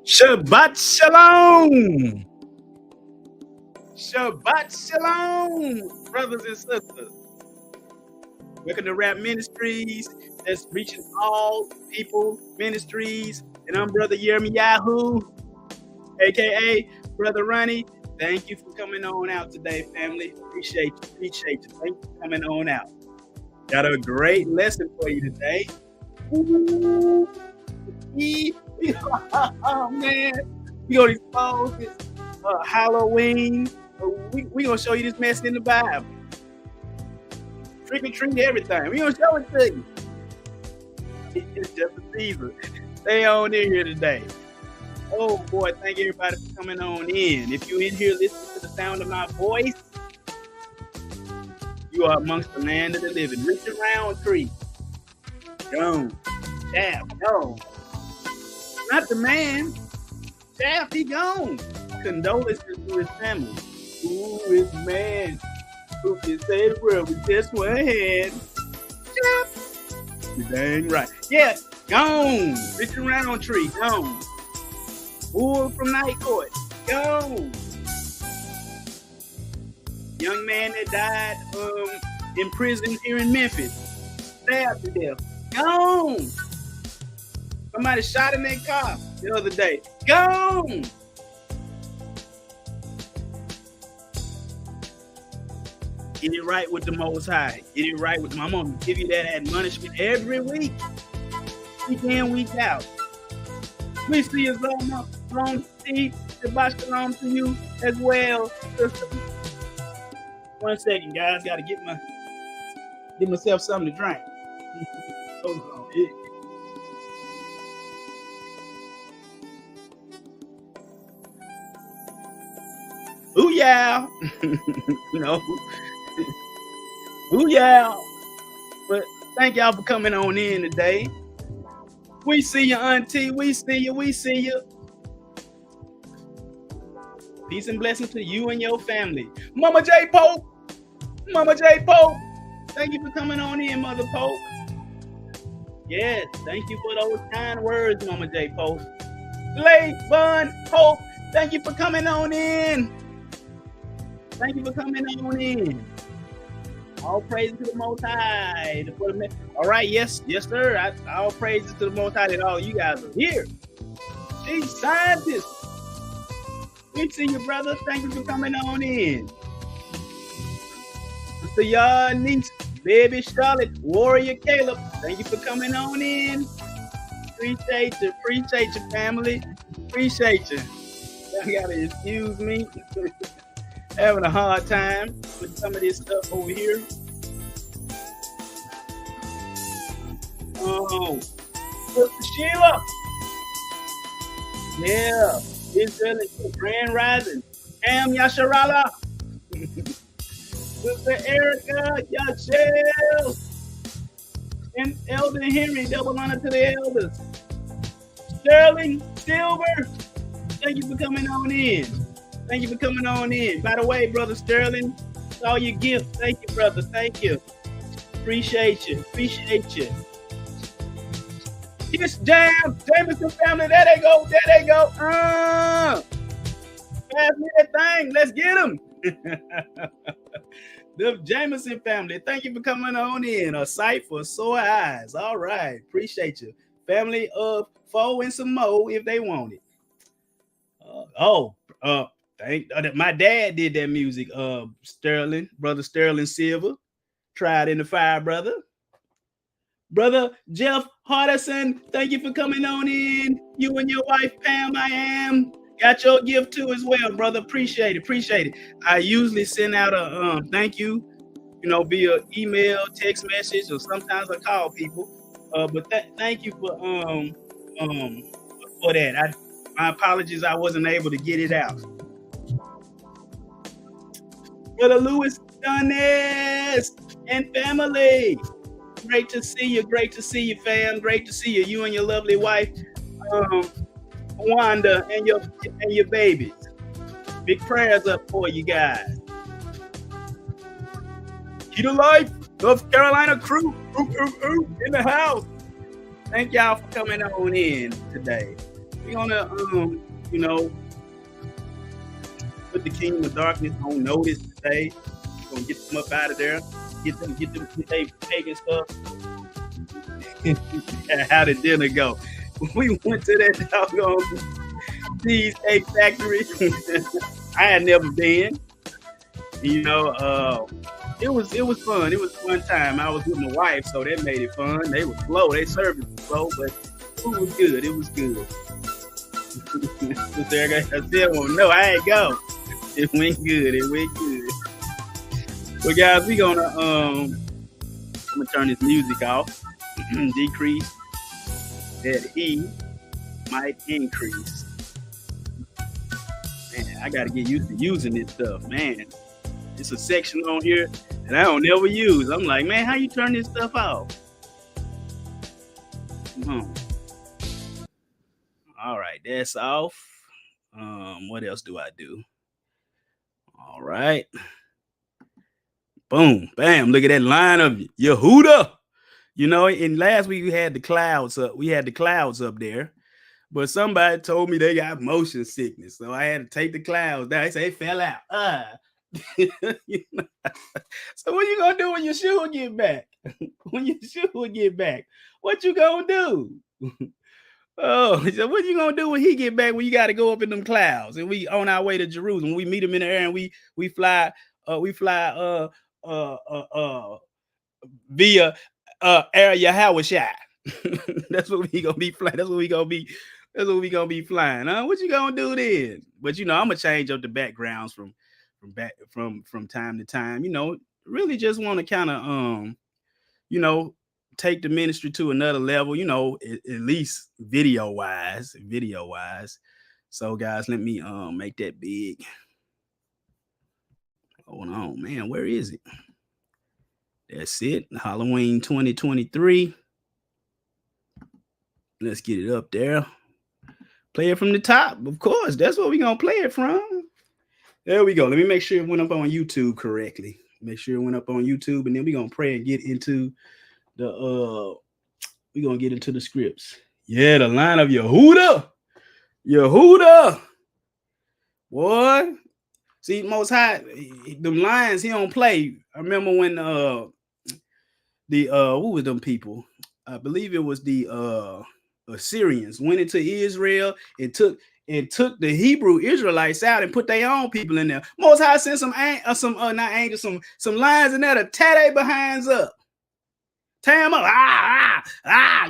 Shabbat Shalom. Shabbat Shalom, brothers and sisters. Welcome to Rap Ministries. That's reaching all people ministries. And I'm Brother Yirmiyahu, aka Brother Ronnie. Thank you for coming on out today, family. Appreciate you. Thank you for coming on out. Got a great lesson for you today. Ooh. Oh man, we gonna expose this Halloween. We gonna show you this mess in the Bible. Trick or treat everything. We gonna show it to you. It's just a teaser. Stay on in here today. Oh boy, thank everybody for coming on in. If you're in here listening to the sound of my voice, you are amongst the land of the living. Richard Roundtree, gone. Damn, gone. Not the man. Shaft, he gone. Condolences to his family. Who is the man who can save the world with just one hand? Shaft. You dang right. Yeah, gone. Richard Roundtree, gone. Bull from Night Court, gone. Young man that died in prison here in Memphis, stabbed to death, gone. Somebody shot in their car the other day. Gone. Get it right with the Most High. Get it right with them. I'm going to give you that admonishment every week. Week in, week out. We see you, Shalom, Steve. Shabbat Shalom to you as well, sister. 1 second, guys. Got to get myself something to drink. Hold on. Ooh yeah. No. Ooh yeah. But thank y'all for coming on in today. We see you, auntie. We see you. Peace and blessings to you and your family. Mama J Pope. Thank you for coming on in, Mother Pope. Yes, thank you for those kind words, Mama J Pope. Late Bun Pope, thank you for coming on in. All praises to the Most High. All right, yes, sir. All praises to the Most High that all you guys are here. These scientists. We see you, brother. Thank you for coming on in. Mr. Y'all niece, baby Charlotte, Warrior Caleb. Thank you for coming on in. Appreciate you, family. Appreciate you. Y'all gotta excuse me. Having a hard time with some of this stuff over here. Oh, Sister Sheila. Yeah, Israel is Grand Rising. Cam Yasharala. Sister Erica Yashel. And Elder Henry, double honor to the elders. Sterling Silver, thank you for coming on in. By the way, Brother Sterling, saw your gift. Thank you, brother. Thank you. Appreciate you. Yes, Jameson family. There they go. Pass me that thing. Let's get them. The Jameson family. Thank you for coming on in. A sight for sore eyes. All right. Appreciate you. Family of 4 and some more if they want it. My dad did that music. Brother Sterling Silver, tried in the fire, brother. Brother Jeff Hardison, thank you for coming on in. You and your wife Pam, I am. Got your gift too as well, brother. Appreciate it. I usually send out a thank you, via email, text message, or sometimes I call people. But thank you for that. My apologies, I wasn't able to get it out. Brother Louis Dunnes and family. Great to see you, fam. Great to see you. You and your lovely wife, Wanda, and your babies. Big prayers up for you guys. Key to Life, North Carolina crew, in the house. Thank y'all for coming on in today. We're gonna you know, put the kingdom of darkness on notice today. We're gonna get them up out of there. Get their pagan stuff. How did dinner go? We went to that doggone cheesecake factory. I had never been. You know, it was fun. It was a fun time. I was with my wife, so that made it fun. They were slow. They served it slow, but food was good. It was good. I said, well, no, I ain't go. It went good. It went good. Well, guys, I'm gonna turn this music off. Decrease that he might increase. Man, I gotta get used to using this stuff, man. It's a section on here that I don't never use. I'm like, man, how you turn this stuff off? Come on. All right, that's off. What else do I do? All right. Boom, bam. Look at that line of Yehuda. You know, and last week we had the clouds up. We had the clouds up there. But somebody told me they got motion sickness. So I had to take the clouds down. They say it fell out. You know? So what you gonna do when your shoe get back? When your shoe get back, what you gonna do? Oh, so what you gonna do when he get back? When you got to go up in them clouds, and we on our way to Jerusalem. We meet him in the air, and we fly via Air Yahweh. That's what we gonna be flying. That's what we gonna be. That's what we gonna be flying. Huh? What you gonna do then? But you know, I'm gonna change up the backgrounds from time to time. You know, really just want to kind of you know, take the ministry to another level. You know, at least video wise. So guys, let me make that big. Hold on, man. Where is it? That's it. Halloween 2023. Let's get it up there. Play it from the top. Of course, that's what we're going to play it from. There we go. Let me make sure it went up on YouTube correctly. Make sure it went up on YouTube, and then we're going to pray and get into the we're going to get into the scripts. Yeah, the line of Yehuda. Boy. See, Most High, them lions, he don't play. I remember when what was them people? I believe it was the Assyrians went into Israel and took the Hebrew Israelites out and put their own people in there. Most High sent some lions in there to tear their behinds up. Tear them up.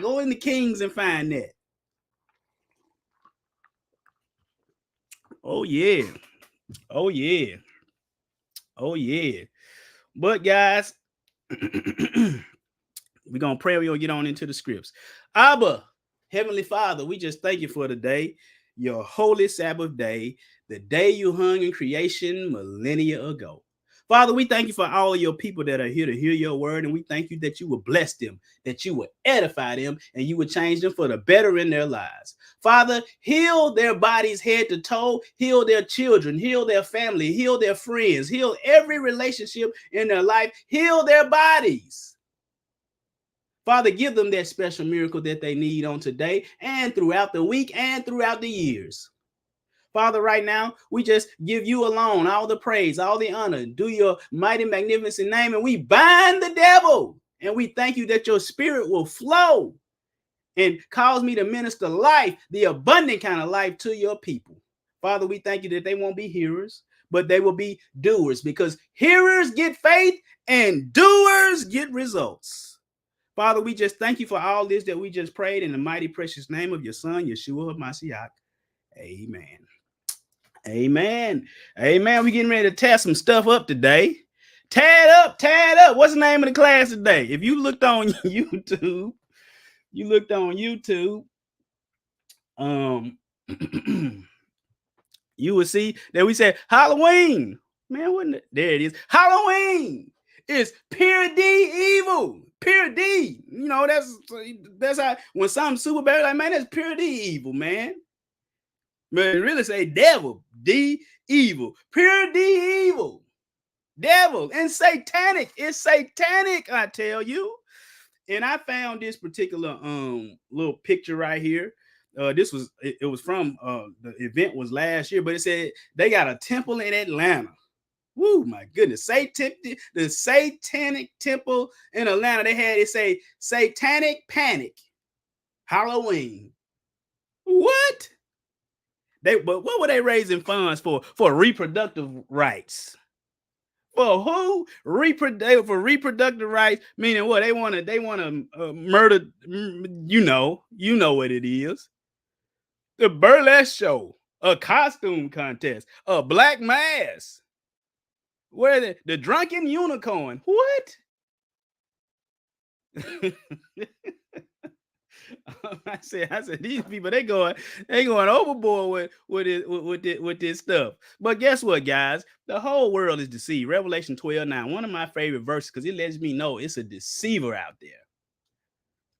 Go in the Kings and find that. Oh yeah. But guys, we're gonna pray. We're gonna get on into the scripts. Abba, Heavenly Father, we just thank you for today, your holy Sabbath day, the day you hung in creation millennia ago. Father, we thank you for all of your people that are here to hear your word, and we thank you that you will bless them, that you will edify them, and you will change them for the better in their lives. Father, heal their bodies head to toe, heal their children, heal their family, heal their friends, heal every relationship in their life, heal their bodies. Father, give them that special miracle that they need on today and throughout the week and throughout the years. Father, right now, we just give you alone all the praise, all the honor. Do your mighty, magnificent name, and we bind the devil. And we thank you that your spirit will flow and cause me to minister life, the abundant kind of life, to your people. Father, we thank you that they won't be hearers, but they will be doers, because hearers get faith and doers get results. Father, we just thank you for all this that we just prayed in the mighty, precious name of your son, Yeshua HaMashiach. Amen. Amen. We're getting ready to tear some stuff up today. Tear it up. What's the name of the class today? If you looked on YouTube, you will see that we said Halloween. Man, wasn't it? There it is. Halloween is pure D evil. Pure D. You know, that's how when something's super bad, like, man, that's pure D evil, man. But it really say devil, D evil, pure D evil, devil, and satanic. It's satanic, I tell you. And I found this particular little picture right here It was from the event was last year, but it said they got a temple in Atlanta. Woo, my goodness. The Satanic temple in Atlanta, they had it say Satanic Panic Halloween. What? But what were they raising funds for? For reproductive rights. For who? For reproductive rights, meaning what? They want to murder. You know what it is. The burlesque show, a costume contest, a black mass. Where the drunken unicorn? What? I said these people they going overboard with this stuff. But guess what, guys? The whole world is deceived. Revelation 12:9, one of my favorite verses, because it lets me know it's a deceiver out there.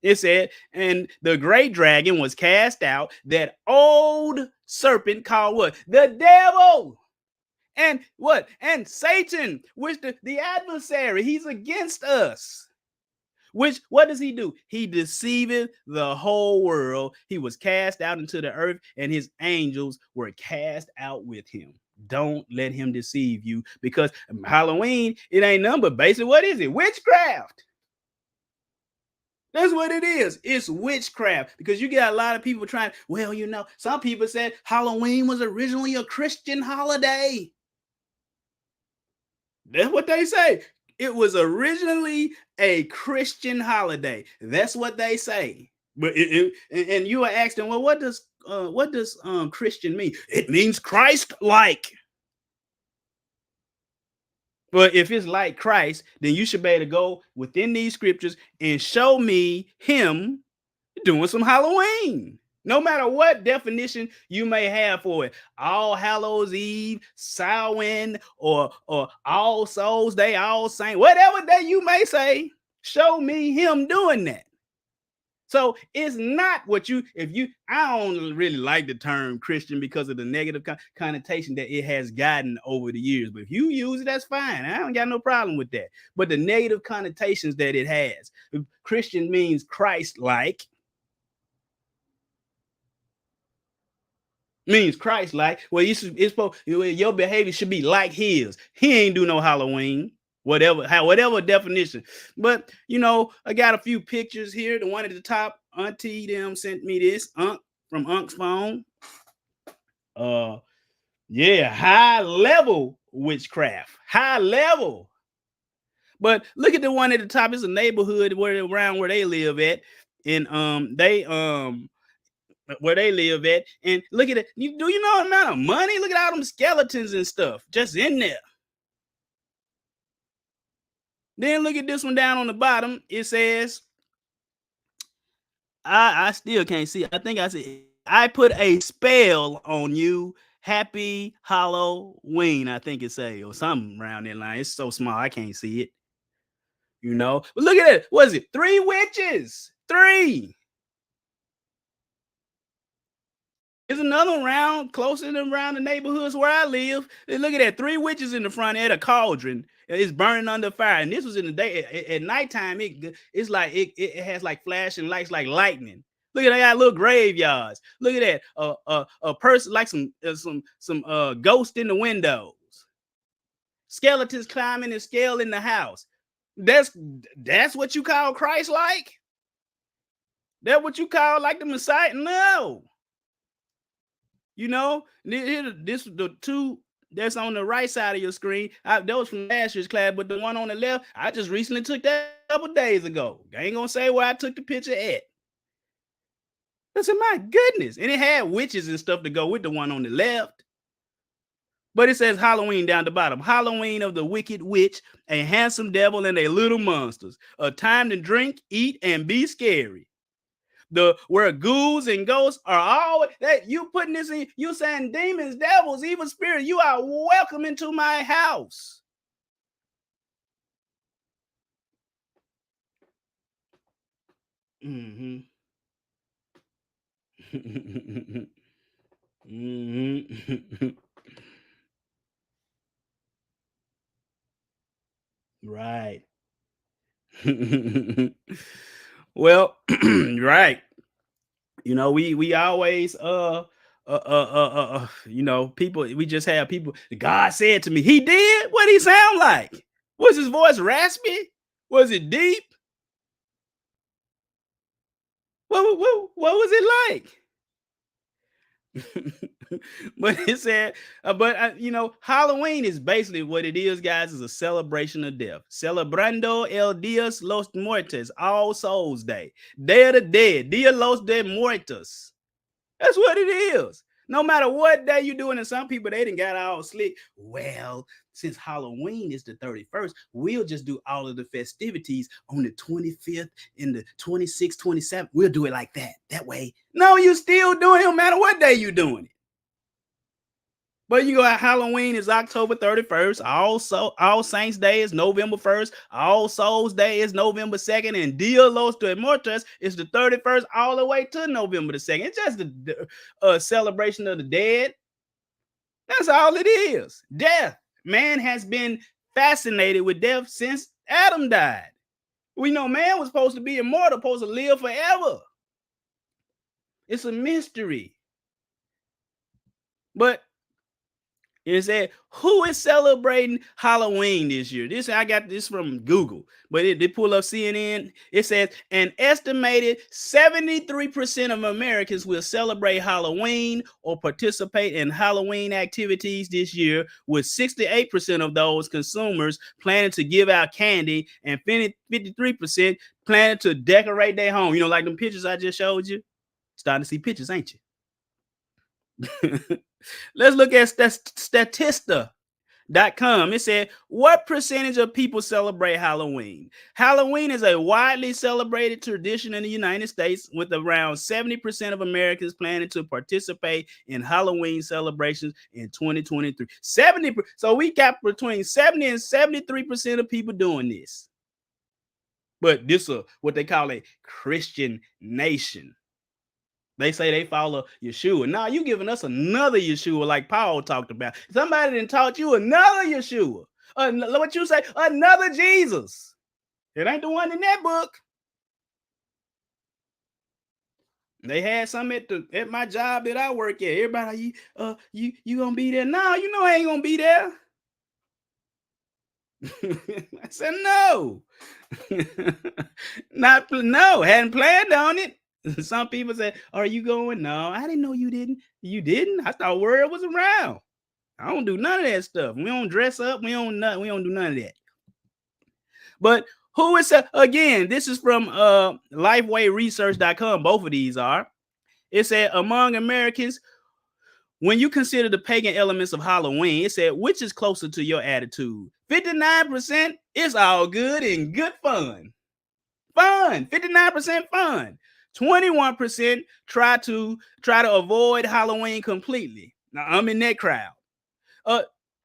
It said, and the great dragon was cast out, that old serpent called what? The devil. And what? And Satan, which the adversary, he's against us. Which, what does he do? He deceiveth the whole world. He was cast out into the earth, and his angels were cast out with him. Don't let him deceive you, because Halloween, it ain't nothing but basically, what is it? Witchcraft. That's what it is. It's witchcraft, because you got a lot of people trying. Well, some people said Halloween was originally a Christian holiday. That's what they say. It was originally a Christian holiday. That's what they say. But and you are asking, well, what does Christian mean? It means Christ-like. But if it's like Christ, then you should be able to go within these scriptures and show me him doing some Halloween. No matter what definition you may have for it, All Hallows Eve, Samhain, or All Souls Day, All Saints, whatever day you may say, show me him doing that. So it's not I don't really like the term Christian because of the negative connotation that it has gotten over the years. But if you use it, that's fine. I don't got no problem with that. But the negative connotations that it has, Christian means Christ-like. Means Christ-like. Well, your behavior should be like his. He ain't do no Halloween. Whatever definition. But I got a few pictures here. The one at the top, Auntie them sent me this from Unc's phone. Yeah, high level witchcraft. High level. But look at the one at the top. It's a neighborhood around where they live at. And where they live at. And look at it. Do you know the amount of money? Look at all them skeletons and stuff just in there. Then look at this one down on the bottom. It says, I still can't see. I think I said, I put a spell on you. Happy Halloween, I think it say, or something around that line. It's so small, I can't see it. But look at it. What is it? 3 witches. 3. There's another one around closer to around the neighborhoods where I live. Look at that. 3 witches in the front at a cauldron. It's burning under fire. And this was in the day. At nighttime, it's like it has like flashing lights like lightning. Look at that, got little graveyards. Look at that. A person like some ghost in the windows. Skeletons climbing and scaling the house. That's what you call Christ-like? That what you call like the Messiah? No. This the 2 that's on the right side of your screen. That was from last year's class, but the one on the left, I just recently took that a couple days ago. I ain't gonna say where I took the picture at. I said, my goodness. And it had witches and stuff to go with the one on the left. But it says Halloween down the bottom. Halloween of the wicked witch, a handsome devil, and a little monsters. A time to drink, eat, and be scary. Where ghouls and ghosts are all that you putting this in, you saying demons, devils, evil spirits, you are welcome into my house. Mm-hmm. Mm-hmm. Right. Well, right. We always people, we just have people. God said to me, he did. What he sound like? Was his voice raspy? Was it deep? What was it like? But it said, Halloween is basically what it is, guys, is a celebration of death. Celebrando el Dios los Muertos, All Souls Day, Day of the Dead, Dia los de Muertos. That's what it is. No matter what day you're doing, and some people, they didn't got all slick. Well, since Halloween is the 31st, we'll just do all of the festivities on the 25th and the 26th, 27th. We'll do it like that. That way. No, you still doing it no matter what day you're doing it. But you go out, Halloween is October 31st. All Saints Day is November 1st. All Souls Day is November 2nd. And Dia los de Muertos is the 31st all the way to November the 2nd. It's just a celebration of the dead. That's all it is. Death. Man has been fascinated with death since Adam died. We know man was supposed to be immortal, supposed to live forever. It's a mystery. But it said, who is celebrating Halloween this year? I got this from Google, but they pull up CNN. It says an estimated 73% of Americans will celebrate Halloween or participate in Halloween activities this year, with 68% of those consumers planning to give out candy and 53% planning to decorate their home. Like them pictures I just showed you. Starting to see pictures, ain't you? Let's look at Statista.com. It said, what percentage of people celebrate Halloween? Halloween is a widely celebrated tradition in the United States, with around 70% of Americans planning to participate in Halloween celebrations in 2023. 70. So we got between 70 and 73% of people doing this. But this is what they call a Christian nation. They say they follow Yeshua. Now you giving us another Yeshua, like Paul talked about. Somebody done taught you another Yeshua. What you say? Another Jesus. It ain't the one in that book. They had some at my job that I work at. Everybody, you gonna be there? No, I ain't gonna be there. I said no. No, hadn't planned on it. Some people say, are you going? No, I didn't know you didn't. You didn't? I thought word was around. I don't do none of that stuff. We don't dress up. We don't do none of that. But who is again? This is from LifeWayResearch.com. Both of these are. It said among Americans, when you consider the pagan elements of Halloween, it said, which is closer to your attitude? 59%, it's all good and good fun. Fun. 59% fun. 21% try to avoid Halloween completely. Now I'm in that crowd.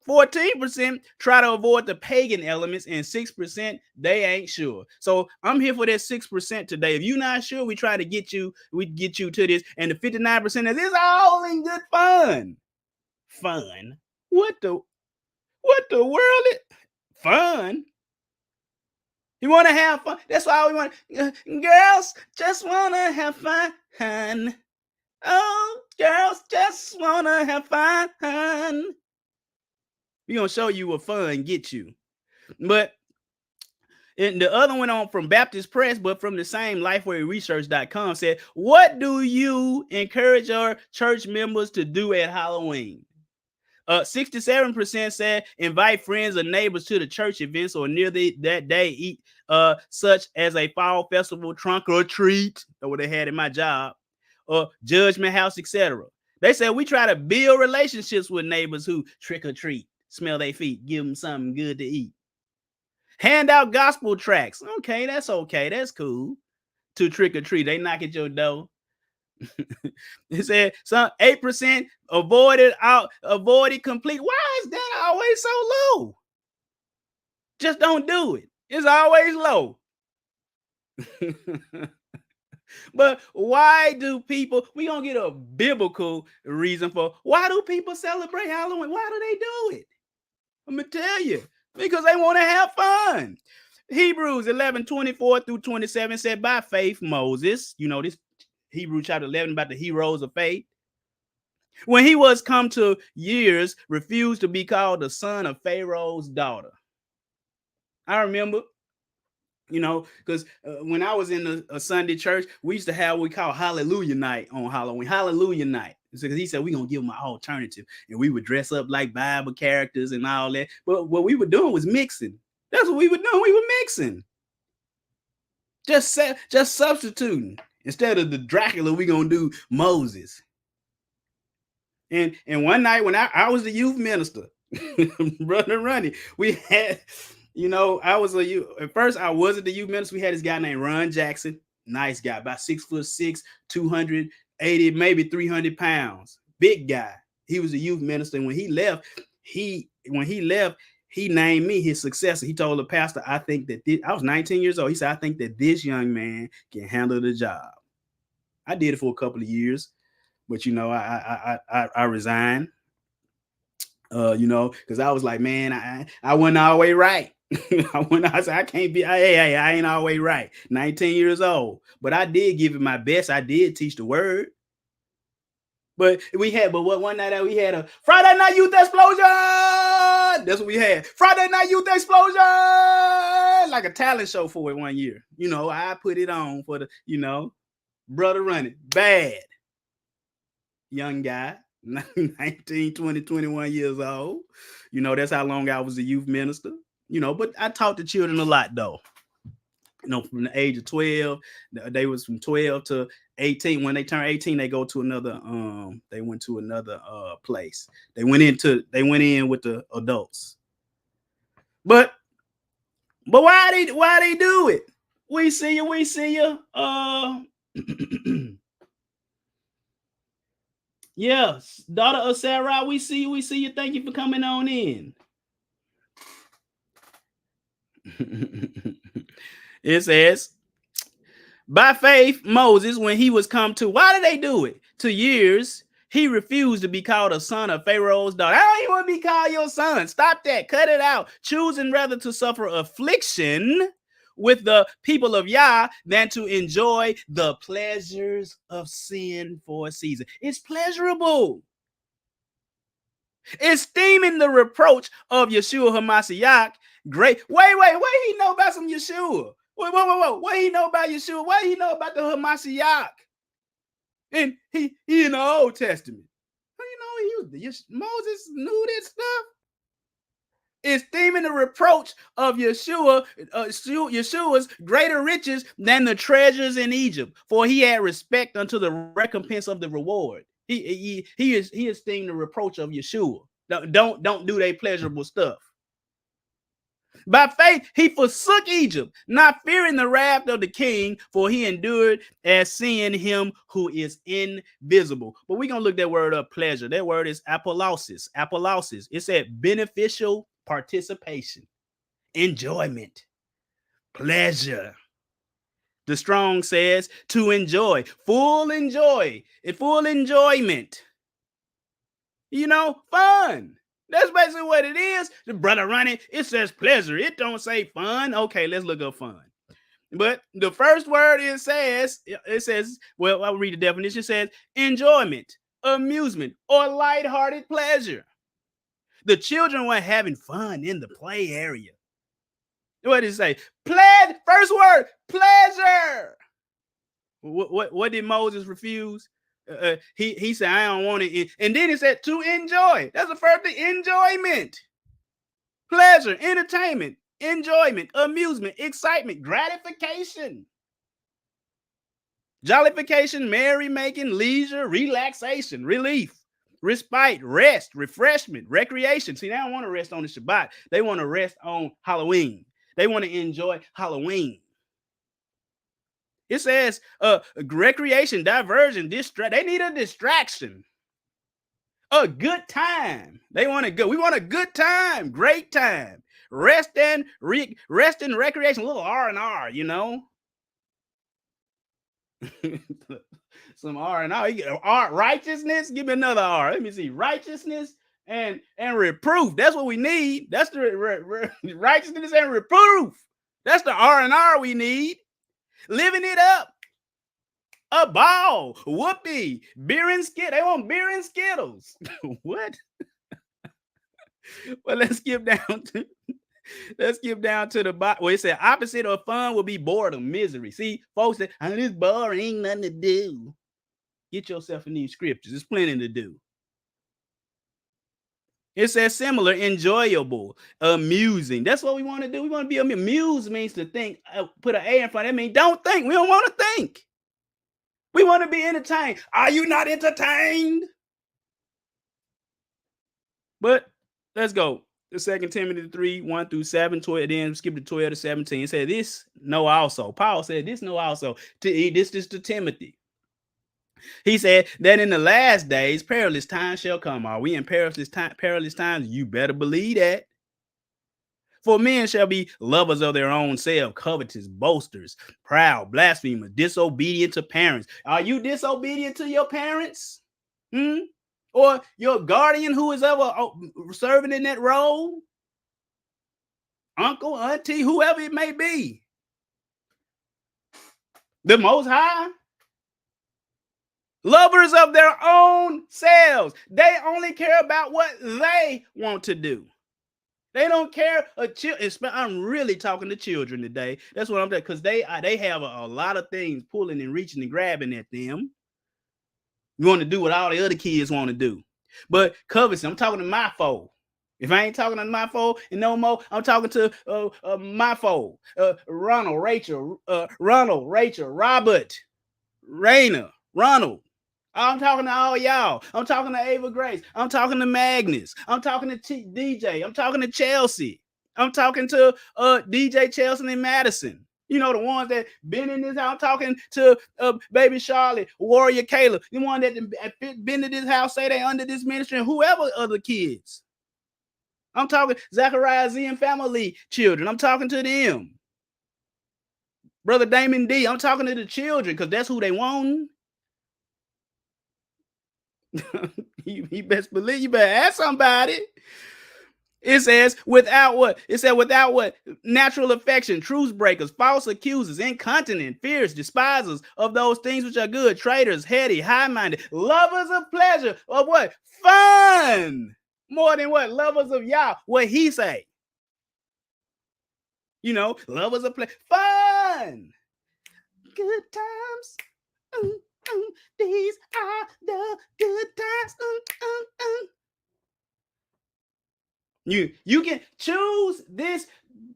14% try to avoid the pagan elements, and 6% they ain't sure. So I'm here for that 6% today. If you're not sure, we try to get you to this. And the 59% is it's all in good fun. Fun. What the world is fun? You want to have fun? That's why we want. Girls just want to have fun. Oh, girls just want to have fun. We're going to show you what fun gets you. But and the other one on from Baptist Press, but from the same LifeWayResearch.com, said, what do you encourage your church members to do at Halloween? 67% said invite friends or neighbors to the church events or near that day, eat such as a fall festival, trunk or treat, or what they had in my job, or Judgment House, etc. They said we try to build relationships with neighbors who trick or treat, smell their feet, give them something good to eat. Hand out gospel tracts. Okay, that's cool. To trick or treat, they knock at your door. It said some 8% avoided complete. Why is that always so low? Just don't do it. It's always low. But why do people, we gonna get a biblical reason for why do people celebrate Halloween? Why do they do it? I'm gonna tell you, because they want to have fun. Hebrews 11:24 through 27 said, by faith Moses, this Hebrew chapter 11 about the heroes of faith. When he was come to years, refused to be called the son of Pharaoh's daughter. I remember, because when I was in a Sunday church, we used to have what we call Hallelujah Night on Halloween. Hallelujah Night. Because he said, we're going to give them an alternative. And we would dress up like Bible characters and all that. But what we were doing was mixing. That's what we were doing. We were mixing. Just substituting. Instead of the Dracula, we're going to do Moses. And one night when I was the youth minister, Brother Ronnie, we had, I was at first I wasn't the youth minister. We had this guy named Ron Jackson. Nice guy, about 6'6", 280, maybe 300 pounds. Big guy. He was a youth minister. And when he left, he named me his successor. He told the pastor, I think that I was 19 years old. He said, I think that this young man can handle the job. I did it for a couple of years, but I resigned. Because I was like, man, I wasn't always right. I said, I can't be, I ain't always right. 19 years old. But I did give it my best. I did teach the word. But one night we had a Friday night youth explosion. That's what we had. Friday night youth explosion. Like a talent show for it one year. I put it on for the, Brother Running. Bad. Young guy. 19, 20, 21 years old. That's how long I was a youth minister. But I taught the children a lot though. From the age of 12, they was from 12 to 18. When they turned 18, they go to another, they went to another place. They went in with the adults. But why they do it? We see you. Yes, daughter of Sarah, we see you. Thank you for coming on in. It says, by faith, Moses, when he was come to, why did they do it? To years, he refused to be called a son of Pharaoh's daughter. I don't even want to be called your son. Stop that. Cut it out. Choosing rather to suffer affliction with the people of Yah than to enjoy the pleasures of sin for a season. It's pleasurable. Esteeming the reproach of Yeshua HaMashiach great. Wait, what he know about some Yeshua? Wait. What he know about Yeshua? What he know about the HaMashiach? And he in the Old Testament. Moses knew this stuff. Esteeming the reproach of Yeshua's greater riches than the treasures in Egypt, for he had respect unto the recompense of the reward. He esteemed the reproach of Yeshua. Don't do their pleasurable stuff. By faith, he forsook Egypt, not fearing the wrath of the king, for he endured as seeing him who is invisible. But we're going to look that word up, pleasure. That word is apolausis. Apolausis. It said beneficial participation, enjoyment, pleasure. The Strong says to enjoy, full enjoyment. Fun. That's basically what it is. The Brother Running, it says pleasure. It don't say fun. Okay, let's look up fun. But the first word it says, well, I'll read the definition. It says enjoyment, amusement, or lighthearted pleasure. The children were having fun in the play area. What did it say? First word, pleasure. What did Moses refuse? He said, I don't want it. And then he said to enjoy. That's the first thing. Enjoyment, pleasure, entertainment, enjoyment, amusement, excitement, gratification, jollification, merrymaking, leisure, relaxation, relief, respite, rest, refreshment, recreation. See, they don't want to rest on the Shabbat. They want to rest on Halloween. They want to enjoy Halloween. It says recreation, diversion, they need a distraction. A good time. We want a good time, great time. Rest and recreation, a little R&R, Some R&R. Righteousness, give me another R. Let me see. Righteousness and reproof. That's what we need. That's the righteousness and reproof. That's the R&R we need. Living it up. A ball. Whoopee. Beer and Skittles. They want beer and Skittles. What? Well, let's skip down to the bottom. Well, it said opposite of fun will be boredom, misery. See, folks say, oh, this boring, ain't nothing to do. Get yourself in these scriptures. There's plenty to do. It says similar, enjoyable, amusing. That's what we want to do. We want to be amused. Means to think. Put an A in front. That means don't think. We don't want to think. We want to be entertained. Are you not entertained? But let's go. The 2 Timothy 3, 1 through 7, 12, then skip to 12 to 17. It said this, know also. Paul said this, know also. This is to Timothy. He said that in the last days, perilous times shall come. Are we in perilous times? You better believe that. For men shall be lovers of their own self, covetous, boasters, proud, blasphemers, disobedient to parents. Are you disobedient to your parents? Or your guardian who is ever serving in that role? Uncle, auntie, whoever it may be. The Most High? Lovers of their own selves. They only care about what they want to do. They don't care. I'm really talking to children today. That's what I'm doing, because they have a lot of things pulling and reaching and grabbing at them. You want to do what all the other kids want to do. But covetous, I'm talking to my foe. If I ain't talking to my foe and no more, I'm talking to my foe. Ronald, Rachel, Robert, Raina, Ronald. I'm talking to all y'all. I'm talking to Ava Grace. I'm talking to Magnus. I'm talking to DJ. I'm talking to Chelsea. I'm talking to DJ Chelsea and Madison. You know, the ones that been in this house. I'm talking to baby Charlotte, Warrior Caleb, the one that been to this house, say they under this ministry, and whoever other kids. I'm talking Zachariah Z and family children. I'm talking to them. Brother Damon D, I'm talking to the children, because that's who they want. You best believe, you better ask somebody. It says without what? It said without what? Natural affection, truth breakers, false accusers, incontinent, fierce, despisers of those things which are good, traitors, heady, high-minded, lovers of pleasure, of what? Fun. More than what? Lovers of Yah. What he say? You know, lovers of pleasure, fun. Good times. These are the good times. You can choose this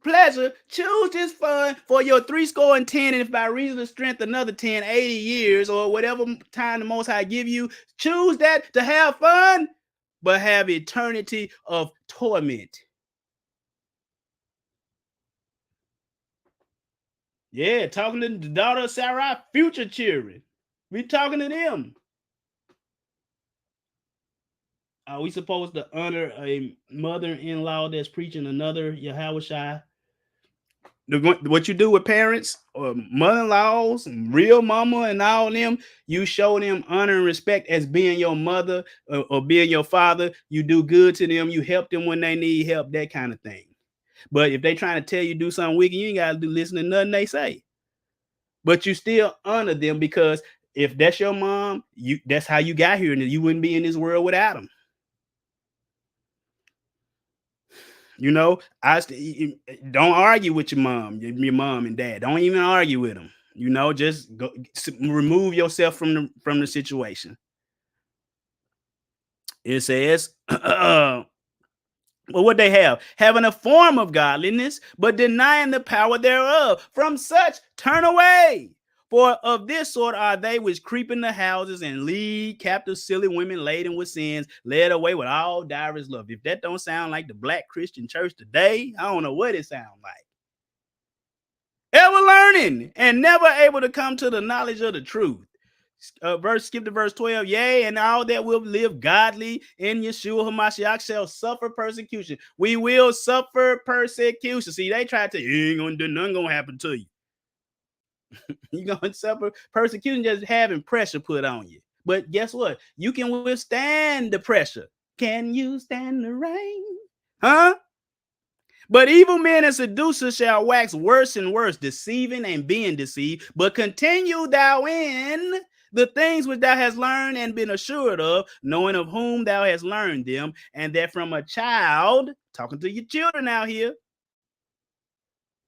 pleasure, choose this fun for your 70 and 10, and if by reason of strength another 10, 80 years, or whatever time the Most High give you, choose that to have fun, but have eternity of torment. Yeah, talking to the daughter of Sarai, future children. We talking to them. Are we supposed to honor a mother-in-law that's preaching another Yahushua? What you do with parents or mother-in-laws, real mama and all them, you show them honor and respect as being your mother or being your father. You do good to them. You help them when they need help, that kind of thing. But if they trying to tell you do something wicked, you ain't got to listen to nothing they say. But you still honor them, because if that's your mom, that's how you got here, and you wouldn't be in this world without them. You know, don't argue with your mom and dad. Don't even argue with them. You know, just go remove yourself from the situation. It says, well, what they have, having a form of godliness, but denying the power thereof. From such turn away. For of this sort are they which creep into houses and lead captive silly women laden with sins, led away with all divers love. If that don't sound like the Black Christian church today, I don't know what it sounds like. Ever learning and never able to come to the knowledge of the truth. Skip to verse 12. Yea, and all that will live godly in Yeshua HaMashiach shall suffer persecution. We will suffer persecution. See, they tried to, you ain't gonna do nothing gonna happen to you. You're going to suffer persecution just having pressure put on you. But guess what? You can withstand the pressure. Can you stand the rain? Huh? But evil men and seducers shall wax worse and worse, deceiving and being deceived. But continue thou in the things which thou hast learned and been assured of, knowing of whom thou hast learned them, and that from a child, talking to your children out here,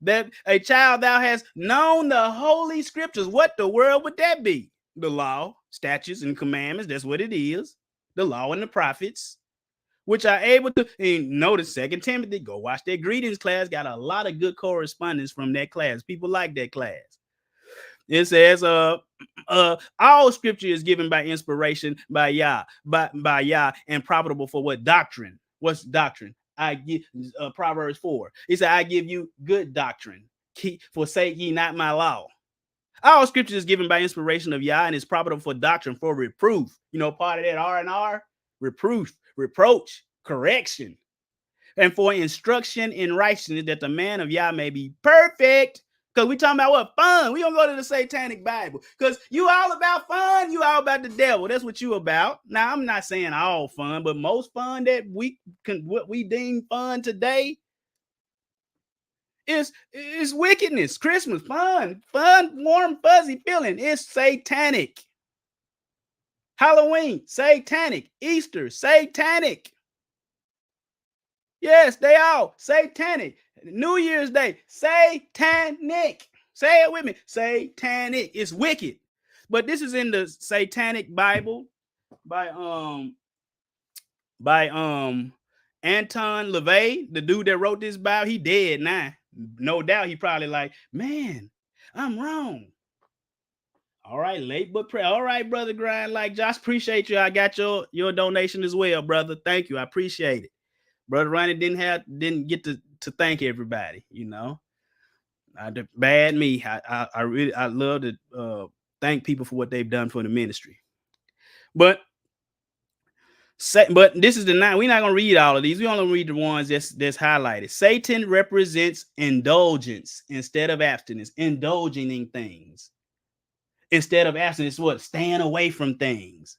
that a child thou hast known the holy scriptures. What the world would that be? The law, statutes, and commandments. That's what it is. The law and the prophets, which are able to, and notice 2 Timothy, go watch that greetings class. Got a lot of good correspondence from that class. People like that class. It says, all scripture is given by inspiration by Yah, by Yah, and profitable for what doctrine? What's doctrine? I give Proverbs 4. He said, I give you good doctrine. Forsake ye not my law. All scripture is given by inspiration of Yah and is profitable for doctrine, for reproof. You know, part of that R&R, reproof, reproach, correction, and for instruction in righteousness, that the man of Yah may be perfect. Because we talking about what? Fun. We gonna go to the Satanic Bible. Because you all about fun, you all about the devil. That's what you about. Now, I'm not saying all fun, but most fun that what we deem fun today is wickedness. Christmas, fun, warm, fuzzy feeling. It's satanic. Halloween, satanic. Easter, satanic. Yes, they all satanic. New Year's Day, satanic. Say it with me, satanic. It's wicked. But this is in the Satanic Bible by Anton LaVey, the dude that wrote this Bible. He dead now. No doubt he probably like, man, I'm wrong. All right, late but pray. All right, brother Grind. Like Josh, appreciate you. I got your donation as well, brother. Thank you. I appreciate it. Brother Ronnie didn't get to thank everybody, you know. Bad me. I really love to thank people for what they've done for the ministry. But this is the night. We're not gonna read all of these. We only read the ones that's highlighted. Satan represents indulgence instead of abstinence, indulging in things. Instead of abstinence, what? Staying away from things.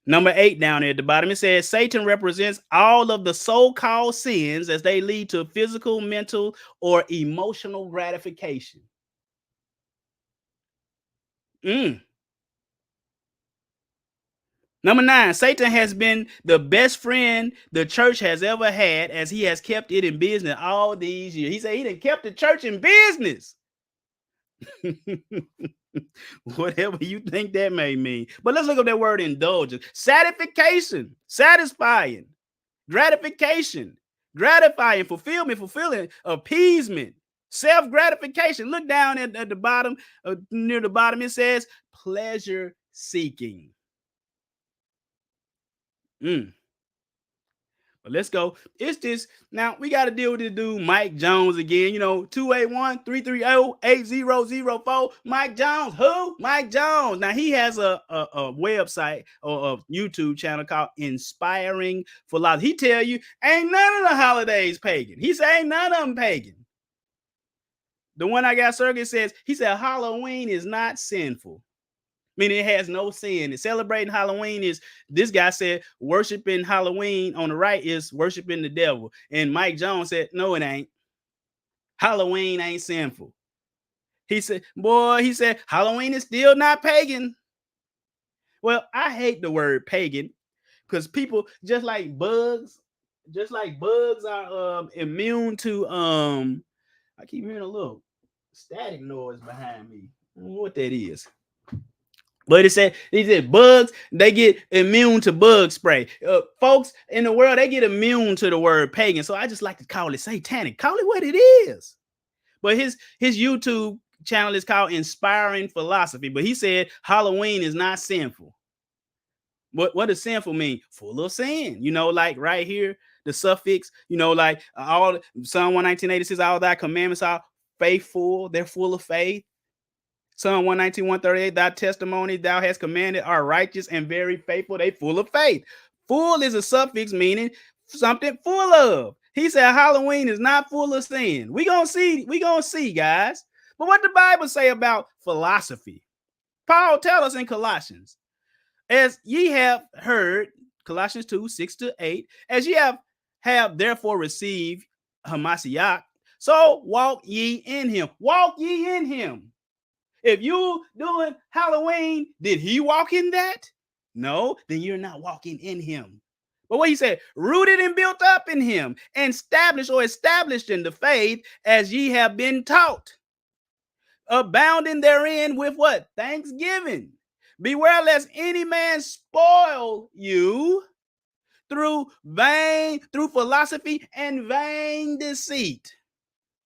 Number 8 down there at the bottom, it says Satan represents all of the so-called sins as they lead to physical, mental, or emotional gratification. Number 9, Satan has been the best friend the church has ever had, as he has kept it in business all these years. He said he done kept the church in business. Whatever you think that may mean. But let's look up that word indulgence. Satisfaction, satisfying, gratification, gratifying, fulfillment, fulfilling, appeasement, self-gratification. Look down at the bottom, near the bottom, it says pleasure seeking. But let's go. It's this. Now we got to deal with this dude, Mike Jones, again. You know, 281-330-8004. Mike Jones. Who? Mike Jones. Now he has a website or a YouTube channel called Inspiring Philosophy. He tell you ain't none of the holidays pagan. He say ain't none of them pagan. The one I got circuit says, he said Halloween is not sinful. Meaning it has no sin. And celebrating Halloween is, this guy said, worshiping Halloween on the right is worshiping the devil. And Mike Jones said, no, it ain't. Halloween ain't sinful. He said, Halloween is still not pagan. Well, I hate the word pagan because people, just like bugs are immune to, I keep hearing a little static noise behind me. I don't know what that is. But he said bugs, they get immune to bug spray. Folks in the world, they get immune to the word pagan. So I just like to call it satanic. Call it what it is. But his YouTube channel is called Inspiring Philosophy. But he said Halloween is not sinful. What does sinful mean? Full of sin. You know, like right here, the suffix, you know, like all Psalm 119:8 says, all thy commandments are faithful. They're full of faith. Psalm 119:138, thy testimony thou hast commanded are righteous and very faithful. They full of faith. Full is a suffix meaning something full of. He said Halloween is not full of sin. We gonna see, guys. But what the Bible say about philosophy? Paul tell us in Colossians, as ye have heard, Colossians 2:6-8, as ye have therefore received Hamashiach. So walk ye in him. Walk ye in him. If you doing Halloween, did he walk in that? No, then you're not walking in him. But what he said, rooted and built up in him, and established in the faith as ye have been taught, abounding therein with what? Thanksgiving. Beware lest any man spoil you through philosophy and vain deceit.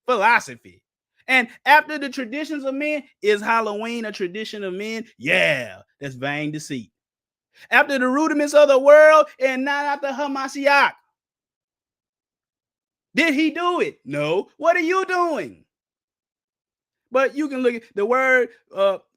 Philosophy. And after the traditions of men, is Halloween a tradition of men? Yeah, that's vain deceit. After the rudiments of the world and not after Hamashiach. Did he do it? No. What are you doing? But you can look at the word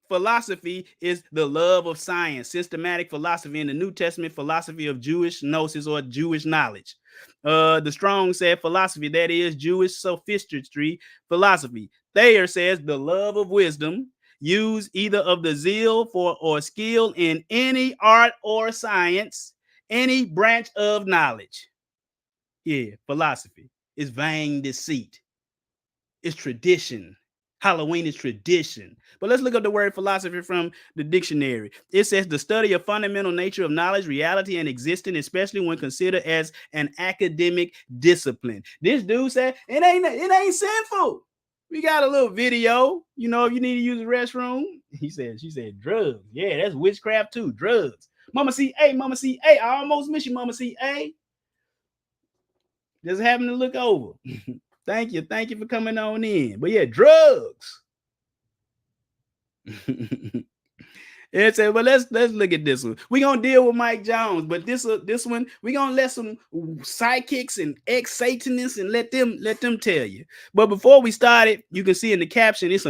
philosophy is the love of science, systematic philosophy. In the New Testament, philosophy of Jewish gnosis or Jewish knowledge. The Strong said philosophy, that is Jewish sophistry philosophy. Thayer says the love of wisdom, use either of the zeal for or skill in any art or science, any branch of knowledge. Yeah, philosophy is vain deceit. It's tradition. Halloween is tradition. But let's look up the word philosophy from the dictionary. It says the study of fundamental nature of knowledge, reality, and existence, especially when considered as an academic discipline. This dude said it ain't sinful. We got a little video, you know, if you need to use the restroom. She said drugs. Yeah, that's witchcraft too. Drugs. Mama C.A., I almost miss you, Mama C.A. Just having to look over. Thank you for coming on in. But yeah, drugs. It said, well, let's look at this one. We're gonna deal with Mike Jones, but this one, we're gonna let some psychics and ex-Satanists and let them tell you. But before we started, you can see in the caption, it's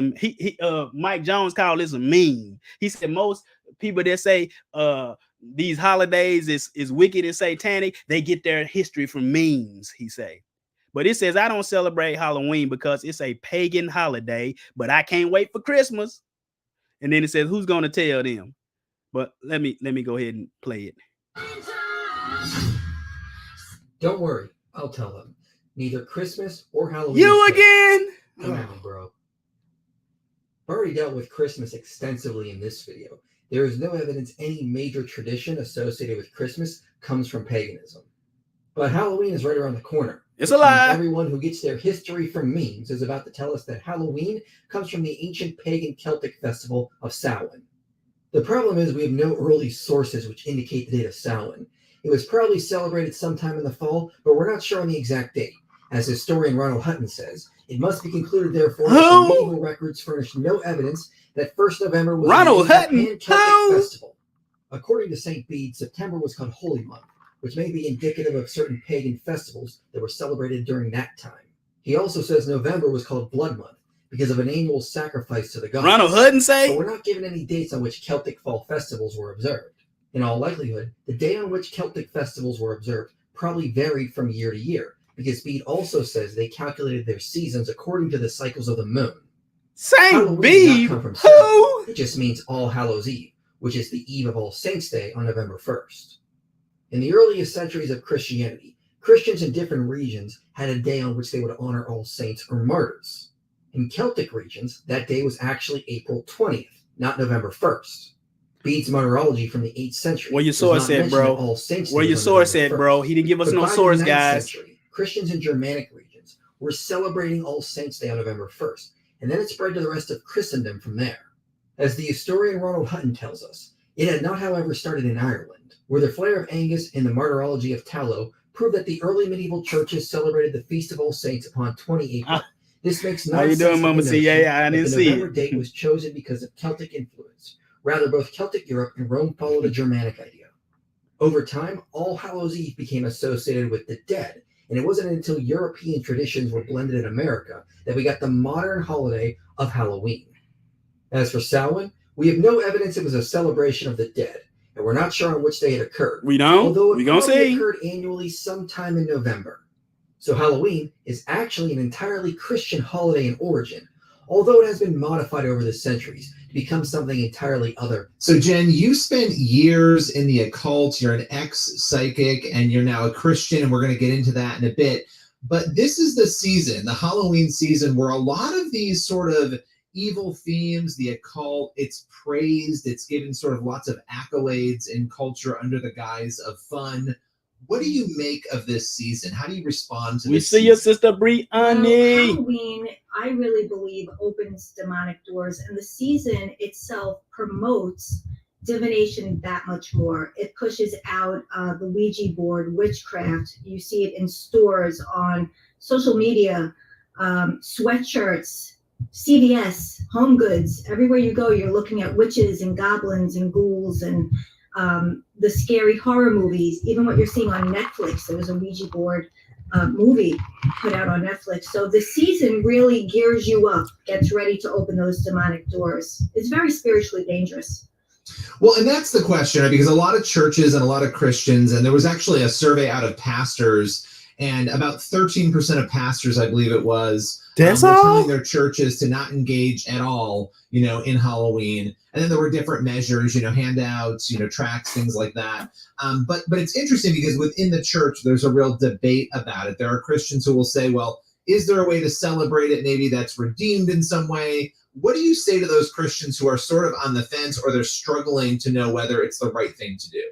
Mike Jones called this a meme. He said most people that say these holidays is wicked and satanic, they get their history from memes, he say. But it says, I don't celebrate Halloween because it's a pagan holiday, but I can't wait for Christmas. And then it says, who's going to tell them? But let me go ahead and play it. Don't worry, I'll tell them. Neither Christmas or Halloween. You again? Come at me, bro. I've already dealt with Christmas extensively in this video. There is no evidence any major tradition associated with Christmas comes from paganism. But Halloween is right around the corner. It's a lie. Everyone who gets their history from memes is about to tell us that Halloween comes from the ancient pagan Celtic festival of Samhain. The problem is we have no early sources which indicate the date of Samhain. It was probably celebrated sometime in the fall, but we're not sure on the exact date. As historian Ronald Hutton says, it must be concluded, therefore, that the medieval records furnish no evidence that 1st November was a pan-Celtic festival. According to St. Bede, September was called Holy Month, which may be indicative of certain pagan festivals that were celebrated during that time. He also says November was called Blood Month because of an annual sacrifice to the gods. Ronald Hutton say? But we're not given any dates on which Celtic fall festivals were observed. In all likelihood, the day on which Celtic festivals were observed probably varied from year to year, because Bede also says they calculated their seasons according to the cycles of the moon. Saint Bede? Who? It just means All Hallows Eve, which is the eve of All Saints' Day on November 1st. In the earliest centuries of Christianity, Christians in different regions had a day on which they would honor all saints or martyrs. In Celtic regions, that day was actually April 20th, not November 1st. Bede's martyrology from the 8th century. Where your source said, bro? Where your source said, bro? He didn't give us no source, guys. Century, Christians in Germanic regions were celebrating All Saints' Day on November 1st, and then it spread to the rest of Christendom from there. As the historian Ronald Hutton tells us, it had not, however, started in Ireland, where the Flare of Angus and the Martyrology of Tallow prove that the early medieval churches celebrated the Feast of All Saints upon 20 April. This makes no sense. How you doing, Mama C? Yeah, I didn't see it. The November date was chosen because of Celtic influence. Rather, both Celtic Europe and Rome followed a Germanic idea. Over time, All Hallows Eve became associated with the dead, and it wasn't until European traditions were blended in America that we got the modern holiday of Halloween. As for Samhain, we have no evidence it was a celebration of the dead, and we're not sure on which day it occurred. We don't? Although it probably occurred annually sometime in November. So Halloween is actually an entirely Christian holiday in origin, although it has been modified over the centuries to become something entirely other. So Jen, you spent years in the occult, you're an ex-psychic, and you're now a Christian, and we're going to get into that in a bit. But this is the season, the Halloween season, where a lot of these sort of evil themes, the occult, it's praised, it's given sort of lots of accolades in culture under the guise of fun. What do you make of this season? How do you respond to We this see season? your sister Brianni. Well, Halloween, I really believe, opens demonic doors, and the season itself promotes divination that much more. It pushes out the Ouija board, witchcraft. You see it in stores, on social media, sweatshirts, CVS, Home Goods. Everywhere you go, you're looking at witches and goblins and ghouls and the scary horror movies. Even what you're seeing on Netflix, there was a Ouija board movie put out on Netflix. So the season really gears you up, gets ready to open those demonic doors. It's very spiritually dangerous. Well, and that's the question, right? Because a lot of churches and a lot of Christians, and there was actually a survey out of pastors, and about 13% of pastors, I believe it was, were telling their churches to not engage at all, in Halloween. And then there were different measures, handouts, tracts, things like that. But it's interesting because within the church, there's a real debate about it. There are Christians who will say, well, is there a way to celebrate it? Maybe that's redeemed in some way. What do you say to those Christians who are sort of on the fence, or they're struggling to know whether it's the right thing to do?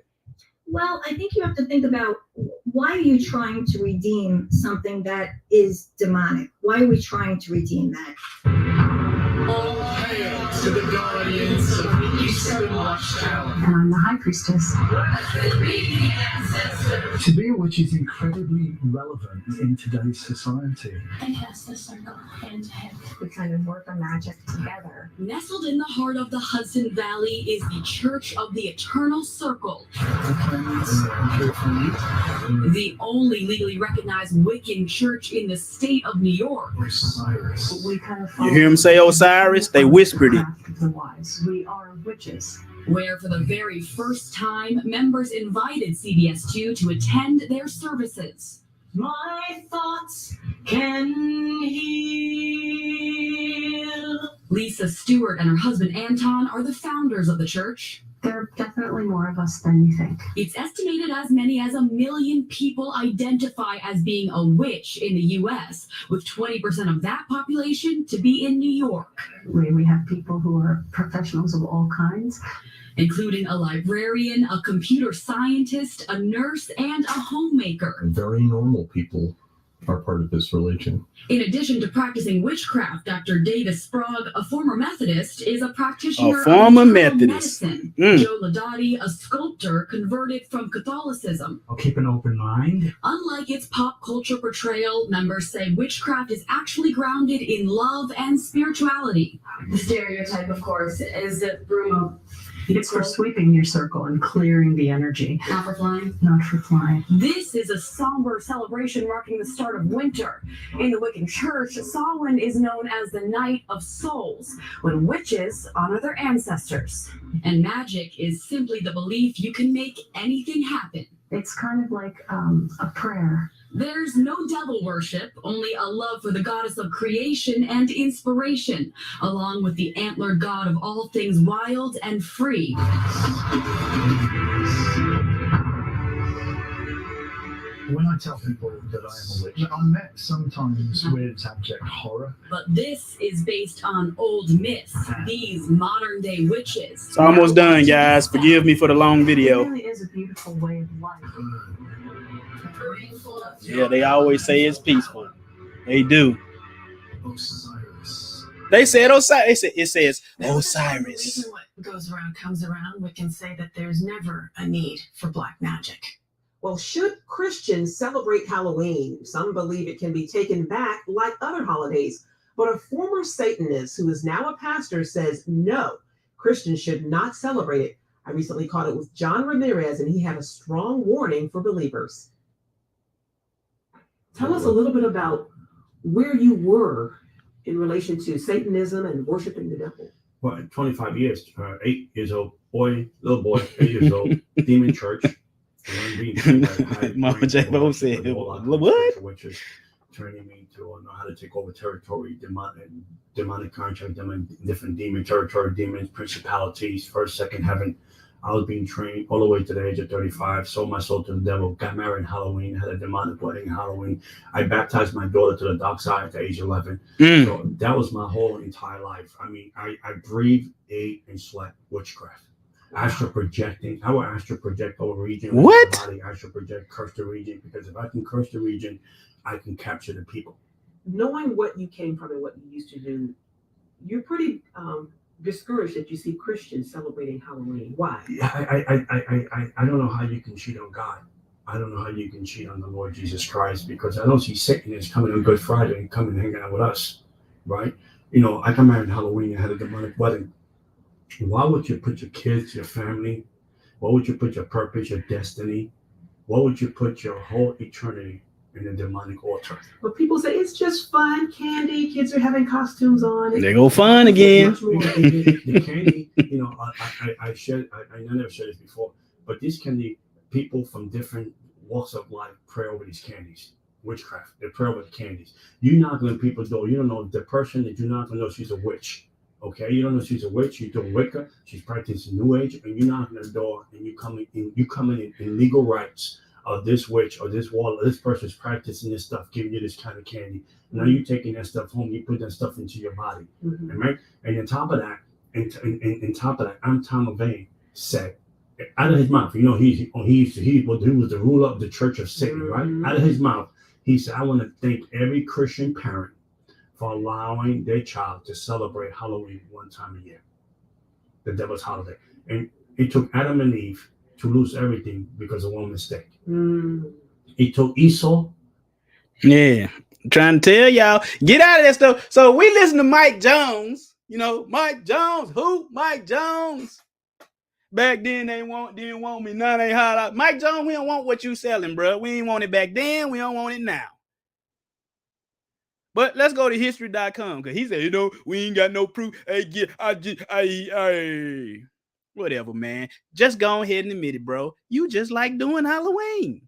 Well, I think you have to think about, why are you trying to redeem something that is demonic? Why are we trying to redeem that? All hail to the guardians of the Eastern Watchtower. And I'm the High Priestess. To be a witch is incredibly relevant in today's society. I cast the circle hand to hand. We kind of work our magic together. Nestled in the heart of the Hudson Valley is the Church of the Eternal Circle. The only legally recognized Wiccan church in the state of New York. Osiris. We kind of You hear him say Osiris? They whispered it. The wise. We are witches. Where for the very first time, members invited CBS2 to attend their services. My thoughts can heal. Lisa Stewart and her husband Anton are the founders of the church. There are definitely more of us than you think. It's estimated as many as 1 million people identify as being a witch in the U.S., with 20% of that population to be in New York. We have people who are professionals of all kinds, including a librarian, a computer scientist, a nurse, and a homemaker. Very normal people are part of this religion. In addition to practicing witchcraft, Dr. Davis Sprague, a former Methodist, is a practitioner of medicine. Joe Ladati, a sculptor, converted from Catholicism. I'll keep an open mind. Unlike its pop culture portrayal, members say witchcraft is actually grounded in love and spirituality. The stereotype, of course, is that broom of... It's for sweeping your circle and clearing the energy. Not for flying? Not for flying. This is a somber celebration marking the start of winter. In the Wiccan Church, Samhain is known as the Night of Souls, when witches honor their ancestors. And magic is simply the belief you can make anything happen. It's kind of like a prayer. There's no devil worship, only a love for the goddess of creation and inspiration, along with the antlered god of all things wild and free. When I tell people that I am a witch, I'm met sometimes with abject horror. But this is based on old myths, these modern-day witches. It's almost done, guys. Forgive me for the long It video. really is a beautiful way of life. Yeah, they always say it's peaceful. They do. Osiris. They said Osiris. It says The Osiris. reason what goes around comes around, we can say that there's never a need for black magic. Well, should Christians celebrate Halloween? Some believe it can be taken back like other holidays. But a former Satanist who is now a pastor says no, Christians should not celebrate it. I recently caught it with John Ramirez, and he had a strong warning for believers. Tell us a little bit about where you were in relation to Satanism and worshiping the devil. Well, 25 years, 8 years old, little boy, 8 years old, demon church. Mama J-Bo said, what? Witches training me to know how to take over territory, demonic contract, different demon territory, demons, principalities, first, second heaven, I was being trained all the way to the age of 35, sold my soul to the devil, got married in Halloween, had a demonic wedding in Halloween. I baptized my daughter to the dark side at the age of 11. So that was my whole entire life. I mean, I breathed, ate, and slept witchcraft. Astral projecting. I will astral project over region. What? Body, astral project, curse the region, because if I can curse the region, I can capture the people. Knowing what you came from and what you used to do, you're pretty discouraged that you see Christians celebrating Halloween. Why? I don't know how you can cheat on God. I don't know how you can cheat on the Lord Jesus Christ, because I don't see Satan is coming on Good Friday and coming and hanging out with us, right? You know, I got married on Halloween and had a demonic wedding. Why would you put your kids, your family? Why would you put your purpose, your destiny? Why would you put your whole eternity in a demonic altar? But people say it's just fun, candy. Kids are having costumes on. They go fun again. The candy, you know, I never shared this before, but these candy, people from different walks of life pray over these candies. Witchcraft, they pray over the candies. You knock on people's door. You don't know the person that you knock on, know she's a witch. Okay, you don't know she's a witch. She's doing Wicca. She's practicing New Age, and you knock on the door, and you come in legal rights of this witch or this wall or this person's practicing this stuff, giving you this kind of candy. Now you're taking that stuff home. You put that stuff into your body, right? And on top of that, I'm Tom LaVaine said out of his mouth. You know, he was the ruler of the Church of Satan, right? Out of his mouth, he said, "I want to thank every Christian parent for allowing their child to celebrate Halloween one time a year, the devil's holiday." And it took Adam and Eve to lose everything because of one mistake. It took Esau. Yeah, trying to tell y'all, get out of that stuff. So we listen to Mike Jones. You know, Mike Jones. Who? Mike Jones. Back then they didn't want me. Now they holler out. Mike Jones, we don't want what you selling, bro. We ain't want it back then. We don't want it now. But let's go to history.com, because he said, you know, we ain't got no proof. Whatever, man. Just go ahead and admit it, bro. You just like doing Halloween.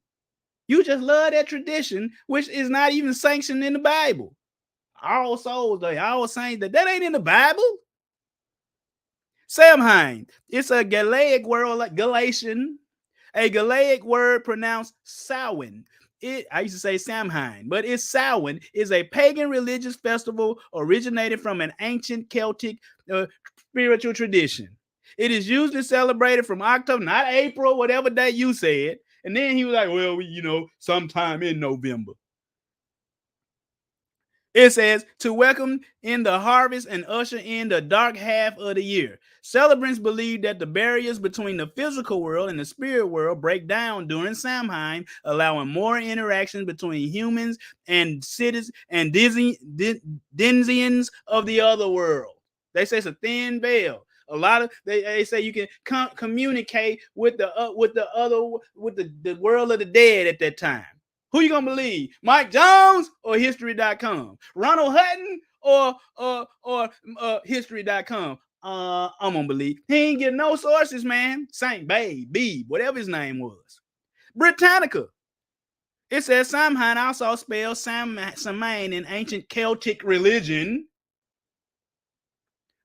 You just love that tradition, which is not even sanctioned in the Bible. All Souls Day, All Saints Day, that ain't in the Bible. Samhain, it's a Galaic word, like Galatian, a Galaic word pronounced Samhain. I used to say Samhain, but it's Samhain, is a pagan religious festival originated from an ancient Celtic spiritual tradition. It is usually celebrated from October, not April, whatever day you said. And then he was like, well, you know, sometime in November. It says, to welcome in the harvest and usher in the dark half of the year. Celebrants believe that the barriers between the physical world and the spirit world break down during Samhain, allowing more interaction between humans and cities and denizens of the other world. They say it's a thin veil. A lot of they say you can communicate with the world of the dead at that time. Who you gonna believe? Mike Jones or history.com? Ronald Hutton or history.com? I'm gonna believe. He ain't getting no sources, man. Saint Beebe, whatever his name was. Britannica. It says Samhain, also spelled Samhain in ancient Celtic religion.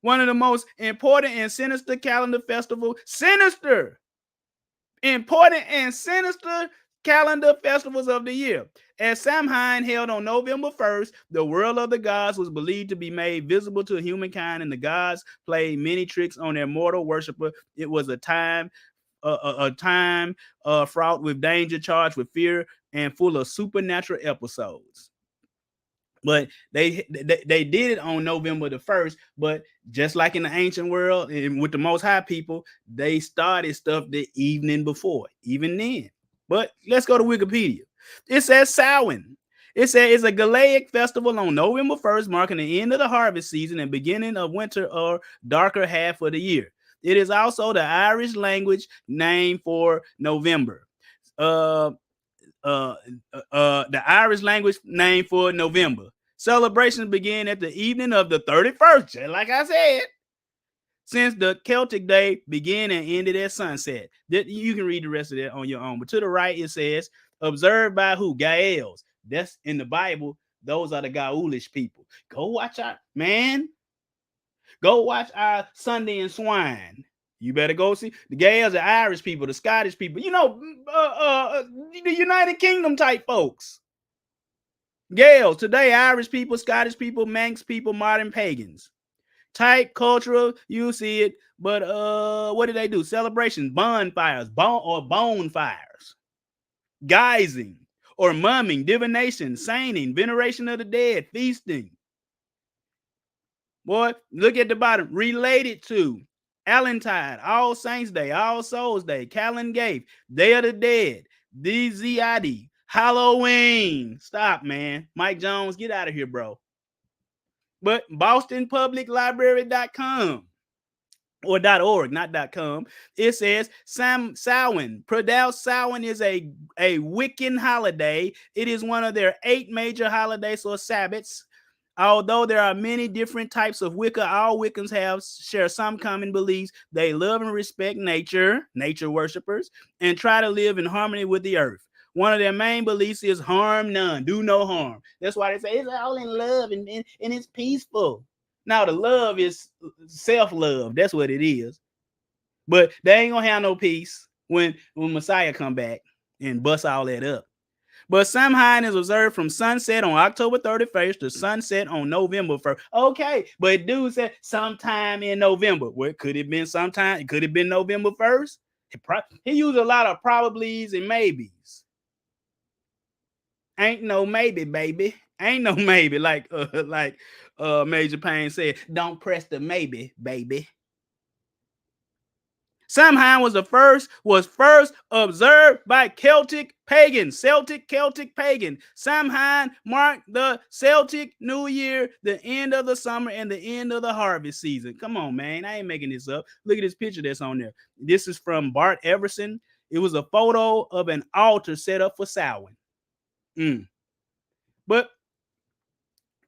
One of the most important and sinister calendar festivals. Important and sinister calendar festivals of the year. As Samhain held on November 1st, the world of the gods was believed to be made visible to humankind, and the gods played many tricks on their mortal worshiper. It was a time fraught with danger, charged with fear, and full of supernatural episodes. But they did it on November the 1st, but just like in the ancient world and with the Most High people, they started stuff the evening before, even then. But let's go to Wikipedia. It says Samhain. It says it's a Galaic festival on November 1st, marking the end of the harvest season and beginning of winter or darker half of the year. It is also the Irish language name for November. The Irish language name for November. Celebrations begin at the evening of the 31st, just like I said, since the Celtic day began and ended at sunset. You can read the rest of that on your own. But to the right, it says, observed by who? Gaels. That's in the Bible. Those are the Gaelish people. Go watch our Sunday and Swine. You better go see the Gales, the Irish people, the Scottish people, you know, the United Kingdom type folks. Gales, today, Irish people, Scottish people, Manx people, modern pagans. Type cultural, you see it, but what do they do? Celebrations, bonfires, bone fires, guising, or mumming, divination, sainting, veneration of the dead, feasting. Boy, look at the bottom. Related to Allentide, All Saints Day, All Souls Day, Calendar, Day of the Dead, DZID, Halloween. Stop, man. Mike Jones, get out of here, bro. But BostonPublicLibrary.com or .org, not .com. It says Samhain. Pronounced Samhain is a Wiccan holiday. It is one of their 8 major holidays or Sabbats. Although there are many different types of Wicca, all Wiccans share some common beliefs. They love and respect nature worshipers, and try to live in harmony with the earth. One of their main beliefs is harm none, do no harm. That's why they say it's all in love and it's peaceful. Now the love is self-love. That's what it is. But they ain't gonna have no peace when Messiah come back and bust all that up. But Samhain is observed from sunset on October 31st to sunset on November 1st. Okay, but dude said sometime in November. Well, could it have been sometime? It could have been November 1st. He used a lot of probablys and maybes. Ain't no maybe, baby. Ain't no maybe. Like Major Payne said, don't press the maybe, baby. Samhain was first observed by Celtic pagan. Samhain marked the Celtic New Year, the end of the summer and the end of the harvest season. Come on, man. I ain't making this up. Look at this picture that's on there. This is from Bart Everson. It was a photo of an altar set up for Samhain. But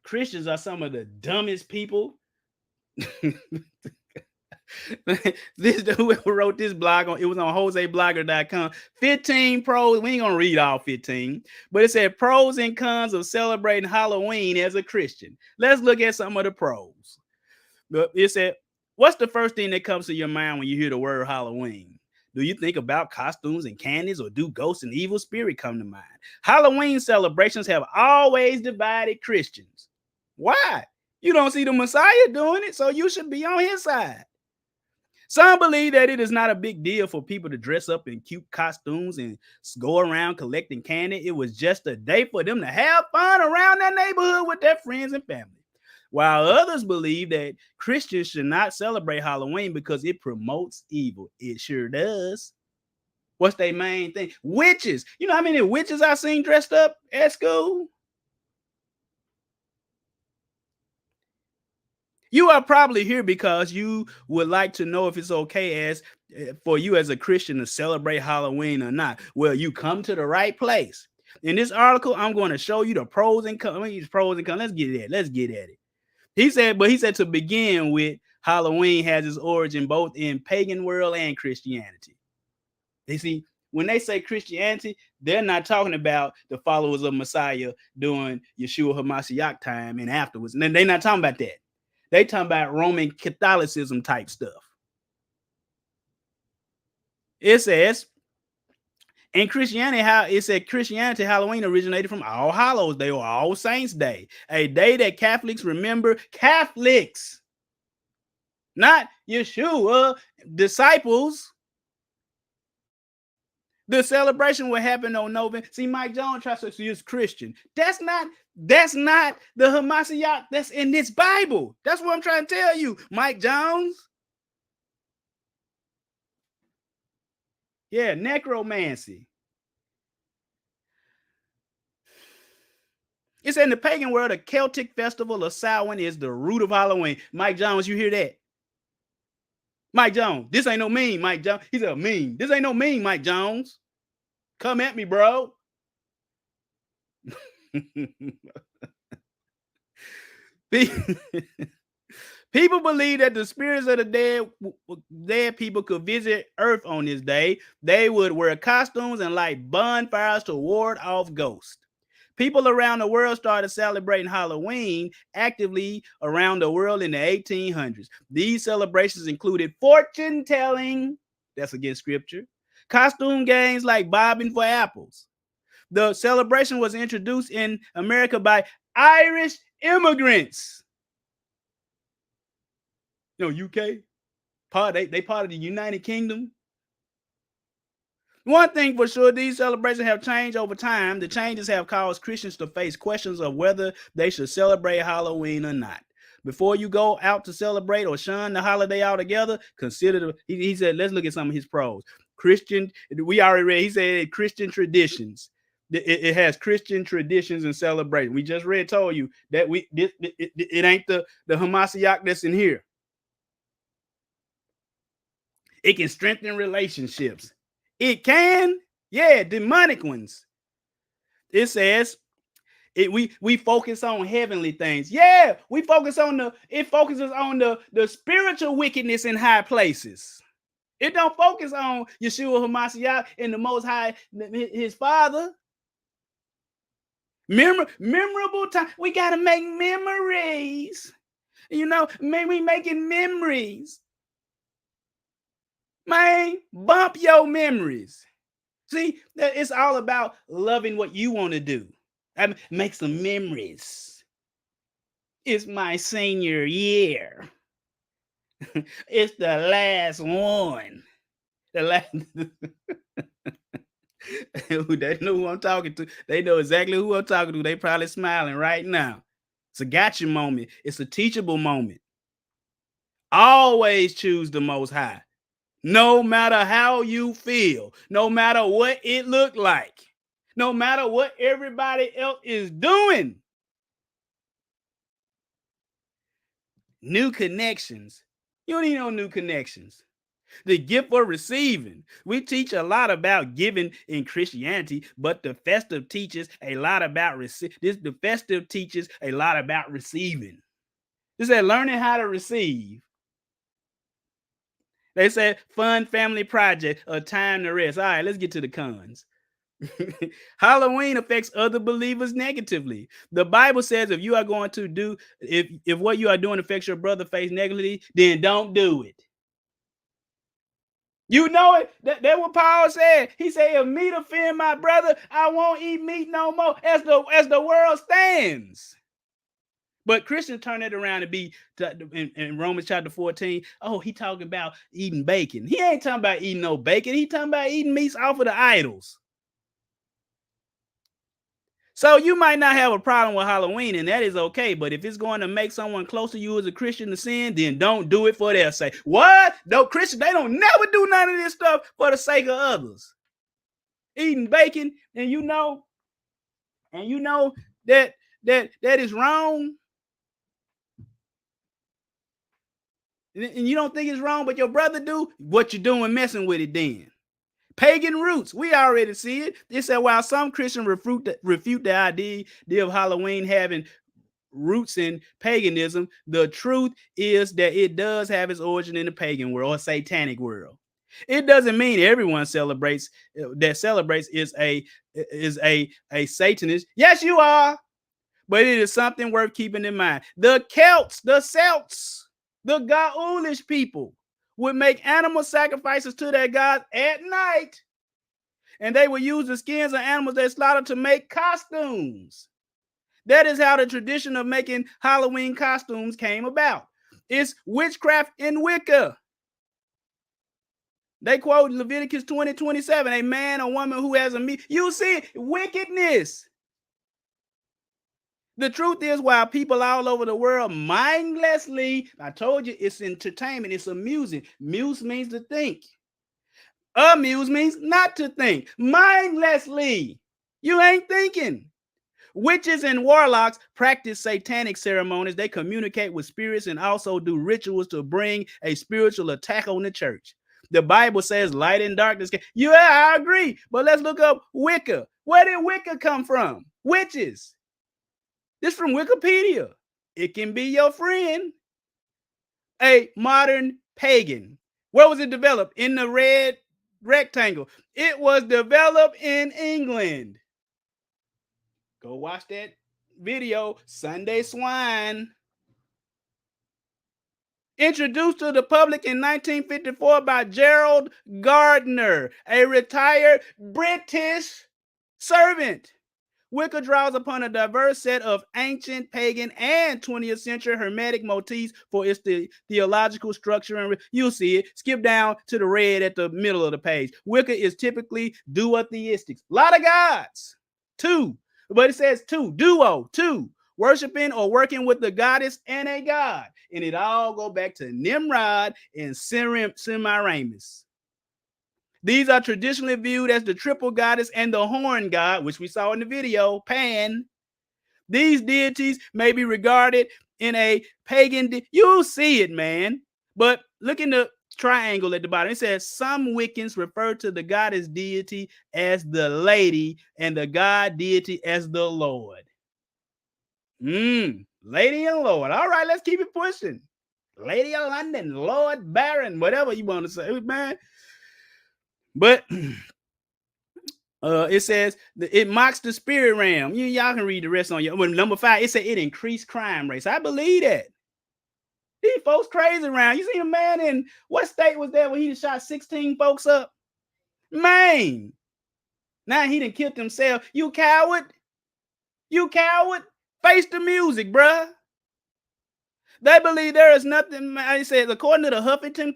Christians are some of the dumbest people. This whoever wrote this blog it was on joseblogger.com. 15 pros. We ain't gonna read all 15, but it said pros and cons of celebrating Halloween as a Christian. Let's look at some of the pros. It said, what's the first thing that comes to your mind when you hear the word Halloween? Do you think about costumes and candies, or do ghosts and evil spirit come to mind? Halloween celebrations have always divided Christians. Why? You don't see the Messiah doing it, so you should be on his side. Some believe that it is not a big deal for people to dress up in cute costumes and go around collecting candy. It was just a day for them to have fun around their neighborhood with their friends and family. While others believe that Christians should not celebrate Halloween because it promotes evil. It sure does. What's their main thing? Witches. You know how many witches I've seen dressed up at school? You are probably here because you would like to know if it's okay for you as a Christian to celebrate Halloween or not. Well, you come to the right place. In this article, I'm going to show you the pros and cons. Let's get at it. He said to begin with, Halloween has its origin both in pagan world and Christianity. You see, when they say Christianity, they're not talking about the followers of Messiah during Yeshua HaMashiach time and afterwards. And they're not talking about that. They talking about Roman Catholicism type stuff. It says in Christianity, Halloween originated from All Hallows Day or All Saints Day, a day that Catholics remember. Catholics, not Yeshua disciples. The celebration will happen on November. See, Mike Jones tries to use Christian. That's not the Hamashiach that's in this Bible. That's what I'm trying to tell you, Mike Jones. Yeah, necromancy. It's in the pagan world, a Celtic festival of Samhain is the root of Halloween. Mike Jones, you hear that? Mike Jones, this ain't no meme, Mike Jones. He said meme. This ain't no meme, Mike Jones. Come at me, bro. People believe that the spirits of the dead people could visit Earth on this day. They would wear costumes and light bonfires to ward off ghosts. People around the world started celebrating Halloween actively around the world in the 1800s. These celebrations included fortune telling, that's against scripture, costume games like bobbing for apples. The celebration was introduced in America by Irish immigrants. You know, UK, they part of the United Kingdom. One thing for sure, these celebrations have changed over time. The changes have caused Christians to face questions of whether they should celebrate Halloween or not. Before you go out to celebrate or shun the holiday altogether, consider he said, let's look at some of his pros. Christian, we already read, he said Christian traditions. It has Christian traditions and celebration. We just told you that it ain't the Hamashiach that's in here. It can strengthen relationships. It can, yeah, demonic ones. It says we focus on heavenly things. Yeah, it focuses on the spiritual wickedness in high places. It don't focus on Yeshua HaMashiach and the Most High, his Father. Memorable time. We gotta make memories. We making memories. Man, bump your memories. See, it's all about loving what you want to do. Make some memories. It's my senior year. It's the last one. The last. They know who I'm talking to. They know exactly who I'm talking to. They probably smiling right now. It's a gotcha moment. It's a teachable moment. Always choose the Most High. No matter how you feel, no matter what it looked like, no matter what everybody else is doing. New connections. You don't need no new connections. The gift for receiving. We teach a lot about giving in Christianity, but the festive teaches a lot about receiving. The festive teaches a lot about receiving. This is learning how to receive. They said fun family project, a time to rest. All right, let's get to the cons. Halloween affects other believers negatively. The Bible says if you are going to do, if what you are doing affects your brother faith negatively, then don't do it. You know it. That's what Paul said. He said, if meat offend my brother, I won't eat meat no more as the world stands. But Christians turn it around to be in Romans chapter 14. Oh, he talking about eating bacon. He ain't talking about eating no bacon. He talking about eating meats off of the idols. So you might not have a problem with Halloween, and that is okay. But if it's going to make someone close to you as a Christian to sin, then don't do it for their sake. What? No, Christians, they don't never do none of this stuff for the sake of others. Eating bacon, and you know that is wrong. And you don't think it's wrong, but your brother do, what you doing messing with it then? Pagan roots, we already see it. It said while some Christians refute the idea of Halloween having roots in paganism, the truth is that it does have its origin in the pagan world or satanic world. It doesn't mean everyone is a Satanist. Yes, you are, but it is something worth keeping in mind. The Celts, the Gaulish people would make animal sacrifices to their gods at night, and they would use the skins of animals they slaughtered to make costumes. That is how the tradition of making Halloween costumes came about. It's witchcraft and Wicca. They quote Leviticus 20:27, a man or woman who has a meat. You see wickedness. The truth is, while people all over the world mindlessly, I told you it's entertainment, it's amusing. Muse means to think. Amuse means not to think. Mindlessly. You ain't thinking. Witches and warlocks practice satanic ceremonies. They communicate with spirits and also do rituals to bring a spiritual attack on the church. The Bible says light and darkness. Yeah, I agree. But let's look up Wicca. Where did Wicca come from? Witches. This from Wikipedia. It can be your friend. A modern pagan. Where was it developed? In the red rectangle. It was developed in England. Go watch that video, Sunday Swine. Introduced to the public in 1954 by Gerald Gardner, a retired British servant. Wicca draws upon a diverse set of ancient, pagan, and 20th century Hermetic motifs for its theological structure. And you'll see it. Skip down to the red at the middle of the page. Wicca is typically duotheistic. A lot of gods. Two. But it says two. Duo. Two. Worshiping or working with the goddess and a god. And it all go back to Nimrod and Semiramis. These are traditionally viewed as the triple goddess and the horn god, which we saw in the video, Pan. These deities may be regarded in a pagan... You'll see it, man. But look in the triangle at the bottom. It says some Wiccans refer to the goddess deity as the lady and the god deity as the Lord. Lady and Lord. All right, let's keep it pushing. Lady of London, Lord Baron, whatever you want to say, man. But it says it mocks the spirit realm. Y'all can read the rest on your. Well, number 5, it said it increased crime rates. I believe that. These folks crazy around. You see a man in what state was that when he shot 16 folks up? Man. Now he done killed himself. You coward. You coward. Face the music, bruh. They believe there is nothing. I said, according to the Huffington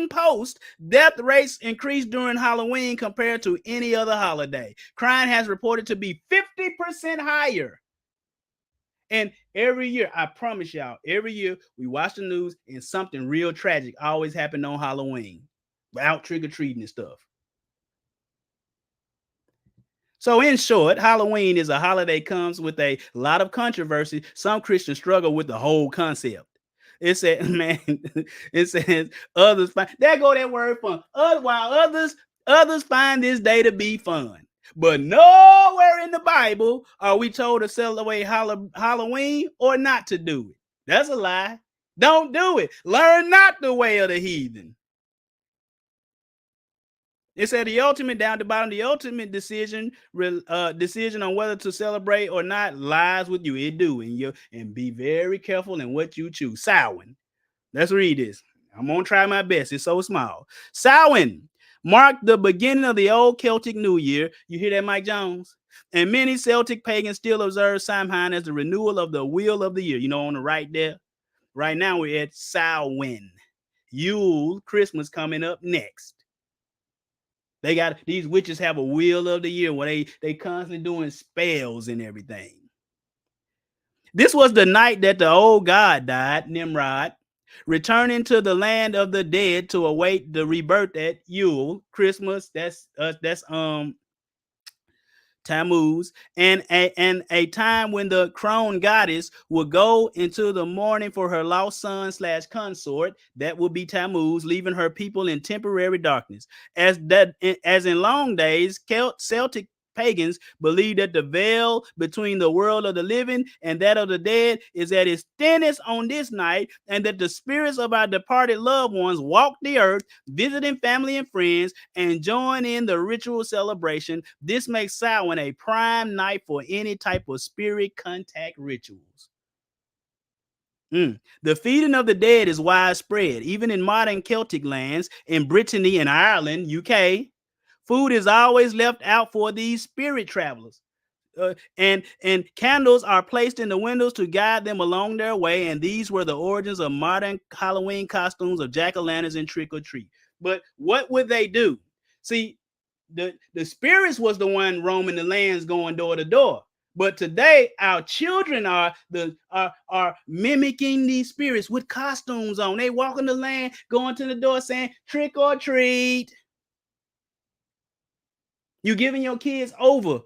Post, death rates increased during Halloween compared to any other holiday. Crime has reported to be 50% higher. And every year, I promise y'all, every year we watch the news and something real tragic always happened on Halloween, out trick-or-treating and stuff. So in short, Halloween is a holiday comes with a lot of controversy. Some Christians struggle with the whole concept. It said, man, it says others find, there go that word fun. While others find this day to be fun. But nowhere in the Bible are we told to celebrate Halloween or not to do it. That's a lie. Don't do it. Learn not the way of the heathen. It said the ultimate decision on whether to celebrate or not lies with you. It do, and be very careful in what you choose. Samhain. Let's read this. I'm gonna try my best. It's so small. Samhain marked the beginning of the old Celtic New Year. You hear that, Mike Jones? And many Celtic pagans still observe Samhain as the renewal of the wheel of the year. You know, on the right there. Right now we're at Samhain. Yule, Christmas coming up next. They got these witches have a wheel of the year where they constantly doing spells and everything. This was the night that the old god died, Nimrod, returning to the land of the dead to await the rebirth at Yule, Christmas. That's Tammuz, and a time when the crone goddess would go into the mourning for her lost son / consort. That would be Tammuz, leaving her people in temporary darkness. As in long days, Celtic pagans believe that the veil between the world of the living and that of the dead is at its thinnest on this night, and that the spirits of our departed loved ones walk the earth, visiting family and friends, and join in the ritual celebration. This makes Samhain a prime night for any type of spirit contact rituals. The feeding of the dead is widespread, even in modern Celtic lands, in Brittany and Ireland, UK. Food is always left out for these spirit travelers. And candles are placed in the windows to guide them along their way. And these were the origins of modern Halloween costumes of jack-o'-lanterns and trick-or-treat. But what would they do? See, the spirits was the one roaming the lands going door to door. But today, our children are mimicking these spirits with costumes on. They walking the land, going to the door saying, trick or treat. You giving your kids over.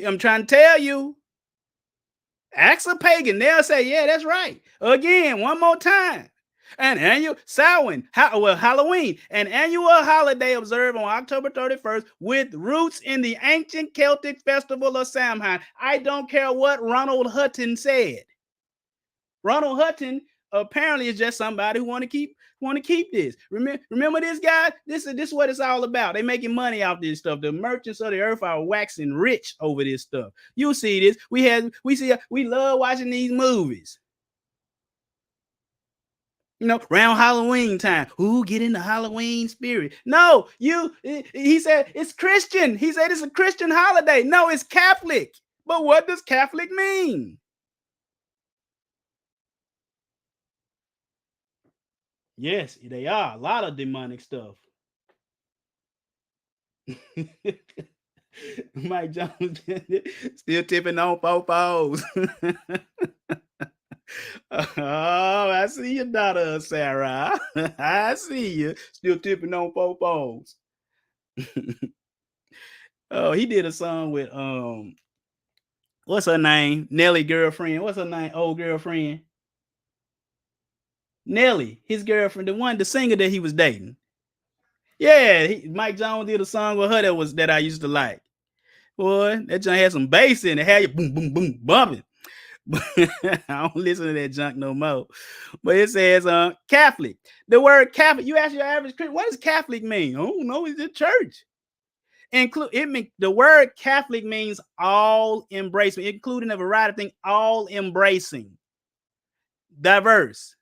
I'm trying to tell you. Ask a pagan. They'll say, yeah, that's right. Again, one more time. An annual Halloween, an annual holiday observed on October 31st with roots in the ancient Celtic festival of Samhain. I don't care what Ronald Hutton said. Ronald Hutton apparently is just somebody who want to keep Want to keep this. Remember this, guy? This is what it's all about. They making money off this stuff. The merchants of the earth are waxing rich over this stuff. You see this. We love watching these movies. You know, around Halloween time. Ooh, get in the Halloween spirit. No, he said it's Christian. He said it's a Christian holiday. No, it's Catholic. But what does Catholic mean? Yes, they are. A lot of demonic stuff. Mike Jones still tipping on popos. Oh, I see your daughter, Sarah. I see you still tipping on popos. Oh, he did a song with what's her name? Nelly girlfriend. What's her name? Old girlfriend. Nelly, his girlfriend, the singer that he was dating. Yeah, Mike Jones did a song with her that I used to like. Boy, that junk had some bass in it. Had you boom, boom, boom, bumping. I don't listen to that junk no more. But it says Catholic. The word Catholic, you ask your average Christian, what does Catholic mean? Oh no, it's a church. The word Catholic means all embracing, including a variety of things, all embracing, diverse,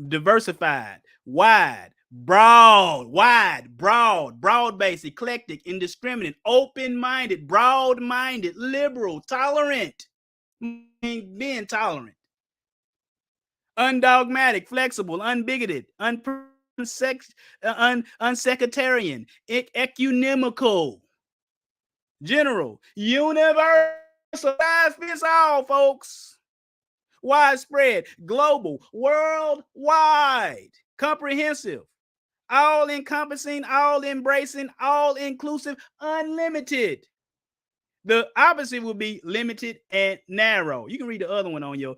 diversified, wide, broad-based, eclectic, indiscriminate, open-minded, broad-minded, liberal, tolerant, being tolerant, undogmatic, flexible, unbigoted, unsectarian, ecumenical, general, universal, size fits all, folks. Widespread, global, worldwide, comprehensive, all-encompassing, all-embracing, all-inclusive, unlimited. The opposite would be limited and narrow. You can read the other one on the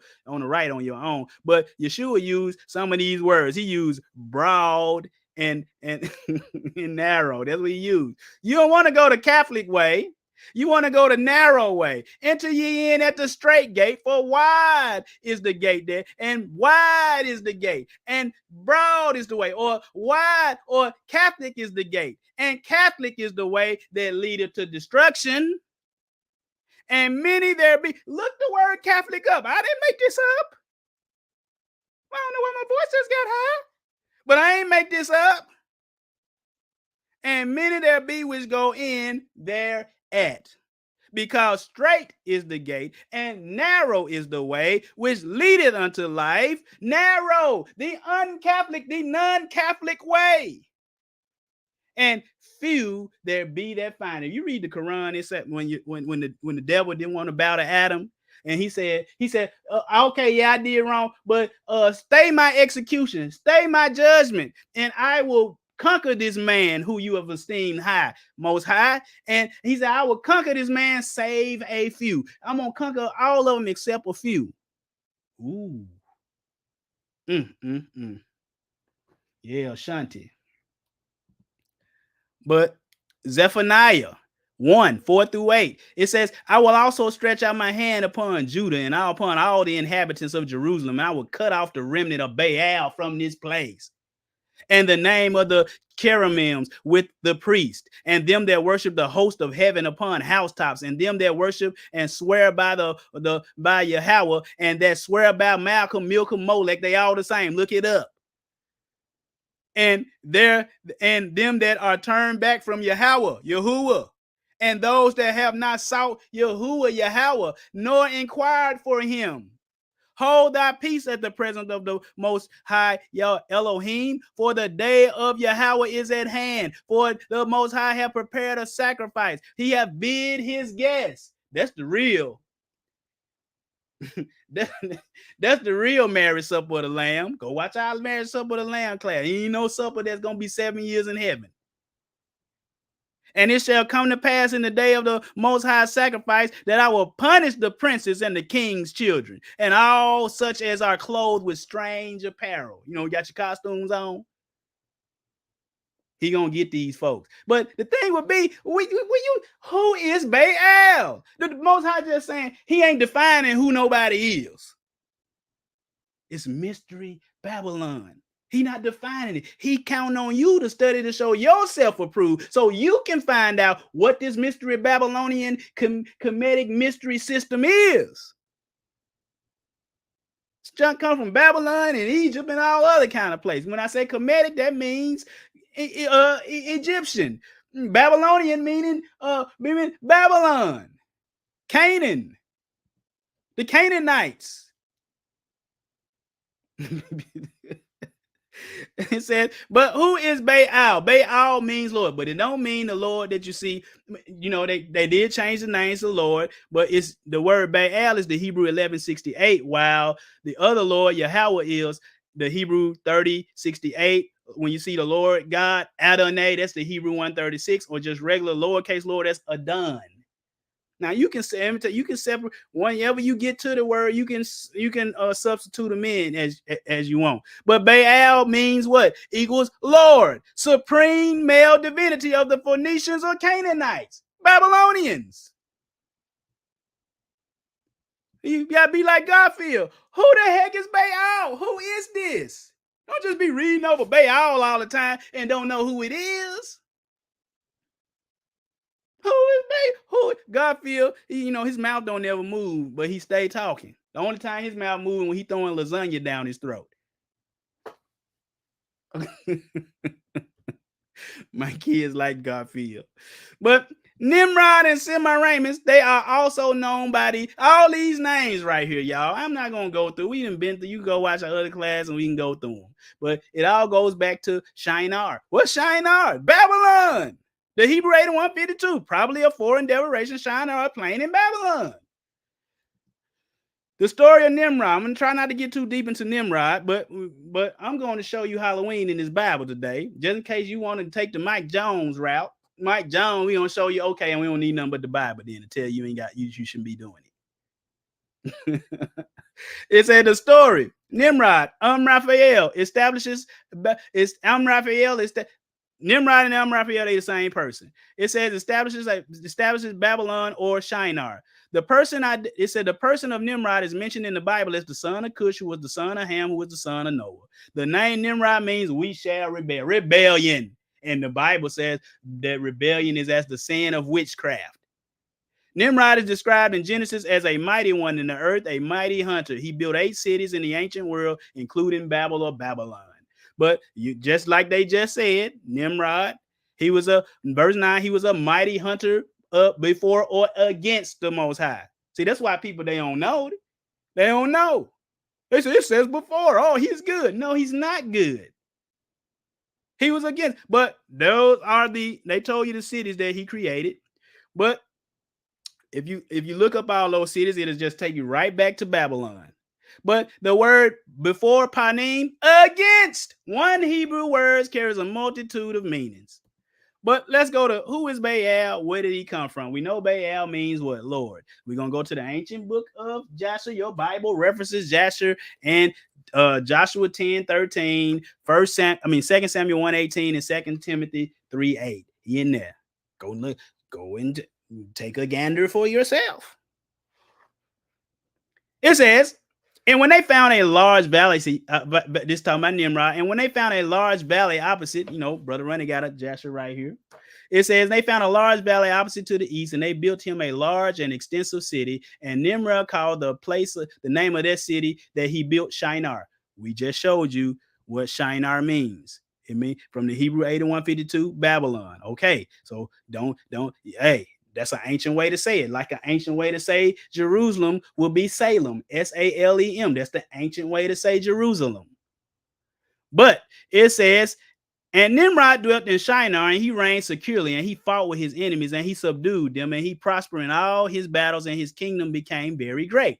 right on your own, but Yeshua used some of these words. He used broad and and narrow. That's what he used. You don't want to go the Catholic way. You want to go the narrow way. Enter ye in at the straight gate, for wide is the gate there, and wide is the gate, and broad is the way, or wide, or Catholic is the gate, and Catholic is the way that leadeth to destruction. And many there be. Look the word Catholic up. I didn't make this up. I don't know why my voice just got high, but I ain't make this up. And many there be which go in thereat. Because straight is the gate and narrow is the way which leadeth unto life. Narrow, the un-Catholic, the non-Catholic way. And few there be that find it. You read the Quran, it said when the devil didn't want to bow to Adam, and he said, okay, yeah, I did wrong, but stay my execution, stay my judgment, and I will conquer this man who you have esteemed high, most high. And he said, I will conquer this man, save a few. I'm gonna conquer all of them except a few. Ooh. Yeah, Shanti. But Zephaniah 1:4-8, it says, I will also stretch out my hand upon Judah and upon all the inhabitants of Jerusalem. And I will cut off the remnant of Baal from this place, and the name of the cherubims with the priest, and them that worship the host of heaven upon housetops, and them that worship and swear by by Yahweh, and that swear by Malcolm, Milcom, Molech. They all the same. Look it up. And them that are turned back from Yahuwah, and those that have not sought Yahweh, nor inquired for him. Hold thy peace at the presence of the Most High Elohim, for the day of Yahweh is at hand. For the Most High have prepared a sacrifice. He have bid his guests. That's the real. That's the real marriage supper of the Lamb. Go watch our marriage supper of the Lamb class. Ain't no supper that's gonna be 7 years in heaven. And it shall come to pass in the day of the Most High sacrifice that I will punish the princes and the king's children, and all such as are clothed with strange apparel. You know, you got your costumes on. He gonna get these folks. But the thing would be, who is Baal? The Most High just saying he ain't defining who nobody is. It's mystery Babylon. He not defining it. He counting on you to study to show yourself approved so you can find out what this mystery Babylonian Kemetic mystery system is. This junk comes from Babylon and Egypt and all other kind of places. When I say Kemetic, that means Egyptian. Babylonian meaning Babylon. Canaan. The Canaanites. It says, but who is Baal? Baal means Lord, but it don't mean the Lord that you see. You know, they did change the names of the Lord, but it's the word Baal is the Hebrew 1168, while the other Lord, Yahweh, is the Hebrew 3068. When you see the Lord God, Adonai, that's the Hebrew 136, or just regular lowercase Lord, that's Adon. Now you can say, you can separate whenever you get to the word, you can substitute them in as you want. But Baal means what? Equals Lord, supreme male divinity of the Phoenicians or Canaanites, Babylonians. You gotta be like Garfield. Who the heck is Baal? Who is this? Don't just be reading over Baal all the time and don't know who it is. Who is Baal? Who? Garfield, his mouth don't ever move, but he stay talking. The only time his mouth moving when he throwing lasagna down his throat. My kids like Garfield. But Nimrod and Semiramis, they are also known by all these names right here, y'all. I'm not going to go through. We done been through. You go watch our other class and we can go through them. But it all goes back to Shinar. What's Shinar? Babylon. The Hebrew 8152, probably a foreign derivation, Shinar, playing in Babylon. The story of Nimrod. I'm going to try not to get too deep into Nimrod, but I'm going to show you Halloween in this Bible today, just in case you want to take the Mike Jones route. Mike Jones, we going to show you, okay, and we don't need nothing but the Bible then to tell you you shouldn't be doing it. It said the story. Nimrod, Raphael establishes, Nimrod and Raphael, they the same person. It says establishes Babylon or Shinar. It said the person of Nimrod is mentioned in the Bible as the son of Cush, who was the son of Ham, who was the son of Noah. The name Nimrod means we shall rebel, rebellion. And the Bible says that rebellion is as the sin of witchcraft. Nimrod is described in Genesis as a mighty one in the earth, a mighty hunter. He built 8 cities in the ancient world, including Babel or Babylon. But just like they just said, Nimrod, verse 9, he was a mighty hunter before or against the Most High. See, that's why people, they don't know. They don't know. It says before, oh, he's good. No, he's not good. He was against, but those are they told you the cities that he created. But if you look up all those cities, it'll just take you right back to Babylon. But the word before panim, against, one Hebrew word carries a multitude of meanings. But let's go to who is Baal? Where did he come from? We know Baal means what? Lord. We're going to go to the ancient book of Joshua. Your Bible references Joshua and Joshua 10:13, 2 Samuel 1:18, and 2 Timothy 3:8. He in there. Go and take a gander for yourself. It says, and when they found a large valley, this talking about Nimrod, and when they found a large valley opposite, Brother Ronnie got a Joshua right here. It says they found a large valley opposite to the east, and they built him a large and extensive city. And Nimrod called the name of that city that he built Shinar. We just showed you what Shinar means. It means from the Hebrew 8152, Babylon. Okay, so hey. That's an ancient way to say it. Like an ancient way to say Jerusalem will be Salem, Salem. That's the ancient way to say Jerusalem. But it says, and Nimrod dwelt in Shinar, and he reigned securely, and he fought with his enemies, and he subdued them, and he prospered in all his battles, and his kingdom became very great.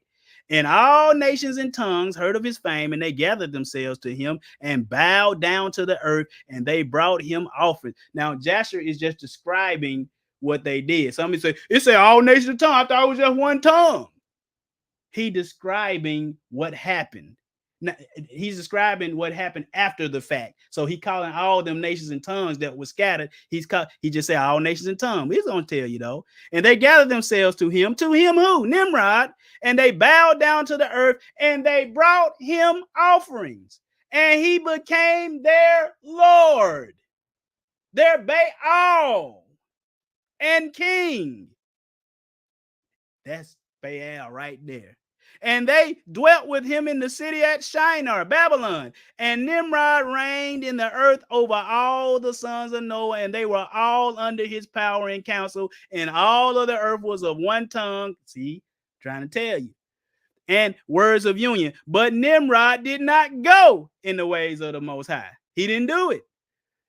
And all nations and tongues heard of his fame, and they gathered themselves to him and bowed down to the earth, and they brought him offerings. Now, Joshua is just describing what they did. Somebody say, it said all nations of tongue. I thought it was just one tongue. He describing what happened. Now, he's describing what happened after the fact. So he calling all them nations and tongues that were scattered. He just said all nations and tongues. He's gonna tell you though. And they gathered themselves to him who? Nimrod. And they bowed down to the earth and they brought him offerings. and he became their Lord, their Baal and king. That's Baal right there. And they dwelt with him in the city at Shinar, Babylon. And Nimrod reigned in the earth over all the sons of Noah, and they were all under his power and counsel, and all of the earth was of one tongue. See, trying to tell you. And words of union. But Nimrod did not go in the ways of the Most High. He didn't do it.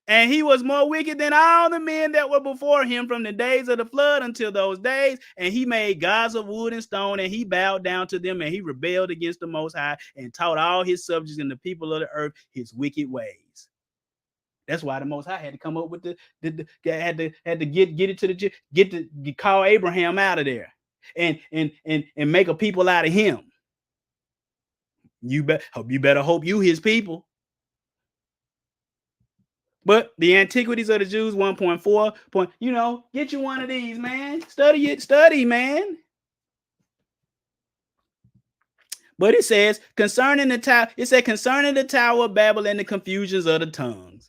And he was more wicked than all the men that were before him from the days of the flood until those days. And he made gods of wood and stone, and he bowed down to them, and he rebelled against the Most High and taught all his subjects and the people of the earth his wicked ways. That's why the Most High had to come up with had to get it to the call Abraham out of there and make a people out of him. You better hope you his people. But the Antiquities of the Jews 1.4 get you one of these, man. Study, man. But it says concerning the Tower of Babel and the confusions of the tongues.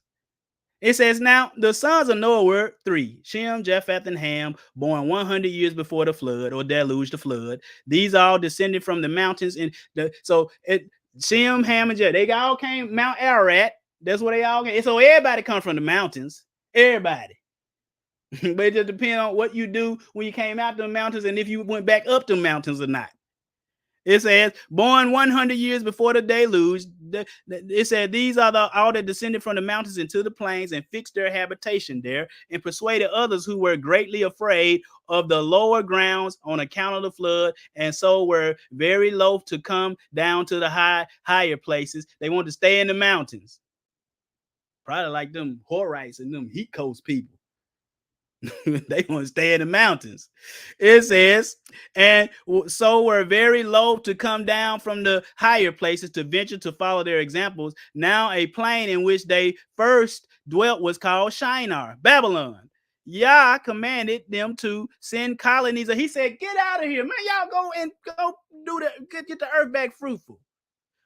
It says, now the sons of Noah were 3, Shem, Japheth, and Ham, born 100 years before the flood or deluge, the flood. These all descended from the mountains. Shem, Ham, and Japheth, they all came Mount Ararat. That's where they all came. So everybody come from the mountains. Everybody. But it just depends on what you do when you came out to the mountains and if you went back up the mountains or not. It says, born 100 years before the deluge. It said, these are all that descended from the mountains into the plains and fixed their habitation there and persuaded others who were greatly afraid of the lower grounds on account of the flood, and so were very loath to come down to the higher places. They want to stay in the mountains. Probably like them Horites and them heat coast people. They want to stay in the mountains. It says, and so were very loath to come down from the higher places to venture to follow their examples. Now a plain in which they first dwelt was called Shinar, Babylon. Yah commanded them to send colonies. He said, get out of here, man. Y'all go do that, get the earth back fruitful.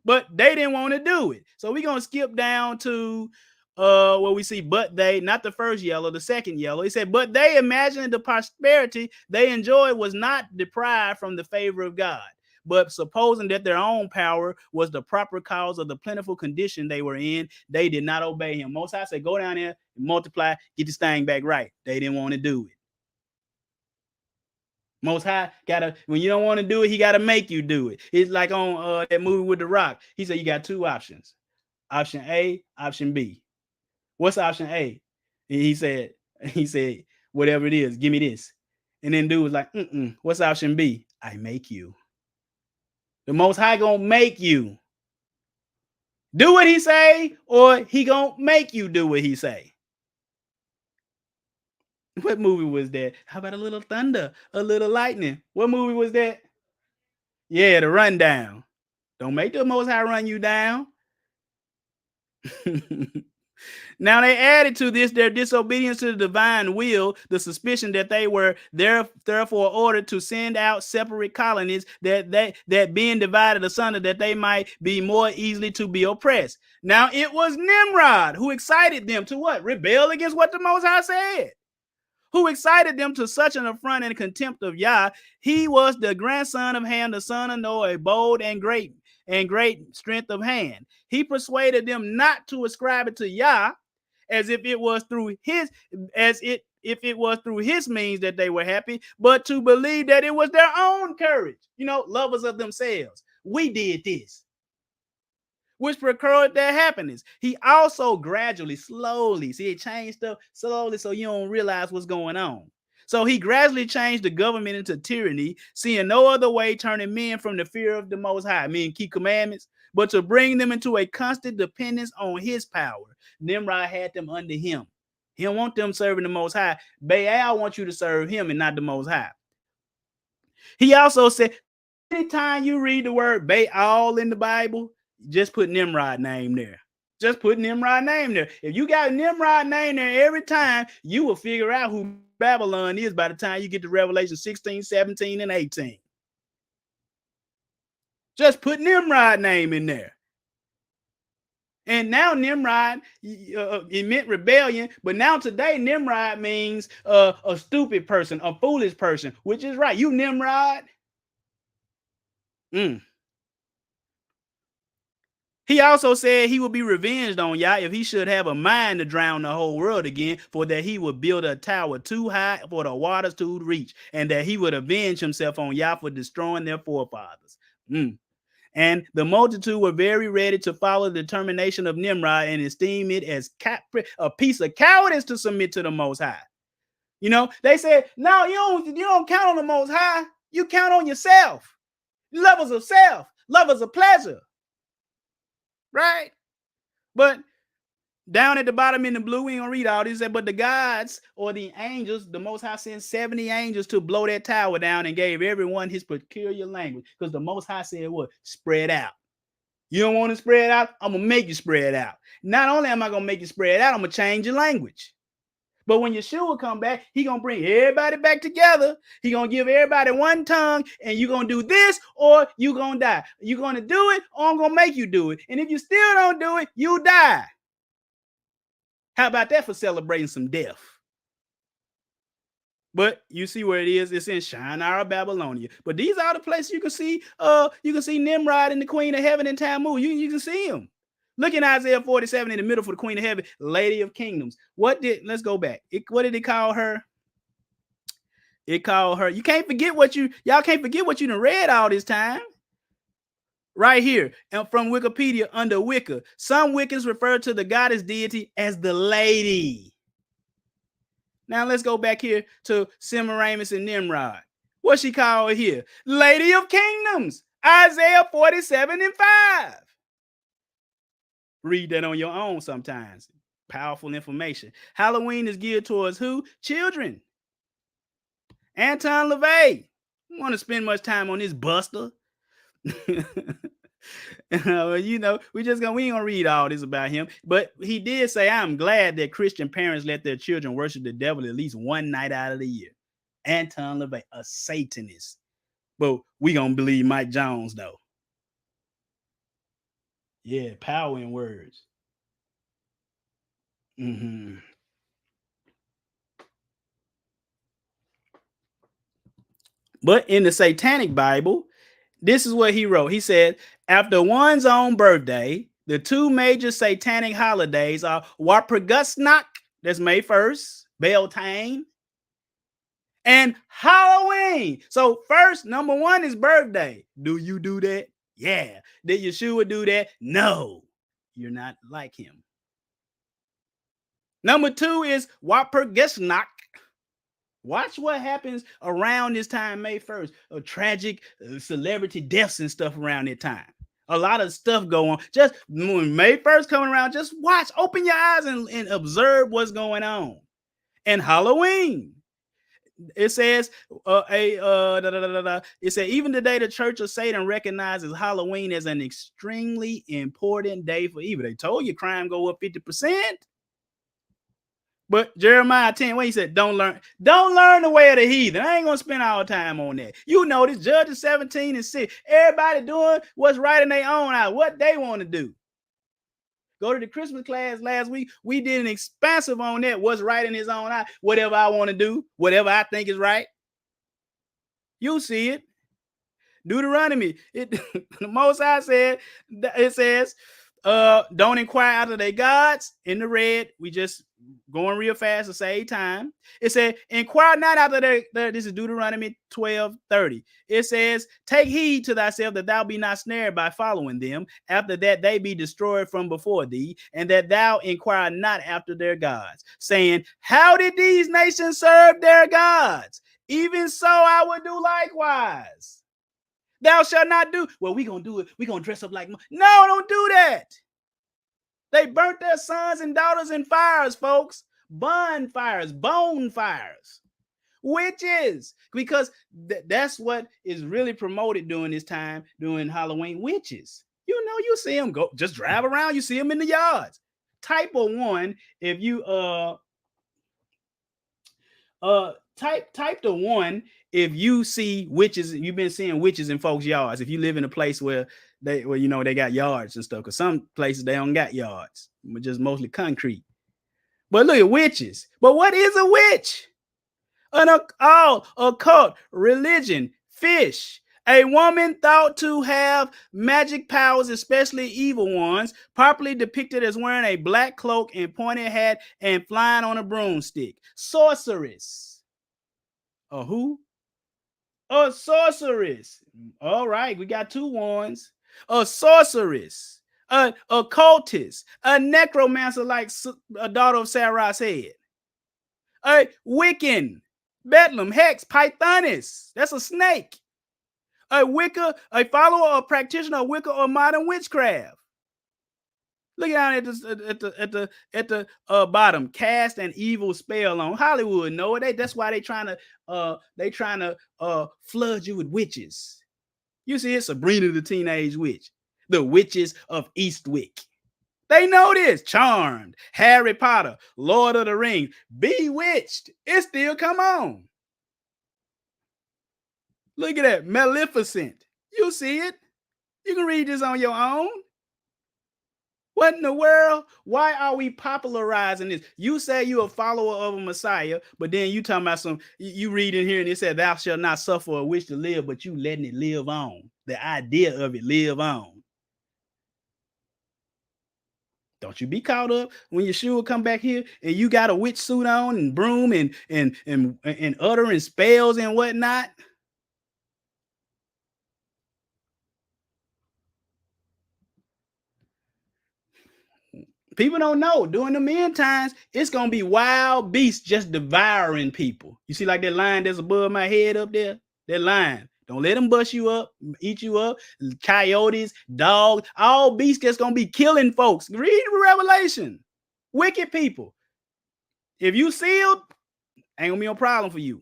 But they didn't want to do it. So we're going to skip down to where we see, but they, not the first yellow, the second yellow. He said, but they imagined the prosperity they enjoyed was not deprived from the favor of God, but supposing that their own power was the proper cause of the plentiful condition they were in, they did not obey him. Most High said, go down there and multiply, get this thing back right. They didn't want to do it. Most High when you don't want to do it, he got to make you do it. It's like on that movie with The Rock. He said, you got 2 options. Option A, option B. What's option A? He said, whatever it is, give me this. And then dude was like, what's option B? I make you. The Most High gonna make you do what he say, or he gonna make you do what he say. What movie was that? How about a little thunder, a little lightning? What movie was that? Yeah, The Rundown. Don't make the Most High run you down. Now they added to this their disobedience to the divine will, the suspicion that they were therefore ordered to send out separate colonies that being divided asunder, that they might be more easily to be oppressed. Now it was Nimrod who excited them to what? Rebel against what the Most High said. Who excited them to such an affront and contempt of Yah. He was the grandson of Ham, the son of Noah, a bold and great strength of hand. He persuaded them not to ascribe it to Yah, as if it was through his means that they were happy, but to believe that it was their own courage, lovers of themselves. We did this, which procured their happiness. He also gradually, slowly, it changed stuff slowly so you don't realize what's going on. So he gradually changed the government into tyranny, seeing no other way, turning men from the fear of the Most High, meaning keep commandments, but to bring them into a constant dependence on his power. Nimrod had them under him. He don't want them serving the Most High. Baal wants you to serve him and not the Most High. He also said, anytime you read the word Baal in the Bible, just put Nimrod name there. Just put Nimrod name there. If you got Nimrod name there every time, you will figure out who Babylon is by the time you get to Revelation 16, 17, and 18. Just put Nimrod name in there. And now Nimrod, it meant rebellion, but now today Nimrod means a stupid person, a foolish person, which is right. You Nimrod. He also said he would be revenged on Yah if he should have a mind to drown the whole world again, for that he would build a tower too high for the waters to reach, and that he would avenge himself on Yah for destroying their forefathers. And the multitude were very ready to follow the determination of Nimrod and esteem it as a piece of cowardice to submit to the Most High. You know, they said, no, you don't count on the Most High. You count on yourself. Lovers of self, lovers of pleasure. Right? But down at the bottom in the blue, we ain't gonna read all this. But the gods or the angels, the Most High sent 70 angels to blow that tower down and gave everyone his peculiar language. Because the Most High said what? Spread out. You don't want to spread out? I'm gonna make you spread out. Not only am I gonna make you spread out, I'm gonna change your language. But when Yeshua come back, he gonna bring everybody back together. He gonna give everybody one tongue, and you gonna do this or you gonna die. You gonna do it or I'm gonna make you do it. And if you still don't do it, you die. How about that for celebrating some death? But you see where it is. It's in Shinar, Babylonia. But these are the places you can see. You can see Nimrod and the Queen of Heaven in Tammuz. You can see him. Look in Isaiah 47 in the middle for the Queen of Heaven, Lady of Kingdoms. Let's go back. What did it call her? It called her. Y'all can't forget what you done read all this time. Right here, and from Wikipedia under Wicca, some Wiccans refer to the goddess deity as the Lady. Now let's go back here to Semiramis and Nimrod. What she called here? Lady of Kingdoms. Isaiah 47 and 5. Read that on your own sometimes. Powerful information. Halloween is geared towards who? Children. Anton LaVey. Don't want to spend much time on this buster. We ain't gonna read all this about him. But he did say, I'm glad that Christian parents let their children worship the devil at least one night out of the year. Anton LaVey, a Satanist. But we gonna believe Mike Jones, though. Yeah, power in words. But in the Satanic Bible, this is what he wrote. He said, after one's own birthday, the two major Satanic holidays are Walpurgisnacht, that's May 1st, Beltane, and Halloween. So first, number one is birthday. Do you do that? Yeah. Did Yeshua do that? No. You're not like him. Number two is Walpurgisnacht. Watch what happens around this time, May 1st. Tragic celebrity deaths and stuff around that time. A lot of stuff go on. Just when May 1st coming around, just watch, open your eyes and observe what's going on. And Halloween. It says, it said, even today, the Church of Satan recognizes Halloween as an extremely important day for evil. They told you crime go up 50%. But Jeremiah 10, when he said, don't learn the way of the heathen. I ain't gonna spend all time on that. You know this, Judges 17 and 6. Everybody doing what's right in their own eye, what they want to do. Go to the Christmas class last week. We did an expansive on that. What's right in his own eye. Whatever I want to do, whatever I think is right. You'll see it. Deuteronomy. The Most High said, it says, don't inquire after their gods. In the red, we just going real fast to save time. It said, inquire not after their this is Deuteronomy 12:30. It says, take heed to thyself that thou be not snared by following them, after that they be destroyed from before thee, and that thou inquire not after their gods, saying, how did these nations serve their gods? Even so I would do likewise. Thou shalt not do. Well, we gonna do it. We gonna dress up like. No, don't do that. They burnt their sons and daughters in fires, folks. Bonfires, bone fires. Witches. Because that's what is really promoted during this time, during Halloween. Witches. You know, you see them go, just drive around. You see them in the yards. Type of one, if you type the 1 if you see witches. You've been seeing witches in folks' yards. If you live in a place where they got yards and stuff, because some places they don't got yards, just mostly concrete. But look at witches. But what is a witch? An occult religion, fish. A woman thought to have magic powers, especially evil ones, properly depicted as wearing a black cloak and pointed hat and flying on a broomstick. Sorceress. A who? A sorceress. All right, we got 2 ones. A sorceress, a occultist, a necromancer like a daughter of Sarah's head, a Wiccan, Bedlam, hex, Pythoness. That's a snake. A Wicca, a follower or practitioner of Wicca or modern witchcraft. Look down at the bottom. Cast an evil spell on Hollywood. No, that's why they trying to flood you with witches. You see, it's Sabrina the Teenage Witch, the witches of Eastwick. They know this. Charmed, Harry Potter, Lord of the Rings, Bewitched. It still come on. Look at that. Maleficent. You see it. You can read this on your own. What in the world? Why are we popularizing this? You say you're a follower of a Messiah, but then you talking about you read in here and it said, thou shalt not suffer a witch to live, but you letting it live on. The idea of it live on. Don't you be caught up when Yeshua come back here and you got a witch suit on and broom and uttering spells and whatnot. People don't know. During the end times, it's going to be wild beasts just devouring people. You see like that lion that's above my head up there? That lion. Don't let them bust you up, eat you up. Coyotes, dogs, all beasts that's going to be killing folks. Read Revelation. Wicked people. If you sealed, ain't going to be no problem for you.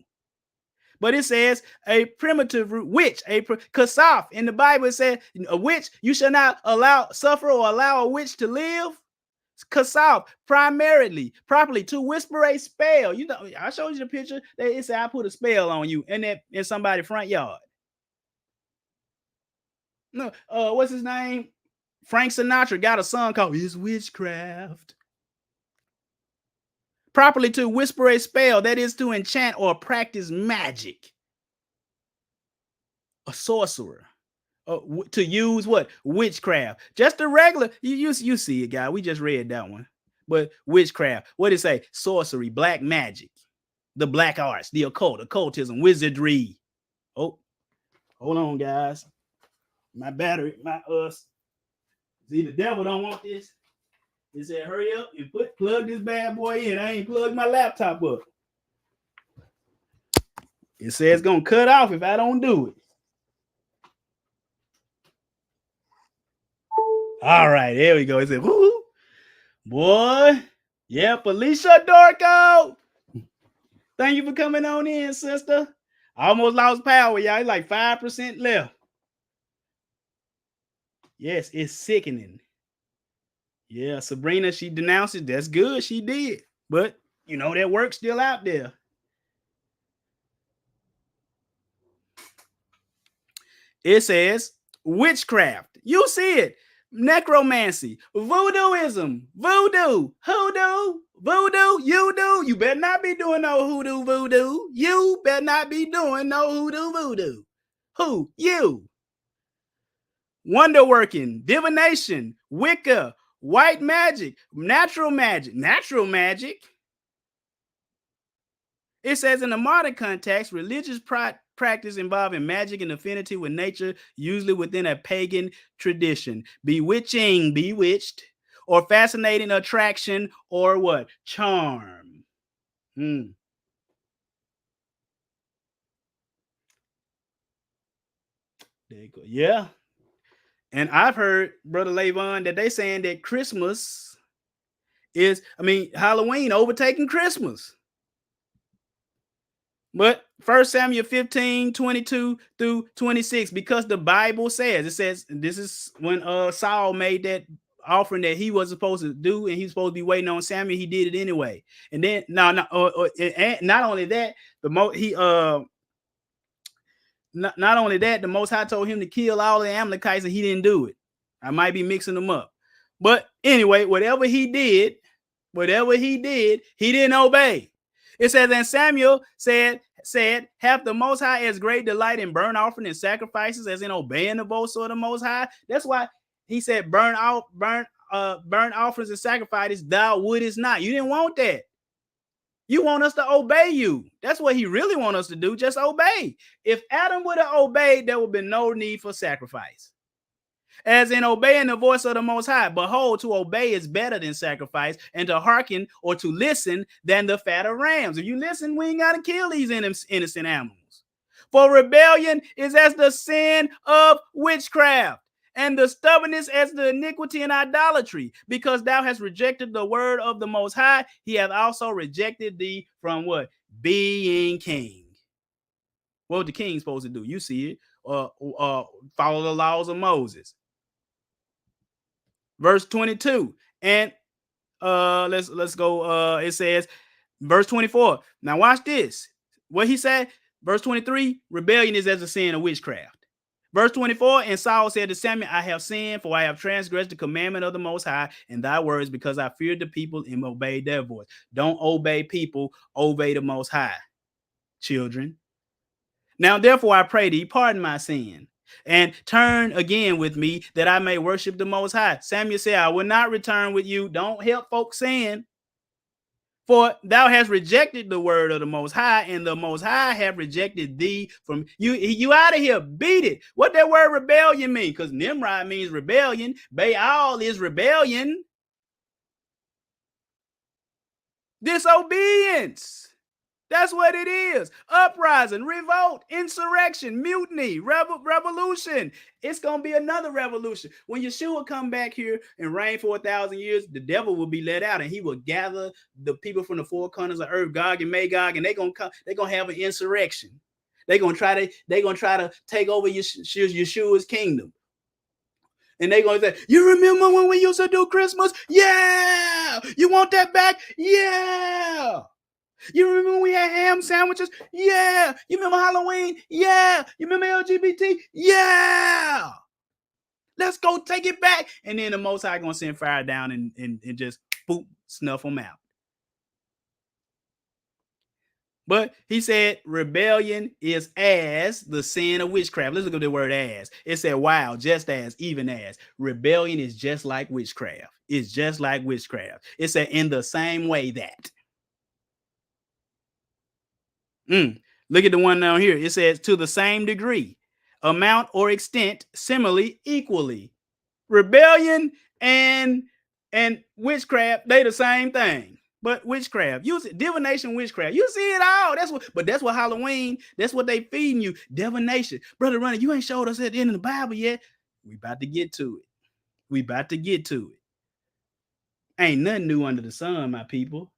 But it says a primitive witch, kasaf. In the Bible, it says a witch, you shall not suffer or allow a witch to live. Kasaf, properly to whisper a spell. You know, I showed you the picture. It said I put a spell on you in somebody's front yard. No, what's his name? Frank Sinatra got a song called "Is Witchcraft." Properly to whisper a spell, that is to enchant or practice magic. A sorcerer. To use what? Witchcraft. Just the regular. You see it, guy. We just read that one. But witchcraft. What did it say? Sorcery, black magic, the black arts, the occult, occultism, wizardry. Oh, hold on, guys. My battery, see, the devil don't want this. He said, hurry up and plug this bad boy in. I ain't plugged my laptop up. It says it's gonna cut off if I don't do it. All right, there we go. It said, woo, boy. Yeah, Felicia Dorco. Thank you for coming on in, sister. I almost lost power, y'all. It's like 5% left. Yes, it's sickening. Yeah, Sabrina, she denounced it. That's good. She did. But, you know, that work's still out there. It says witchcraft. You see it. Necromancy, voodooism, voodoo, hoodoo, voodoo, you do. You better not be doing no hoodoo, voodoo. You better not be doing no hoodoo, voodoo. Who? You. Wonder working, divination, Wicca, white magic, natural magic. Natural magic. It says in the modern context, religious practice involving magic and affinity with nature, usually within a pagan tradition. Bewitching, bewitched, or fascinating attraction, or what? Charm. There you go. Yeah. And I've heard, Brother Lavon, that they saying that Christmas Halloween overtaking Christmas. But 1 Samuel 15, 22 through 26, because the Bible says, it says, this is when Saul made that offering that he wasn't supposed to do, and he's supposed to be waiting on Samuel. He did it anyway. And then not only that, not only that, the Most High told him to kill all the Amalekites, and he didn't do it. I might be mixing them up, but anyway, whatever he did, he didn't obey. It says, and Samuel said, have the Most High as great delight in burnt offering and sacrifices as in obeying the voice of the Most High. That's why he said, burnt offerings and sacrifices thou wouldest not. You didn't want that. You want us to obey you. That's what he really wants us to do. Just obey. If Adam would have obeyed, there would be no need for sacrifice. As in obeying the voice of the Most High. Behold, to obey is better than sacrifice, and to hearken or to listen than the fat of rams. If you listen, we ain't got to kill these innocent animals. For rebellion is as the sin of witchcraft, and the stubbornness as the iniquity and idolatry. Because thou hast rejected the word of the Most High, he hath also rejected thee from what? Being king. What the king supposed to do? You see it. Follow the laws of Moses. Verse 22. And let's go. It says, verse 24. Now watch this. What he said, verse 23, rebellion is as a sin of witchcraft. Verse 24, and Saul said to Samuel, I have sinned, for I have transgressed the commandment of the Most High and thy words, because I feared the people and obeyed their voice. Don't obey people, obey the Most High, children. Now, therefore, I pray thee, pardon my sin, and turn again with me, that I may worship the Most High. Samuel said, I will not return with you. Don't help folks sin. For thou hast rejected the word of the Most High, and the Most High have rejected thee from you. You out of here. Beat it. What that word rebellion mean? Because Nimrod means rebellion. Baal is rebellion. Disobedience. That's what it is. Uprising, revolt, insurrection, mutiny, revolution. It's going to be another revolution. When Yeshua come back here and reign for 1,000 years, the devil will be let out, and he will gather the people from the four corners of earth, Gog and Magog, and they're going to have an insurrection. They're going to try to take over Yeshua's kingdom. And they're going to say, you remember when we used to do Christmas? Yeah. You want that back? Yeah. You remember when we had ham sandwiches? Yeah. You remember Halloween? Yeah. You remember LGBT? Yeah. Let's go take it back. And then the Most High going to send fire down and just boop, snuff them out. But he said rebellion is as the sin of witchcraft. Let's look at the word as. It said, wow, just as, even as. Rebellion is just like witchcraft. It's just like witchcraft. It said in the same way that. Look at the one down here. It says to the same degree, amount or extent, similarly, equally. Rebellion and witchcraft, they the same thing. But witchcraft, use it, divination, witchcraft. You see it all. That's what Halloween, that's what they feeding you. Divination. Brother Ronnie, you ain't showed us at the end of the Bible yet. We about to get to it. Ain't nothing new under the sun, my people.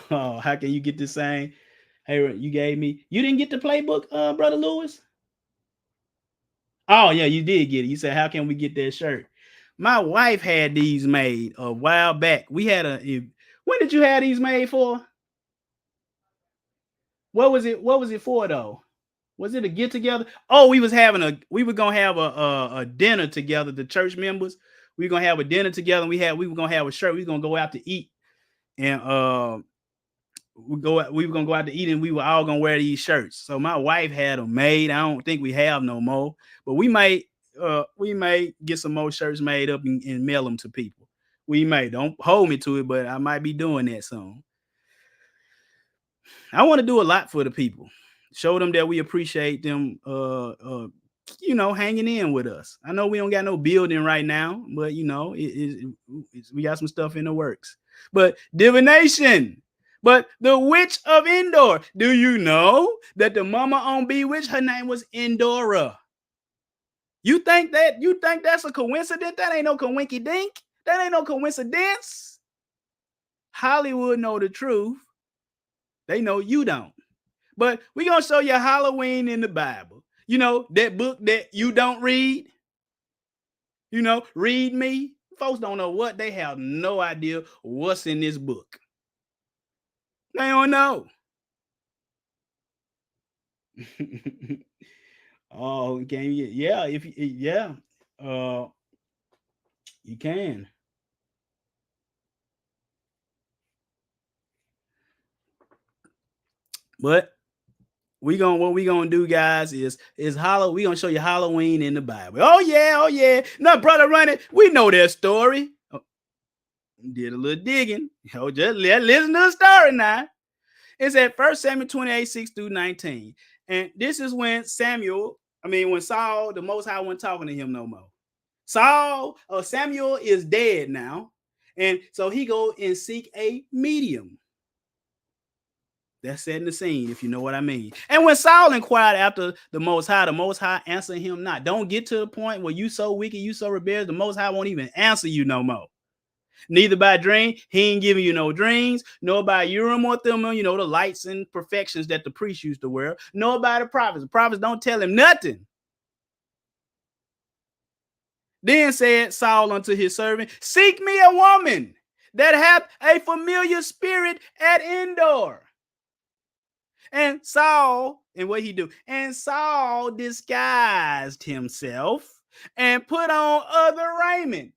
Oh, how can you get the same? Hey, you didn't get the playbook, Brother Lewis? Oh, yeah, you did get it. You said, how can we get that shirt? My wife had these made a while back. We had when did you have these made for? What was it for though? Was it a get together? Oh, we were gonna have a dinner together, the church members. We were gonna have a dinner together, and we were gonna have a shirt. We were gonna go out to eat. And we were gonna go out to eat, and we were all gonna wear these shirts. So my wife had them made. I don't think we have no more, but we might get some more shirts made up and mail them to people. We may. Don't hold me to it, but I might be doing that soon. I want to do a lot for the people. Show them that we appreciate them hanging in with us. I know we don't got no building right now, but we got some stuff in the works. But divination. But the witch of Endor. Do you know that the mama on Bewitched, her name was Endora? You think that's a coincidence? That ain't no coinky dink. That ain't no coincidence. Hollywood know the truth. They know you don't. But we're going to show you Halloween in the Bible. You know, that book that you don't read. You know, read me. Folks don't know what. They have no idea what's in this book. They don't know. Oh, can you? Yeah, if yeah, you can. But what we gonna do, guys, is we gonna show you Halloween in the Bible. Oh yeah. No, brother running, we know that story. Oh, did a little digging. Oh, just listen to the story now. It's at 1 Samuel 28, 6 through 19. And this is when when Saul, the Most High, wasn't talking to him no more. Samuel is dead now. And so he go and seek a medium. That's setting the scene, if you know what I mean. And when Saul inquired after the Most High answered him not. Don't get to the point where you so wicked, you so rebellious, the Most High won't even answer you no more. Neither by dream, he ain't giving you no dreams, nor by Urim or Thummim, you know, the lights and perfections that the priests used to wear, nor by the prophets. The prophets don't tell him nothing. Then said Saul unto his servant, seek me a woman that hath a familiar spirit at Endor. And Saul, and what he do? And Saul disguised himself and put on other raiment,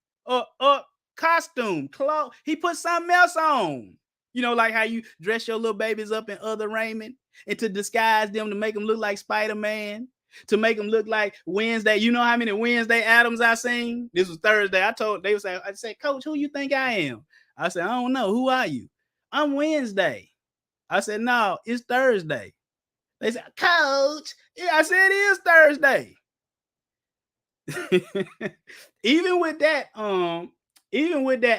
costume, clothes. He put something else on. You know, like how you dress your little babies up in other raiment and to disguise them to make them look like Spider-Man, to make them look like Wednesday. You know how many Wednesday Addams I seen? This was Thursday. I said, Coach, who you think I am? I said, I don't know. Who are you? I'm Wednesday. I said, no, it's Thursday. They said, Coach. Yeah, I said it is Thursday. Even with that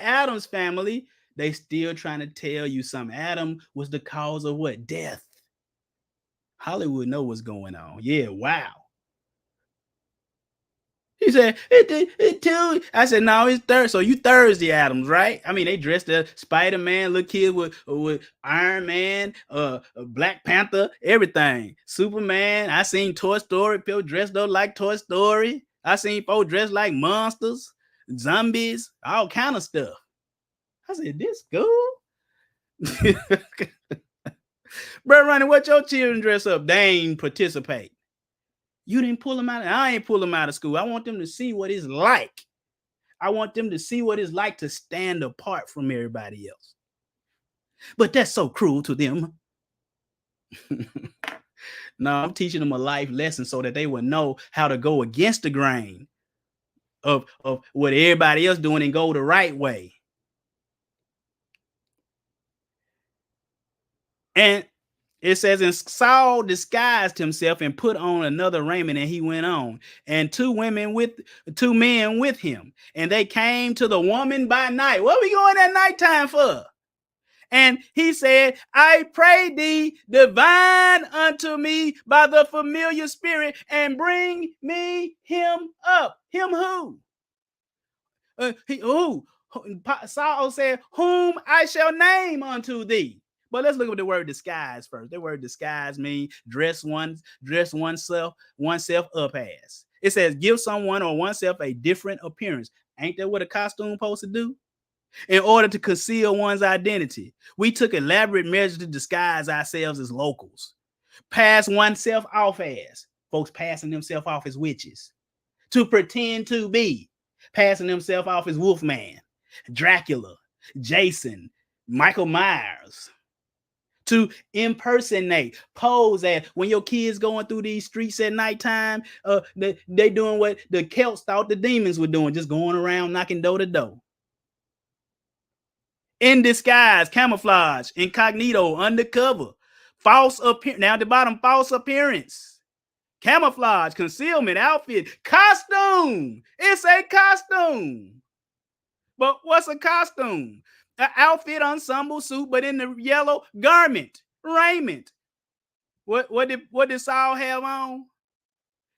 Adams family, they still trying to tell you something. Adam was the cause of what? Death. Hollywood know what's going on. Yeah, wow. He said, it too. I said, no, it's Thursday. So you Thursday Adams, right? I mean, they dressed as Spider-Man, little kid with Iron Man, Black Panther, everything. Superman. I seen Toy Story, people dressed up like Toy Story. I seen folks dressed like monsters, zombies, all kind of stuff. I said, this cool? Bro, Ronnie, what your children dress up? They ain't participate. You didn't pull them out. I ain't pull them out of school. I want them to see what it's like. I want them to see what it's like to stand apart from everybody else. But that's so cruel to them. No, I'm teaching them a life lesson so that they will know how to go against the grain of what everybody else doing and go the right way. And it says, and Saul disguised himself and put on another raiment, and he went on. And two men with him. And they came to the woman by night. What are we going at nighttime for? And he said, I pray thee, divine unto me by the familiar spirit, and bring me him up. Him who? Saul said, whom I shall name unto thee. But let's look at the word disguise first. The word disguise means dress oneself up as. It says give someone or oneself a different appearance. Ain't that what a costume supposed to do? In order to conceal one's identity, we took elaborate measures to disguise ourselves as locals. Pass oneself off as. Folks passing themselves off as witches. To pretend to be. Passing themselves off as Wolfman, Dracula, Jason, Michael Myers. To impersonate, pose as. When your kids going through these streets at nighttime, they doing what the Celts thought the demons were doing, just going around knocking door to door. In disguise, camouflage, incognito, undercover, false appearance. Now at the bottom, false appearance, camouflage, concealment, outfit, costume. It's a costume. But what's a costume? An outfit, ensemble, suit, but in the yellow garment, raiment. What did Saul have on?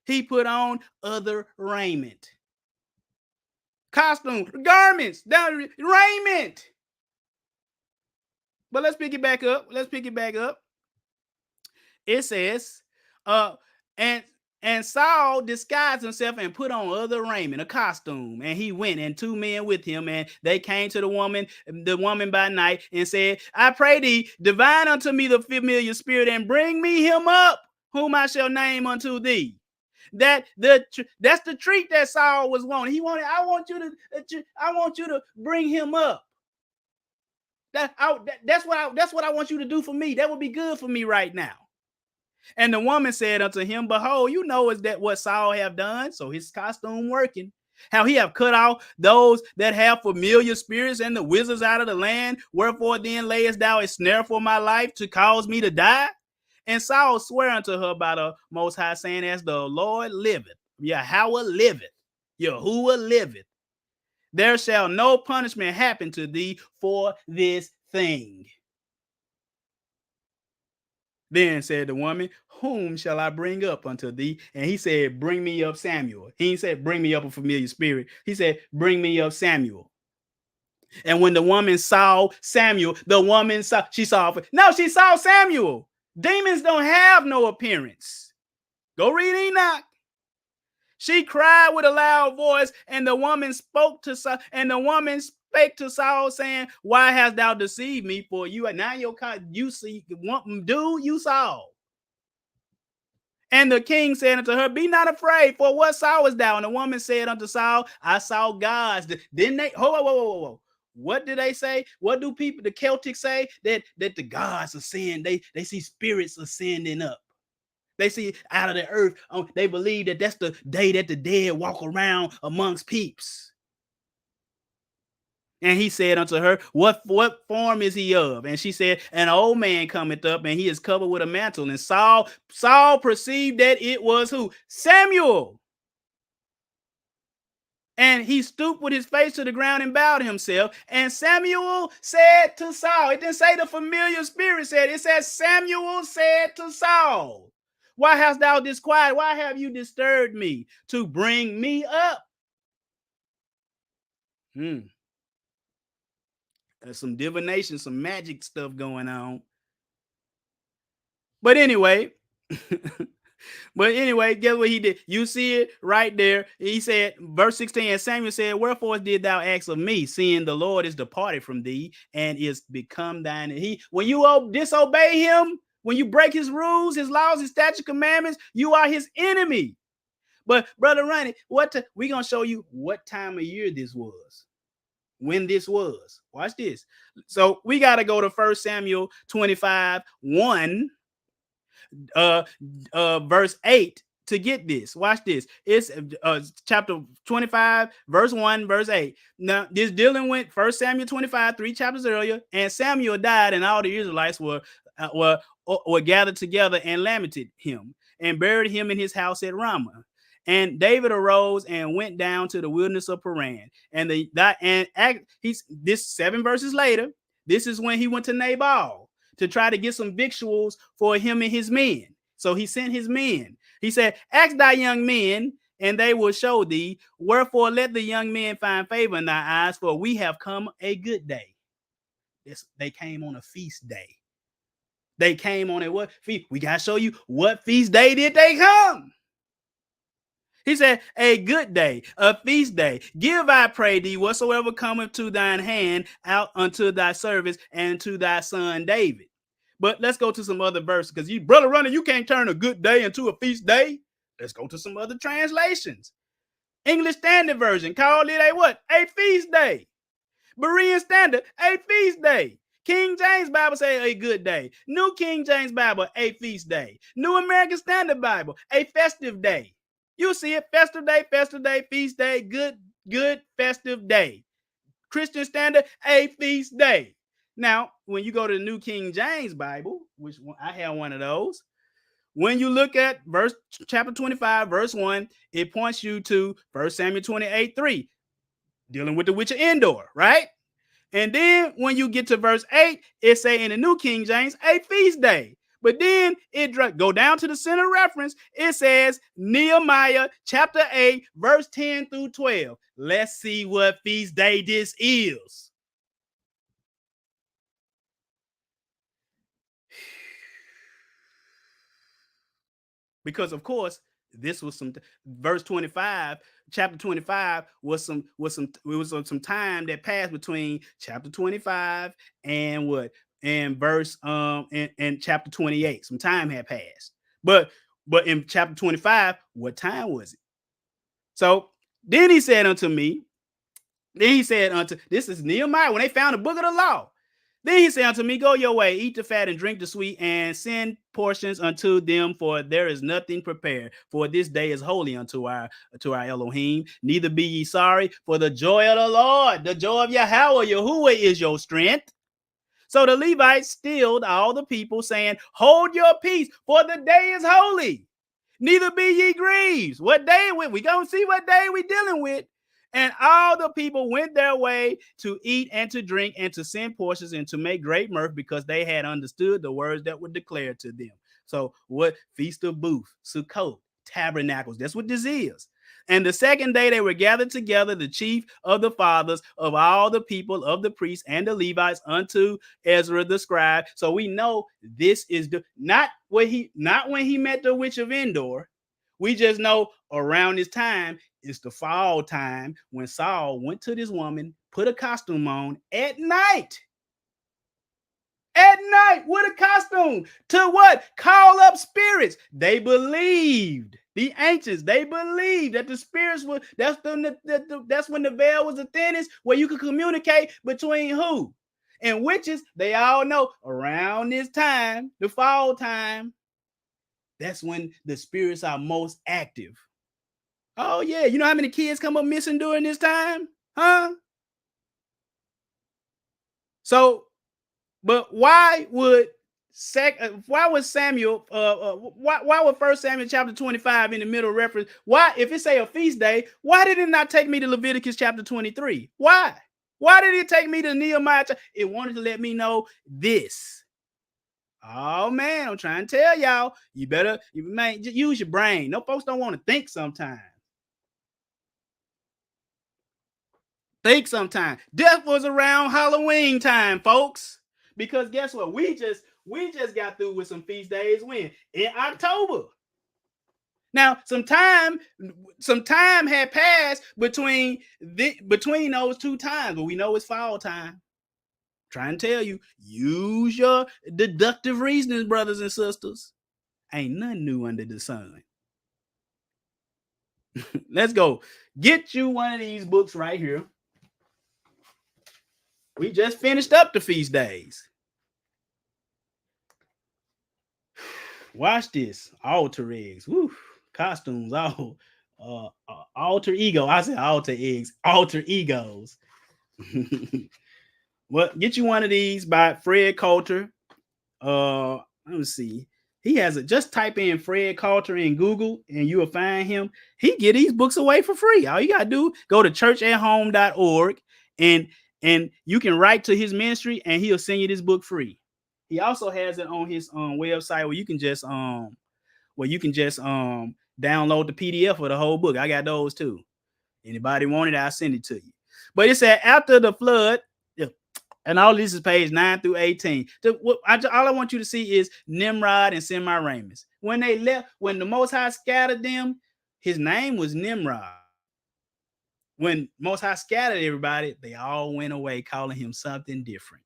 He put on other raiment. Costume, garments, raiment. But let's pick it back up. it says, and Saul disguised himself and put on other raiment, a costume, and he went, and 2 men with him, and they came to the woman by night, and said, I pray thee, divine unto me the familiar spirit, and bring me him up, whom I shall name unto thee. That's the treat that Saul was wanting. He wanted, I want you to bring him up. That's what I want you to do for me. That would be good for me right now. And the woman said unto him, behold, you know is that what Saul have done? So his costume working. How he have cut off those that have familiar spirits and the wizards out of the land. Wherefore then layest thou a snare for my life to cause me to die? And Saul sware unto her by the Most High, saying, as the Lord liveth, Yahweh liveth, Yahuwah liveth, there shall no punishment happen to thee for this thing. Then said the woman, whom shall I bring up unto thee? And he said, bring me up Samuel. He said, bring me up a familiar spirit. He said, bring me up Samuel. And when the woman saw Samuel, she saw Samuel. Demons don't have no appearance. Go read Enoch. She cried with a loud voice, and the woman spake to Saul, saying, why hast thou deceived me? For you are now you saw. And the king said unto her, be not afraid, for what sawest thou? And the woman said unto Saul, I saw gods. Didn't they? Whoa. What do they say? What do the Celtics say? That the gods ascend. They see spirits ascending up. They see out of the earth. They believe that that's the day that the dead walk around amongst peeps. And he said unto her, what form is he of? And she said, an old man cometh up, and he is covered with a mantle. And Saul perceived that it was who? Samuel. And he stooped with his face to the ground and bowed himself. And Samuel said to Saul, it didn't say the familiar spirit said, it says Samuel said to Saul, why hast thou disquieted? Why have you disturbed me to bring me up? There's some divination, some magic stuff going on. But anyway, guess what he did? You see it right there. He said, verse 16, and Samuel said, wherefore did thou ask of me, seeing the Lord is departed from thee and is become thine? When you disobey him, when you break his rules, his laws, his statute commandments, you are his enemy. But Brother Ronnie, we're going to show you what time of year this was. When this was. Watch this. So we got to go to 1 Samuel 25, 1, verse 8 to get this. Watch this. It's chapter 25, verse 1, verse 8. Now, this dealing with 1 Samuel 25, 3 chapters earlier, and Samuel died, and all the Israelites were gathered together and lamented him, and buried him in his house at Ramah. And David arose and went down to the wilderness of Paran. And this 7 verses later, this is when he went to Nabal to try to get some victuals for him and his men. So he sent his men. He said, ask thy young men, and they will show thee. Wherefore let the young men find favor in thy eyes, for we have come a good day. They came on a feast day. They came on a what feast? We got to show you what feast day did they come. He said, a good day, a feast day. Give, I pray thee, whatsoever cometh to thine hand out unto thy service and to thy son David. But let's go to some other verses, because you, Brother Runner, you can't turn a good day into a feast day. Let's go to some other translations. English Standard Version called it a what? A feast day. Berean Standard, a feast day. King James Bible say a good day. New King James Bible, a feast day. New American Standard Bible, a festive day. You see it, festive day, feast day, good festive day. Christian Standard, a feast day. Now, when you go to the New King James Bible, which I have one of those, when you look at chapter 25, verse 1, it points you to 1 Samuel 28, 3, dealing with the witch of Endor, right? And then when you get to verse 8, it say in the New King James, a feast day. But then it go down to the center reference. It says Nehemiah chapter 8, verse 10 through 12. Let's see what feast day this is. Because of course, this was some verse 25, chapter 25 was some time that passed between chapter 25 and what? And verse and chapter 28. Some time had passed. But in chapter 25, what time was it? So then he said unto me, this is Nehemiah when they found the book of the law. Then he said unto me, go your way, eat the fat and drink the sweet, and send portions unto them, for there is nothing prepared. For this day is holy unto our Elohim. Neither be ye sorry, for the joy of the Lord, the joy of Yahuwah is your strength. So the Levites stilled all the people, saying, hold your peace, for the day is holy. Neither be ye grieved. What day we gonna see what day we dealing with. And all the people went their way to eat and to drink and to send portions and to make great mirth, because they had understood the words that were declared to them. So what? Feast of Booth, Sukkot, Tabernacles. That's what this is. And the second day they were gathered together, the chief of the fathers of all the people, of the priests and the Levites, unto Ezra the scribe. So we know this is not when he met the witch of Endor. We just know around this time, it's the fall time, when Saul went to this woman, put a costume on at night. At night with a costume to what? Call up spirits. They believed. The ancients, they believed that the spirits were, that's when the veil was the thinnest, where you could communicate between who? And witches, they all know around this time, the fall time, that's when the spirits are most active. Oh yeah, you know how many kids come up missing during this time? Huh? So, but why would Samuel, why would 1 Samuel chapter 25 in the middle reference? Why, if it say a feast day, why did it not take me to Leviticus chapter 23? Why? Why did it take me to Nehemiah? It wanted to let me know this. Oh man, I'm trying to tell y'all, you might just use your brain. No folks don't want to think sometimes. Death was around Halloween time, folks. Because guess what? We just got through with some feast days when? In October. Now, some time had passed between those two times, but we know it's fall time. Trying to tell you, use your deductive reasoning, brothers and sisters. Ain't nothing new under the sun. Let's go. Get you one of these books right here. We just finished up the feast days. Watch this. Alter eggs. Woo. Costumes. All alter ego. I said alter eggs. Alter egos. Well, get you one of these by Fred Coulter. Let me see. He has it. Just type in Fred Coulter in Google and you will find him. He get these books away for free. All you gotta do, go to churchathome.org and you can write to his ministry and he'll send you this book free. He also has it on his website where you can just download the PDF of the whole book. I got those too. Anybody want it, I'll send it to you. But it said after the flood, and all this is page 9 through 18. All I want you to see is Nimrod and Semiramis. When they left, when the Most High scattered them, his name was Nimrod. When Most High scattered everybody, they all went away, calling him something different.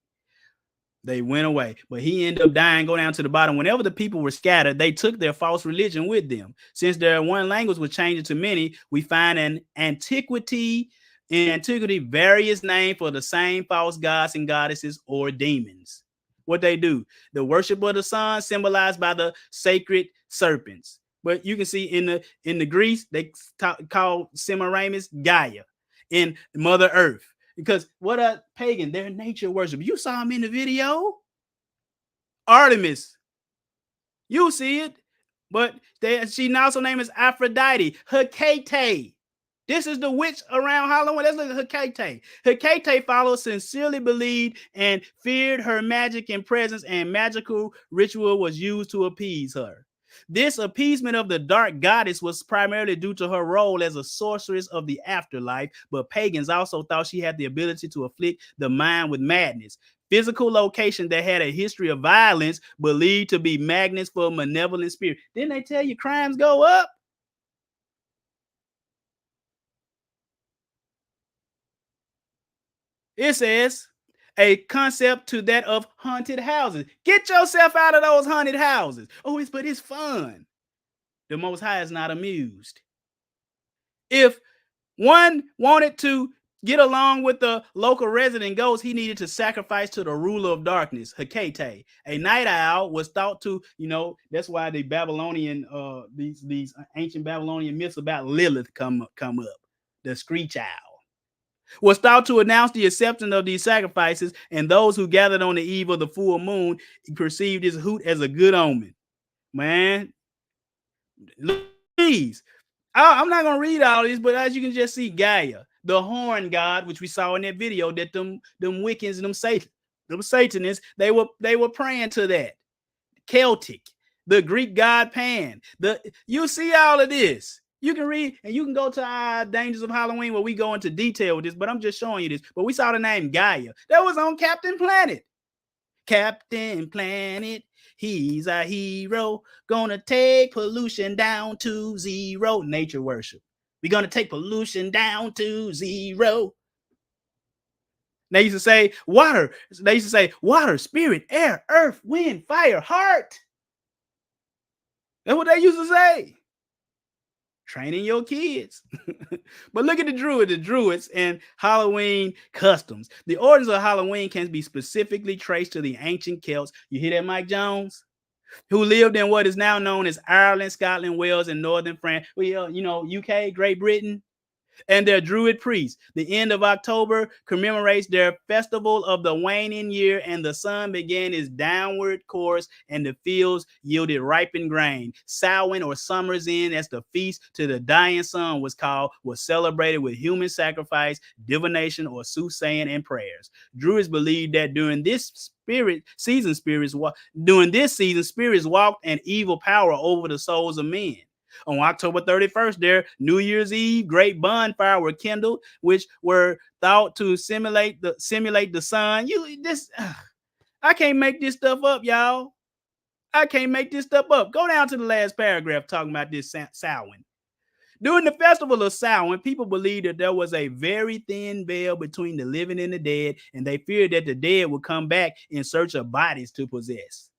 They went away, but he ended up dying. Go down to the bottom. Whenever the people were scattered, they took their false religion with them. Since their one language was changed to many, we find in antiquity various names for the same false gods and goddesses or demons. What they do, the worship of the sun symbolized by the sacred serpents. But you can see in the Greece, they call Semiramis Gaia, in Mother Earth. Because what a pagan, they're nature worship. You saw him in the video. Artemis. You see it. But she also named is Aphrodite. Hecate. This is the witch around Halloween. Let's look at Hecate. Hecate followers sincerely believed and feared her magic and presence, and magical ritual was used to appease her. This appeasement of the dark goddess was primarily due to her role as a sorceress of the afterlife, but pagans also thought she had the ability to afflict the mind with madness. Physical location that had a history of violence believed to be magnets for malevolent spirit. Didn't they tell you crimes go up? It says a concept to that of haunted houses. Get yourself out of those haunted houses. Oh, but it's fun. The Most High is not amused. If one wanted to get along with the local resident ghost, he needed to sacrifice to the ruler of darkness, Hecate. A night owl was thought to, that's why the Babylonian, these ancient Babylonian myths about Lilith come up. The screech owl was thought to announce the acceptance of these sacrifices, and those who gathered on the eve of the full moon perceived his hoot as a good omen. Man, please. I'm not going to read all this, but as you can just see, Gaia, the horn god, which we saw in that video, that them Wiccans and them Satanists, they were praying to that. Celtic, the Greek god Pan. You see all of this. You can read, and you can go to our Dangers of Halloween where we go into detail with this, but I'm just showing you this. But we saw the name Gaia. That was on Captain Planet. Captain Planet, he's a hero. Gonna take pollution down to zero. Nature worship. We're gonna take pollution down to zero. They used to say water. They used to say water, spirit, air, earth, wind, fire, heart. That's what they used to say. Training your kids. But look at the Druids and Halloween customs. The origins of Halloween can be specifically traced to the ancient Celts. You hear that, Mike Jones? Who lived in what is now known as Ireland, Scotland, Wales, and northern France. UK, Great Britain. And their Druid priests. The end of October commemorates their festival of the waning year, and the sun began its downward course, and the fields yielded ripened grain. Samhain, or summer's end, as the feast to the dying sun was called, was celebrated with human sacrifice, divination, or soothsaying, and prayers. Druids believed that during this season, spirits walked an evil power over the souls of men. On October 31st, their New Year's Eve great bonfire were kindled, which were thought to simulate the sun. I can't make this stuff up, y'all. I can't make this stuff up. Go down to the last paragraph talking about this Samhain. During the festival of Samhain, people believed that there was a very thin veil between the living and the dead, and they feared that the dead would come back in search of bodies to possess.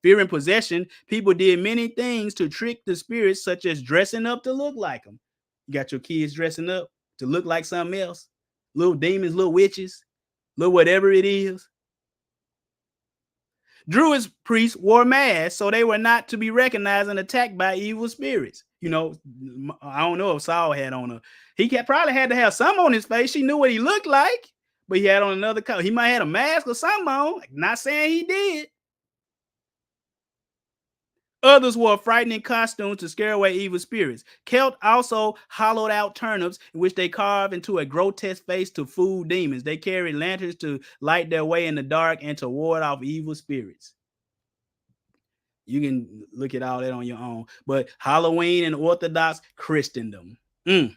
Fearing possession, people did many things to trick the spirits, such as dressing up to look like them. You got your kids dressing up to look like something else. Little demons, little witches, little whatever it is. Druids priests wore masks so they were not to be recognized and attacked by evil spirits. I don't know if Saul had on he probably had to have some on his face. She knew what he looked like, but he had on another color. He might have had a mask or something on. Not saying he did. Others wore frightening costumes to scare away evil spirits. Celt also hollowed out turnips, in which they carved into a grotesque face to fool demons. They carried lanterns to light their way in the dark and to ward off evil spirits. You can look at all that on your own. But Halloween and Orthodox Christendom. The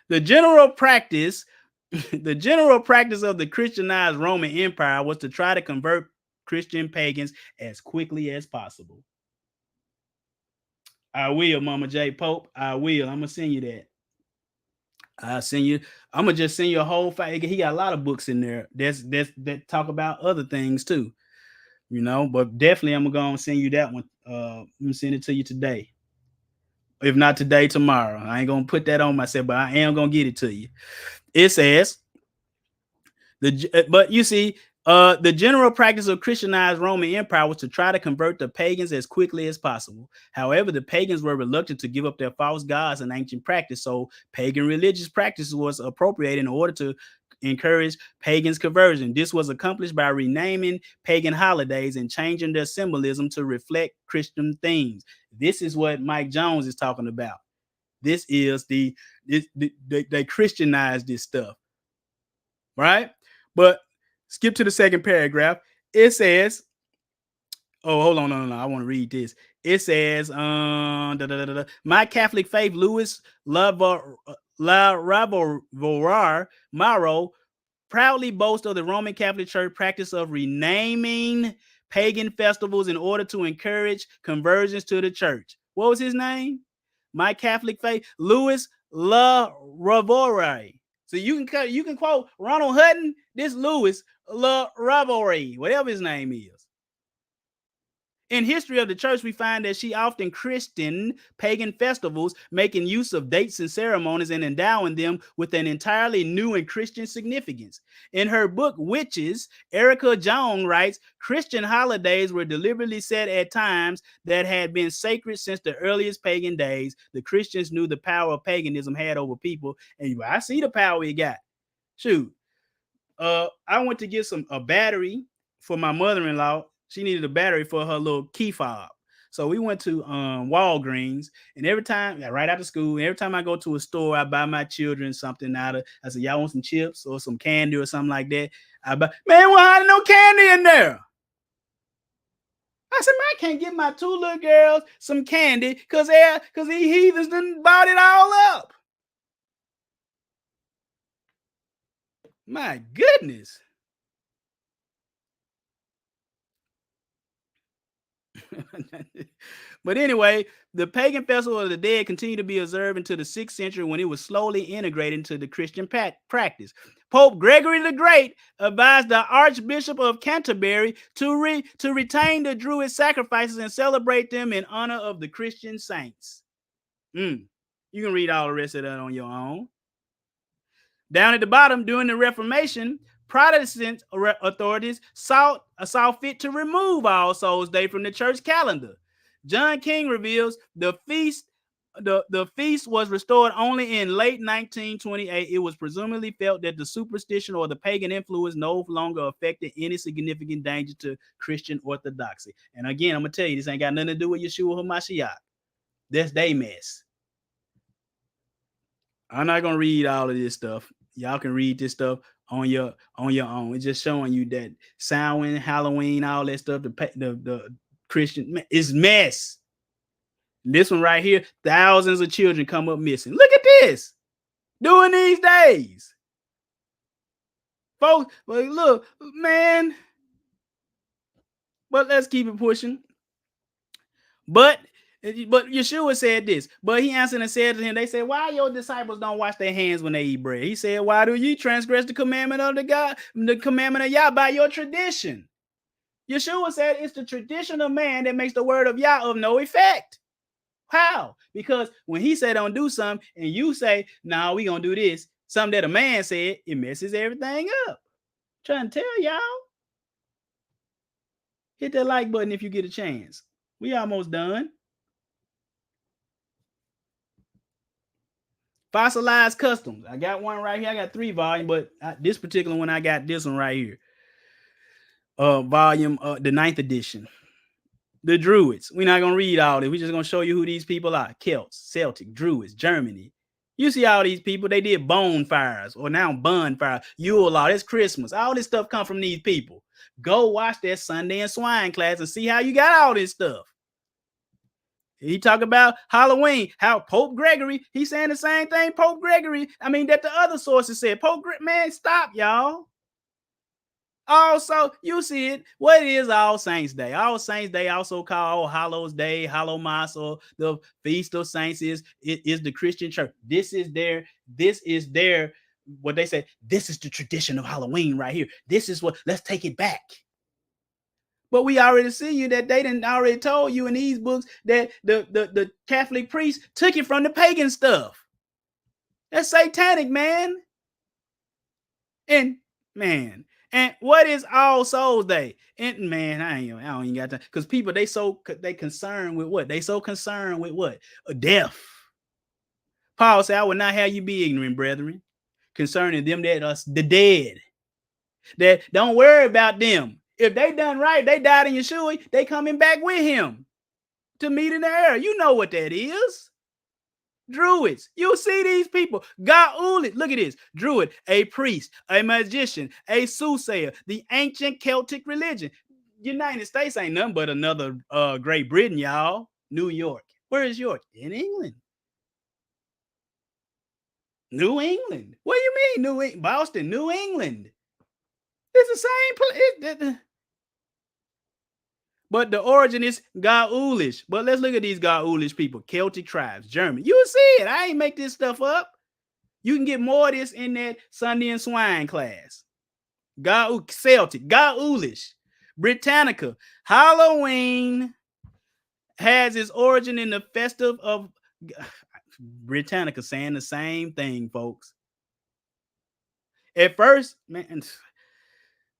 general practice of the Christianized Roman Empire was to try to convert Christian pagans as quickly as possible. I will, Mama J. Pope. I will. I'm gonna send you that. I'm gonna just send you a whole file. He got a lot of books in there that talk about other things too. But definitely I'm gonna send you that one. I'm gonna send it to you today. If not today, tomorrow. I ain't gonna put that on myself, but I am gonna get it to you. It says the general practice of Christianized Roman Empire was to try to convert the pagans as quickly as possible. However, the pagans were reluctant to give up their false gods and ancient practice, so pagan religious practice was appropriated in order to encourage pagans' conversion. This was accomplished by renaming pagan holidays and changing their symbolism to reflect Christian themes. This is what Mike Jones is talking about. This is they Christianized this stuff, right? But skip to the second paragraph. It says, Oh, hold on, no. I want to read this. It says, my Catholic faith, Louis Lavorar Maro, proudly boasts of the Roman Catholic Church practice of renaming pagan festivals in order to encourage conversions to the church. What was his name? My Catholic faith, Louis Lavorar. So you can quote Ronald Hutton, this Louis Lavorar, whatever his name is. In history of the church, we find that she often christened pagan festivals, making use of dates and ceremonies and endowing them with an entirely new and Christian significance. In her book, Witches, Erica Jones writes, Christian holidays were deliberately set at times that had been sacred since the earliest pagan days. The Christians knew the power of paganism had over people, and I see the power it got. Shoot. I went to get a battery for my mother-in-law. She needed a battery for her little key fob. So we went to Walgreens, and every time, right after school, every time I go to a store, I buy my children something I said, y'all want some chips or some candy or something like that? I buy, man, well, no candy in there. I said, man, I can't get my two little girls some candy because these heathens done bought it all up. My goodness. But anyway, the pagan festival of the dead continued to be observed into the 6th century when it was slowly integrated into the Christian practice. Pope Gregory the Great advised the Archbishop of Canterbury to retain the Druid sacrifices and celebrate them in honor of the Christian saints. You can read all the rest of that on your own. Down at the bottom, during the Reformation, Protestant authorities saw fit to remove All Souls Day from the church calendar. John King reveals the feast was restored only in late 1928. It was presumably felt that the superstition or the pagan influence no longer affected any significant danger to Christian orthodoxy. And again, I'm going to tell you, this ain't got nothing to do with Yeshua HaMashiach. That's they mess. I'm not going to read all of this stuff. Y'all can read this stuff on your own. It's just showing you that Samhain, Halloween, all that stuff, the Christian is mess. This one right here, thousands of children come up missing. Look at this. During these days. Folks, but look, man. But let's keep it pushing. But Yeshua said this, but he answered and said to him, they said, why your disciples don't wash their hands when they eat bread? He said, why do you transgress the commandment of the commandment of Yah by your tradition? Yeshua said it's the tradition of man that makes the word of Yah of no effect. How? Because when he said don't do something and you say, nah, we gonna do this, something that a man said, it messes everything up. I'm trying to tell y'all. Hit that like button if you get a chance. We almost done. Fossilized Customs. I got one right here. I got 3 volumes, but this particular one, I got this one right here. Volume, the 9th edition. The Druids. We're not going to read all this. We're just going to show you who these people are. Celts, Celtic, Druids, Germany. You see all these people, they did bonfires, or now bonfire, Yule log, that's Christmas. All this stuff come from these people. Go watch that Sunday and Swine class and see how you got all this stuff. He talk about Halloween, how Pope Gregory, he's saying the same thing Pope Gregory, that the other sources said. Man, stop, y'all. Also, you see it. What is All Saints Day? All Saints Day, also called All Hallows Day, Hallowmas, or the Feast of Saints is the Christian church. This is their, what they say, this is the tradition of Halloween right here. This is what, let's take it back. But we already see you that they didn't already told you in these books that the Catholic priests took it from the pagan stuff. That's satanic, man. And what is All Souls Day? And man, I don't even got time, because people they concerned with what? They so concerned with what? Death. Paul said, I would not have you be ignorant, brethren, concerning them that are the dead. That don't worry about them. If they done right, they died in Yeshua, they coming back with him to meet in the air. You know what that is. Druids. You see these people. Ga'ulit. Look at this. Druid, a priest, a magician, a soothsayer, the ancient Celtic religion. United States ain't nothing but another Great Britain, y'all. New York. Where is York? In England. New England. What do you mean, New England? Boston, New England. It's the same place. But the origin is Gaulish. But let's look at these Gaulish people. Celtic tribes, German. You'll see it. I ain't make this stuff up. You can get more of this in that Sunday and Swine class. Celtic, Gaulish, Britannica. Halloween has its origin in the festive of Britannica, saying the same thing, folks. At first, man,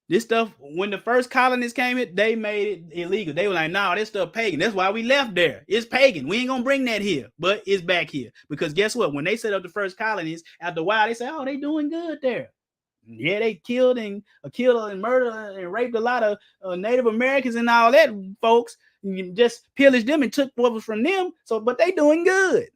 this stuff, when the first colonists came in, they made it illegal. They were like, no, this stuff pagan. That's why we left there. It's pagan. We ain't going to bring that here. But it's back here. Because guess what? When they set up the first colonies, after a while, they say, oh, they doing good there. Yeah, they killed and murdered and raped a lot of Native Americans and all that, folks. You just pillaged them and took what was from them. So, but they doing good.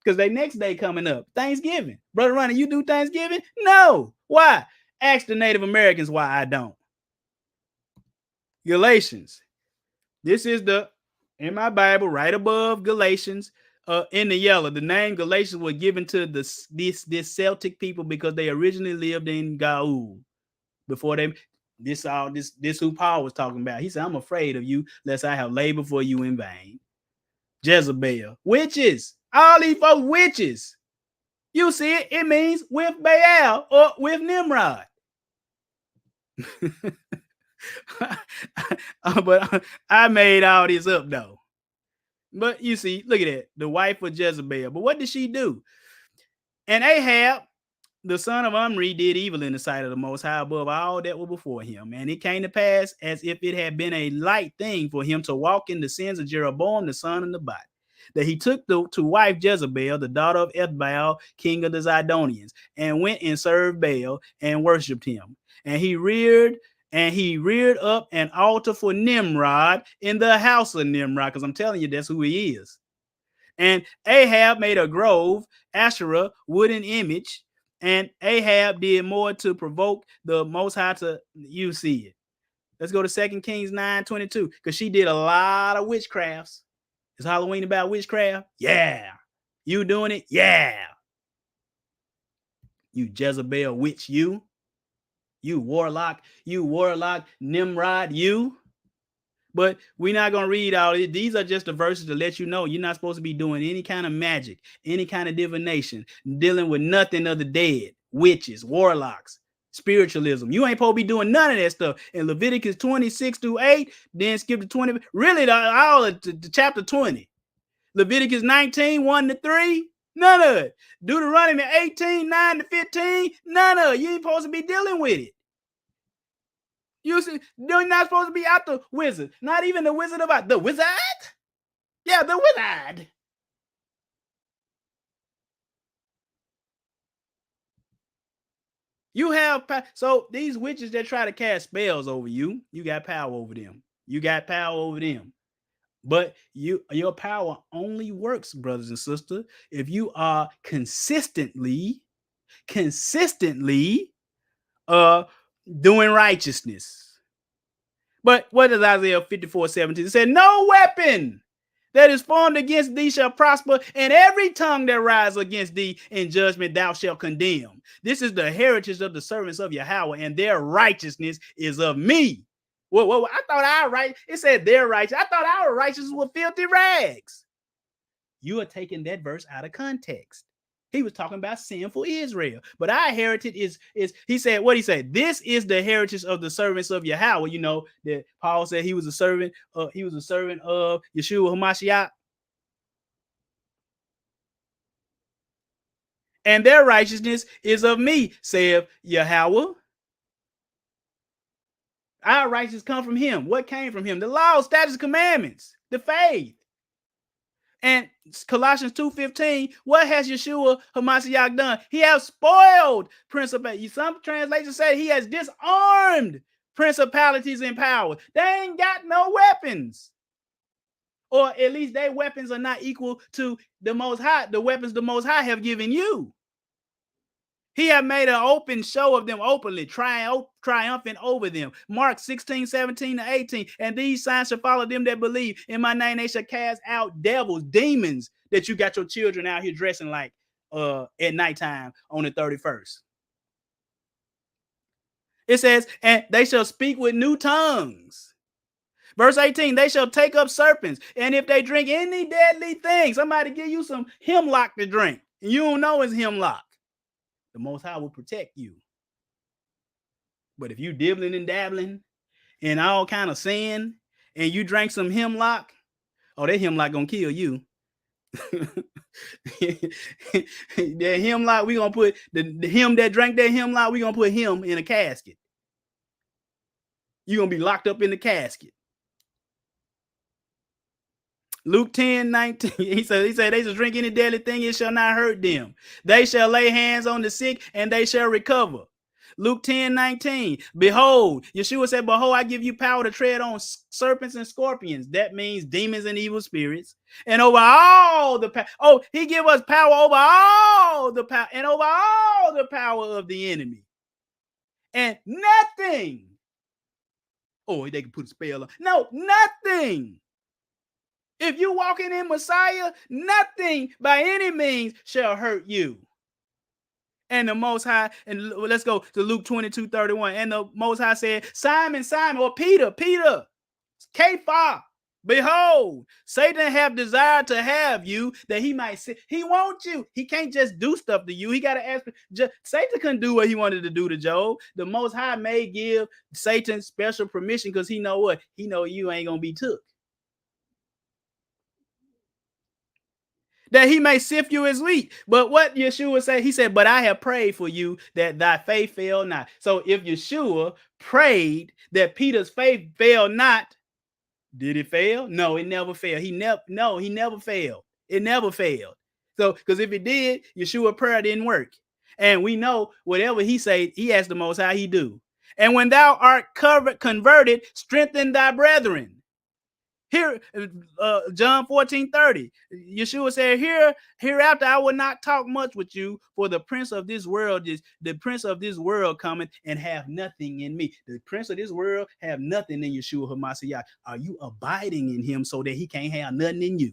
Because they next day coming up, Thanksgiving. Brother Ronnie, you do Thanksgiving? No. Why? Ask the Native Americans why I don't. Galatians. This is in my Bible, right above Galatians, in the yellow. The name Galatians was given to this Celtic people because they originally lived in Gaul. Before they, this who Paul was talking about. He said, I'm afraid of you, lest I have labored for you in vain. Jezebel. Witches. All these folks, witches. You see it? It means with Baal or with Nimrod. But I made all this up though. But you see, look at that. The wife of Jezebel. But what did she do? And Ahab, the son of Omri, did evil in the sight of the Most High above all that were before him. And it came to pass as if it had been a light thing for him to walk in the sins of Jeroboam, the son of Nebat, that he took to wife Jezebel, the daughter of Ethbaal, king of the Zidonians, and went and served Baal and worshipped him. And he reared up an altar for Nimrod in the house of Nimrod, because I'm telling you, that's who he is. And Ahab made a grove, Asherah, wooden image, and Ahab did more to provoke the Most High to, you see it. Let's go to 2 Kings 9:22, because she did a lot of witchcrafts. Is Halloween about witchcraft? Yeah. You doing it? Yeah. You Jezebel witch, you warlock, Nimrod, you. But we're not going to read all it. These are just the verses to let you know you're not supposed to be doing any kind of magic, any kind of divination, dealing with nothing of the dead, witches, warlocks, spiritualism. You ain't supposed to be doing none of that stuff. In Leviticus 26-8, then skip to 20, really all of the chapter 20. Leviticus 19:1-3, none of it. Deuteronomy 18:9-15, none of it. You ain't supposed to be dealing with it. You're not supposed to be out the wizard. Not even the Wizard of Oz. The wizard? Yeah, the wizard. You have so these witches that try to cast spells over you, you got power over them. You got power over them. But your power only works, brothers and sisters, if you are consistently doing righteousness. But what does Isaiah 54:17? It said, no weapon that is formed against thee shall prosper, and every tongue that rises against thee in judgment thou shalt condemn. This is the heritage of the servants of Yahweh, and their righteousness is of me. Well, I thought it said their righteous. I thought our righteousness were filthy rags. You are taking that verse out of context. He was talking about sinful Israel. But our heritage is he said, what he said? This is the heritage of the servants of Yahweh. You know, that Paul said he was a servant of Yeshua HaMashiach. And their righteousness is of me, saith Yahweh. Our righteousness come from him. What came from him? The law, statutes, commandments, the faith. And Colossians 2:15, what has Yeshua HaMashiach done? He has spoiled principalities. Some translations say he has disarmed principalities and powers. They ain't got no weapons. Or at least their weapons are not equal to the Most High, the weapons the Most High have given you. He had made an open show of them openly, triumphant over them. Mark 16:17-18. And these signs shall follow them that believe. In my name they shall cast out devils, demons that you got your children out here dressing like at nighttime on the 31st. It says, and they shall speak with new tongues. Verse 18, they shall take up serpents. And if they drink any deadly thing, somebody give you some hemlock to drink, and you don't know it's hemlock, the Most High will protect you. But if you dibbling and dabbling in all kind of sin, and you drank some hemlock, oh, that hemlock gonna kill you. That hemlock, we gonna put the him that drank that hemlock, we gonna put him in a casket. You're gonna be locked up in the casket. Luke 10:19. He said they shall drink any deadly thing, it shall not hurt them. They shall lay hands on the sick and they shall recover. Luke 10:19. Behold, Yeshua said, behold, I give you power to tread on serpents and scorpions. That means demons and evil spirits. And over all the power. Oh, he give us power over all the power and over all the power of the enemy. And nothing. Oh, they can put a spell on. No, nothing. If you walking in Messiah, nothing by any means shall hurt you. And the Most High, and let's go to Luke 22:31. And the Most High said, Simon, Simon, or Peter, Kepha, behold, Satan have desired to have you, that he might say, he wants you. He can't just do stuff to you. He got to ask. Satan couldn't do what he wanted to do to Job. The Most High may give Satan special permission because he know what? He know you ain't going to be took. That he may sift you as wheat. But what Yeshua said, he said, but I have prayed for you that thy faith fail not. So if Yeshua prayed that Peter's faith fail not, did it fail? No, it never failed. He never failed. It never failed. So, because if it did, Yeshua prayer didn't work. And we know whatever he said, he asked the Most High, he do. And when thou art converted, strengthen thy brethren. Here, John 14:30, Yeshua said, hereafter I will not talk much with you, for the prince of this world cometh and have nothing in me. The prince of this world have nothing in Yeshua HaMashiach. Are you abiding in him so that he can't have nothing in you?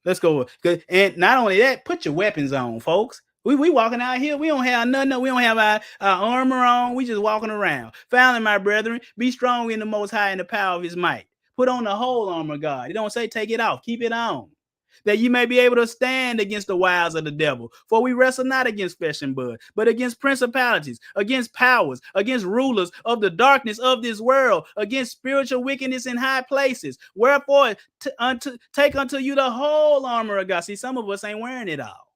Let's go. And not only that, put your weapons on, folks. We walking out here. We don't have nothing. We don't have our armor on. We just walking around. Finally, my brethren, be strong in the Most High and the power of his might. Put on the whole armor of God. It don't say take it off. Keep it on. That you may be able to stand against the wiles of the devil. For we wrestle not against flesh and blood, but against principalities, against powers, against rulers of the darkness of this world, against spiritual wickedness in high places. Wherefore, take unto you the whole armor of God. See, some of us ain't wearing it all.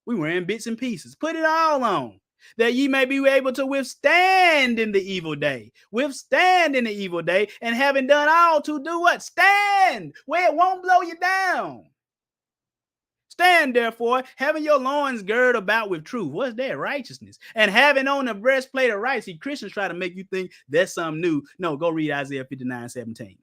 We wearing bits and pieces. Put it all on, that ye may be able to withstand in the evil day. Withstand in the evil day, and having done all to do what? Stand where it won't blow you down. Stand therefore, having your loins girded about with truth. What's that? Righteousness. And having on the breastplate of right. See, Christians try to make you think that's something new. No, go read Isaiah 59:17.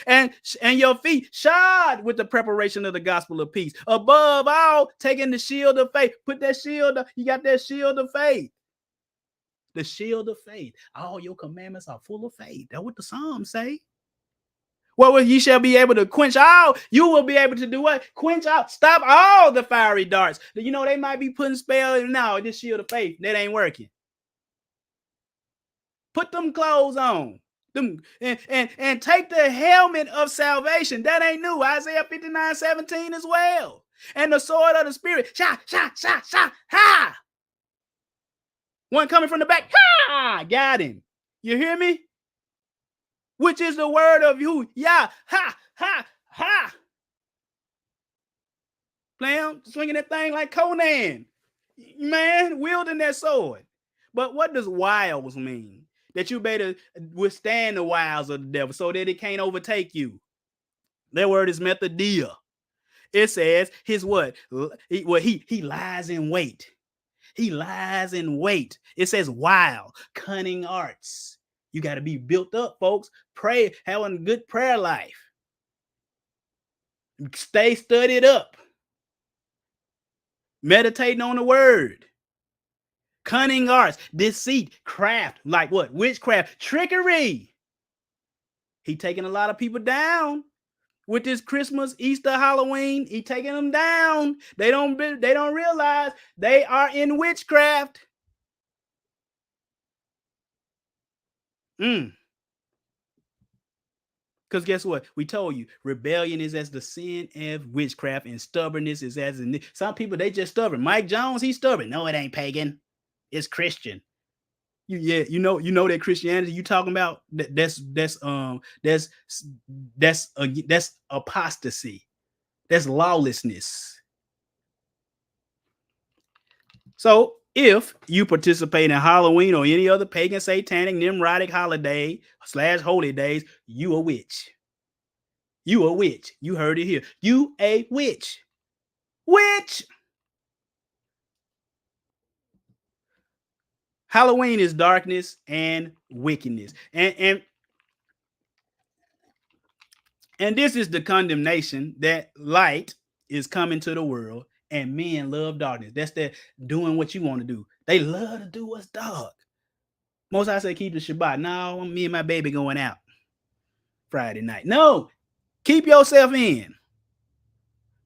And your feet shod with the preparation of the gospel of peace. Above all, taking the shield of faith. Put that shield up. You got that shield of faith. The shield of faith. All your commandments are full of faith. That's what the Psalms say. Well, ye shall be able to quench all. You will be able to do what? Quench out. Stop all the fiery darts. You know, they might be putting spells. No, this shield of faith, that ain't working. Put them clothes on. And take the helmet of salvation. That ain't new. Isaiah 59:17 as well. And the sword of the spirit. Shot, ha! One coming from the back. Ha! Got him. You hear me? Which is the word of you. Yeah. Ha! Playing, swinging that thing like Conan. Man, wielding that sword. But what does wiles mean? That you better withstand the wiles of the devil so that it can't overtake you. That word is methodia. It says his what? He lies in wait. He lies in wait. It says wile, cunning arts. You got to be built up, folks. Pray, having a good prayer life. Stay studied up. meditating on the word, cunning arts, deceit, craft, like what? Witchcraft, trickery. He taking a lot of people down with this Christmas, Easter, Halloween. He taking them down. They don't realize they are in witchcraft. Because guess what? We told you, rebellion is as the sin of witchcraft, and stubbornness is as in some people, they just stubborn. Mike Jones, he's stubborn. No, it ain't pagan. It's Christian. You know that Christianity you talking about, that's apostasy. That's lawlessness. So if you participate in Halloween or any other pagan, satanic, Nimrodic holiday / holy days, you a witch. You a witch. You heard it here. You a witch. Witch. Halloween is darkness and wickedness. And this is the condemnation that light is coming to the world and men love darkness. That's that doing what you want to do. They love to do what's dark. Most I say keep the Shabbat. No, me and my baby going out Friday night. No, keep yourself in.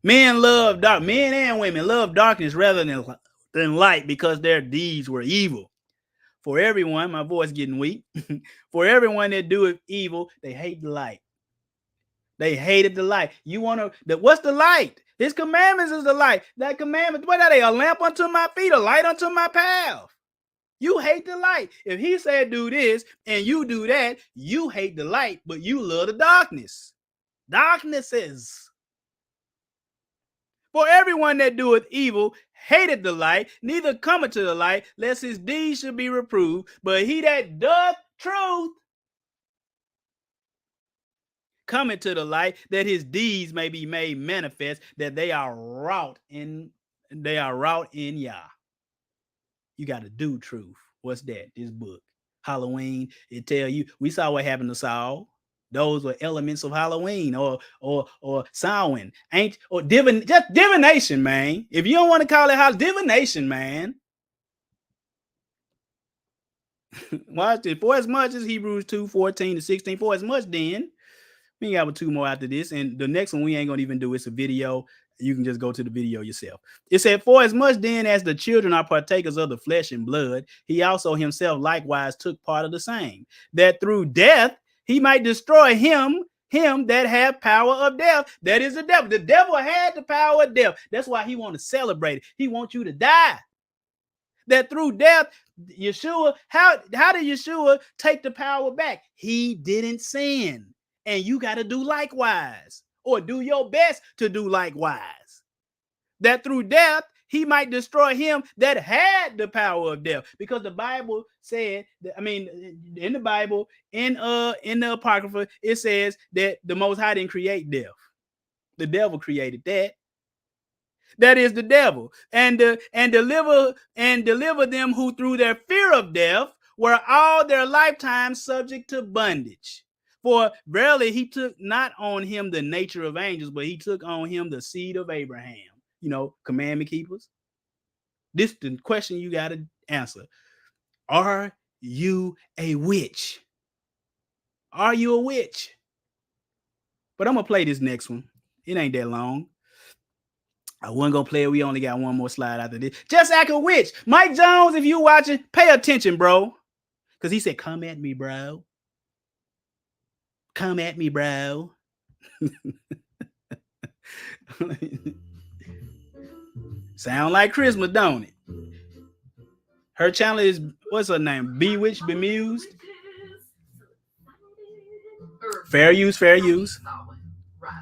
Men love dark. Men and women love darkness rather than light because their deeds were evil. For everyone, my voice getting weak. For everyone that doeth evil, they hate the light. They hated the light. You want to, what's the light? His commandments is the light. That commandment, what are they? A lamp unto my feet, a light unto my path. You hate the light. If he said do this and you do that, you hate the light, but you love the darkness. Darknesses. For everyone that doeth evil hated the light, neither cometh to the light, lest his deeds should be reproved. But he that doth truth cometh to the light, that his deeds may be made manifest, that they are wrought in Yah. You got to do truth. What's that? This book, Halloween. It tell you. We saw what happened to Saul. Those were elements of Halloween or Samhain. Just divination, man. If you don't want to call it divination, man. Watch it. For as much as Hebrews 2:14-16, for as much then, we got 2 more after this. And the next one we ain't gonna even do. It's a video. You can just go to the video yourself. It said, for as much then as the children are partakers of the flesh and blood, he also himself likewise took part of the same, that through death he might destroy him that had power of death. That is the devil. The devil had the power of death. That's why he want to celebrate it. He wants you to die. That through death, Yeshua, how did Yeshua take the power back? He didn't sin. And you got to do likewise, or do your best to do likewise. That through death, he might destroy him that had the power of death. Because the Bible said, in the Bible, in the Apocrypha, it says that the Most High didn't create death. The devil created that. That is the devil. And deliver them who through their fear of death were all their lifetime subject to bondage. For verily he took not on him the nature of angels, but he took on him the seed of Abraham. Commandment keepers. This is the question you got to answer. Are you a witch? Are you a witch? But I'm going to play this next one. It ain't that long. I wasn't going to play it. We only got one more slide after this. Just like a witch. Mike Jones, if you watching, pay attention, bro. Because he said, come at me, bro. Come at me, bro. Sound like Christmas, don't it? Her channel is, what's her name? Bewitched, Bemused? Fair use, fair use. Rather,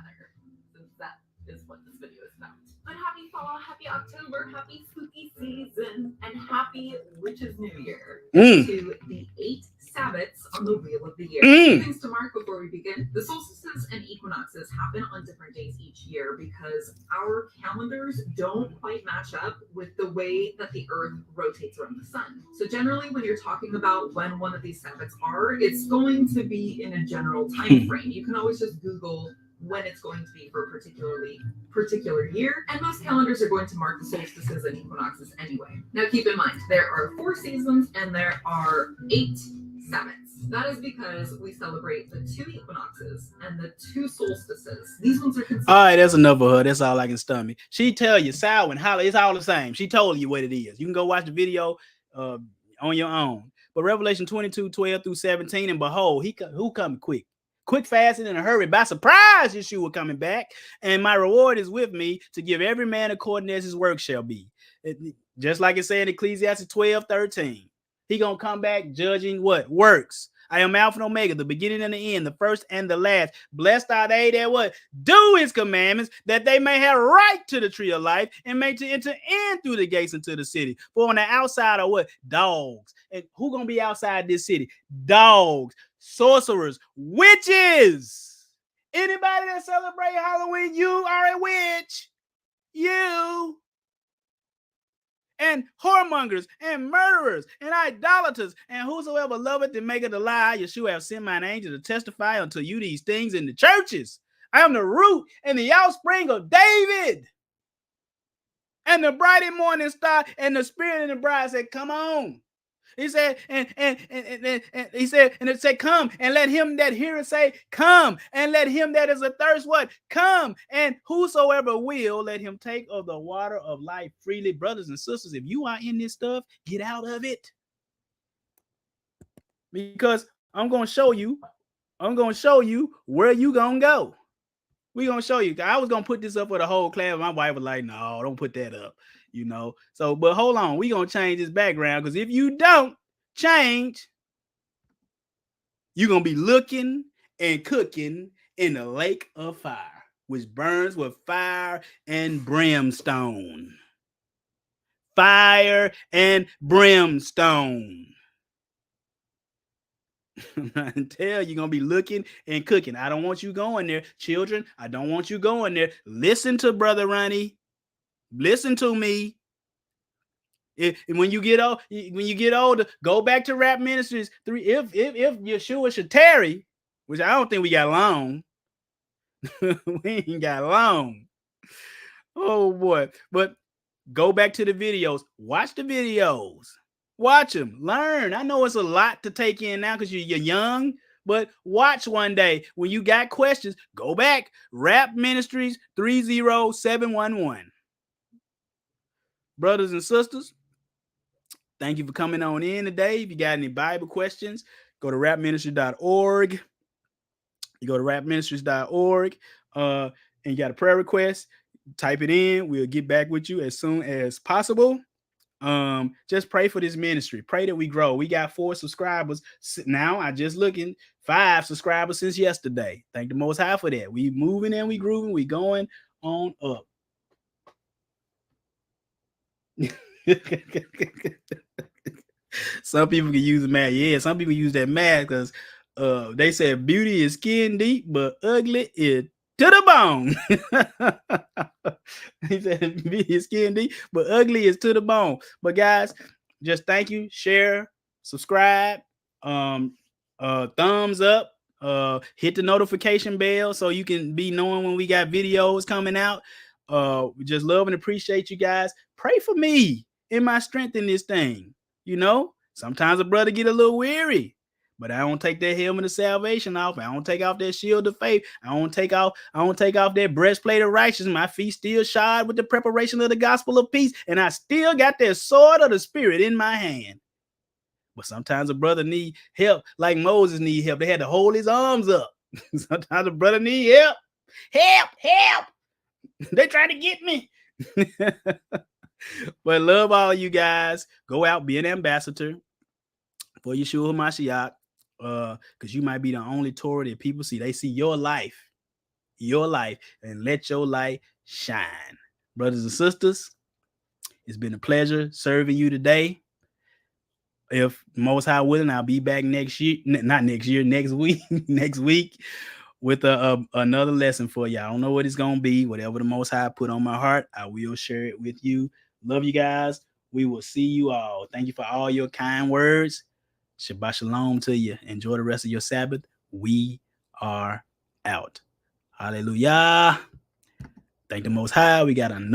since that is what this video is about. But happy fall, happy October, happy spooky season, and happy Witches New Year to the 8 Sabbats on the Wheel of the Year. Things to mark before we begin. The solstices and equinoxes happen on different days each year because our calendars don't quite match up with the way that the Earth rotates around the sun. So generally, when you're talking about when one of these Sabbats are, it's going to be in a general time frame. You can always just Google when it's going to be for a particular year, and most calendars are going to mark the solstices and equinoxes anyway. Now keep in mind, there are 4 seasons and there are 8 Sabbats. That is because we celebrate the 2 equinoxes and the 2 solstices. These ones are considered. All right, that's enough of her. That's all I can stomach. She tell you, Samhain, Halloween, it's all the same. She told you what it is. You can go watch the video on your own. But Revelation 22:12-17, and behold, who coming quick? Quick, fast, and in a hurry. By surprise, Yeshua coming back. And my reward is with me to give every man according as his work shall be. Just like it said in Ecclesiastes 12:13. He gonna come back judging what? Works. I am Alpha and Omega, the beginning and the end, the first and the last. Blessed are they that what? Do his commandments, that they may have right to the tree of life and may to enter in through the gates into the city. For on the outside are what? Dogs. And who gonna be outside this city? Dogs, sorcerers, witches. Anybody that celebrate Halloween, you are a witch. You. And whoremongers, and murderers, and idolaters, and whosoever loveth and maketh a lie, Yeshua have sent mine angel to testify unto you these things in the churches. I am the root and the offspring of David. And the bright and morning star, and the spirit and the bride said, come on. He said, and he said, and it said, come, and let him that heareth say, come, and let him that is athirst what? Come, and whosoever will, let him take of the water of life freely. Brothers and sisters, if you are in this stuff, get out of it. Because I'm going to show you where you going to go. We're going to show you. I was going to put this up for the whole class. My wife was like, no, don't put that up. You know, so, but hold on, we're going to change this background, because if you don't change, you're going to be looking and cooking in the lake of fire, which burns with fire and brimstone. Fire and brimstone. Until you're going to be looking and cooking. I don't want you going there. Children, I don't want you going there. Listen to Brother Ronnie. Listen to me. When you get older, go back to Rap Ministries 3. If Yeshua should tarry, which I don't think we got long. We ain't got long. Oh boy. But go back to the videos. Watch the videos. Watch them. Learn. I know it's a lot to take in now because you're young, but watch one day. When you got questions, go back. Rap Ministries 30711. Brothers and sisters, thank you for coming on in today. If you got any Bible questions, go to rapministry.org. You go to rapministries.org, and you got a prayer request, type it in. We'll get back with you as soon as possible. Just pray for this ministry. Pray that we grow. We got 4 subscribers now. I just looking 5 subscribers since yesterday. Thank the Most High for that. We moving and we grooving. We going on up. Some people can use the mask. Yeah, some people use that mask because they said beauty is skin deep, but ugly is to the bone. He said beauty is skin deep, but ugly is to the bone. But guys, just thank you. Share, subscribe, thumbs up, hit the notification bell so you can be knowing when we got videos coming out. We just love and appreciate you guys. Pray for me in my strength in this thing. You know, sometimes a brother get a little weary, but I don't take that helmet of salvation off. I don't take off that shield of faith. I don't take off that breastplate of righteousness. My feet still shod with the preparation of the gospel of peace, and I still got that sword of the spirit in my hand. But sometimes a brother need help, like Moses need help. They had to hold his arms up. Sometimes a brother need help. Help! They trying to get me. But love all you guys. Go out, be an ambassador for Yeshua Mashiach, because you might be the only Torah that people see. They see your life, and let your light shine. Brothers and sisters, it's been a pleasure serving you today. If Most High willing, I'll be back next week, next week with another lesson for you. I don't know what it's going to be. Whatever the Most High put on my heart, I will share it with you. Love you guys. We will see you all. Thank you for all your kind words. Shabbat shalom to you. Enjoy the rest of your Sabbath. We are out. Hallelujah. Thank the Most High. We got a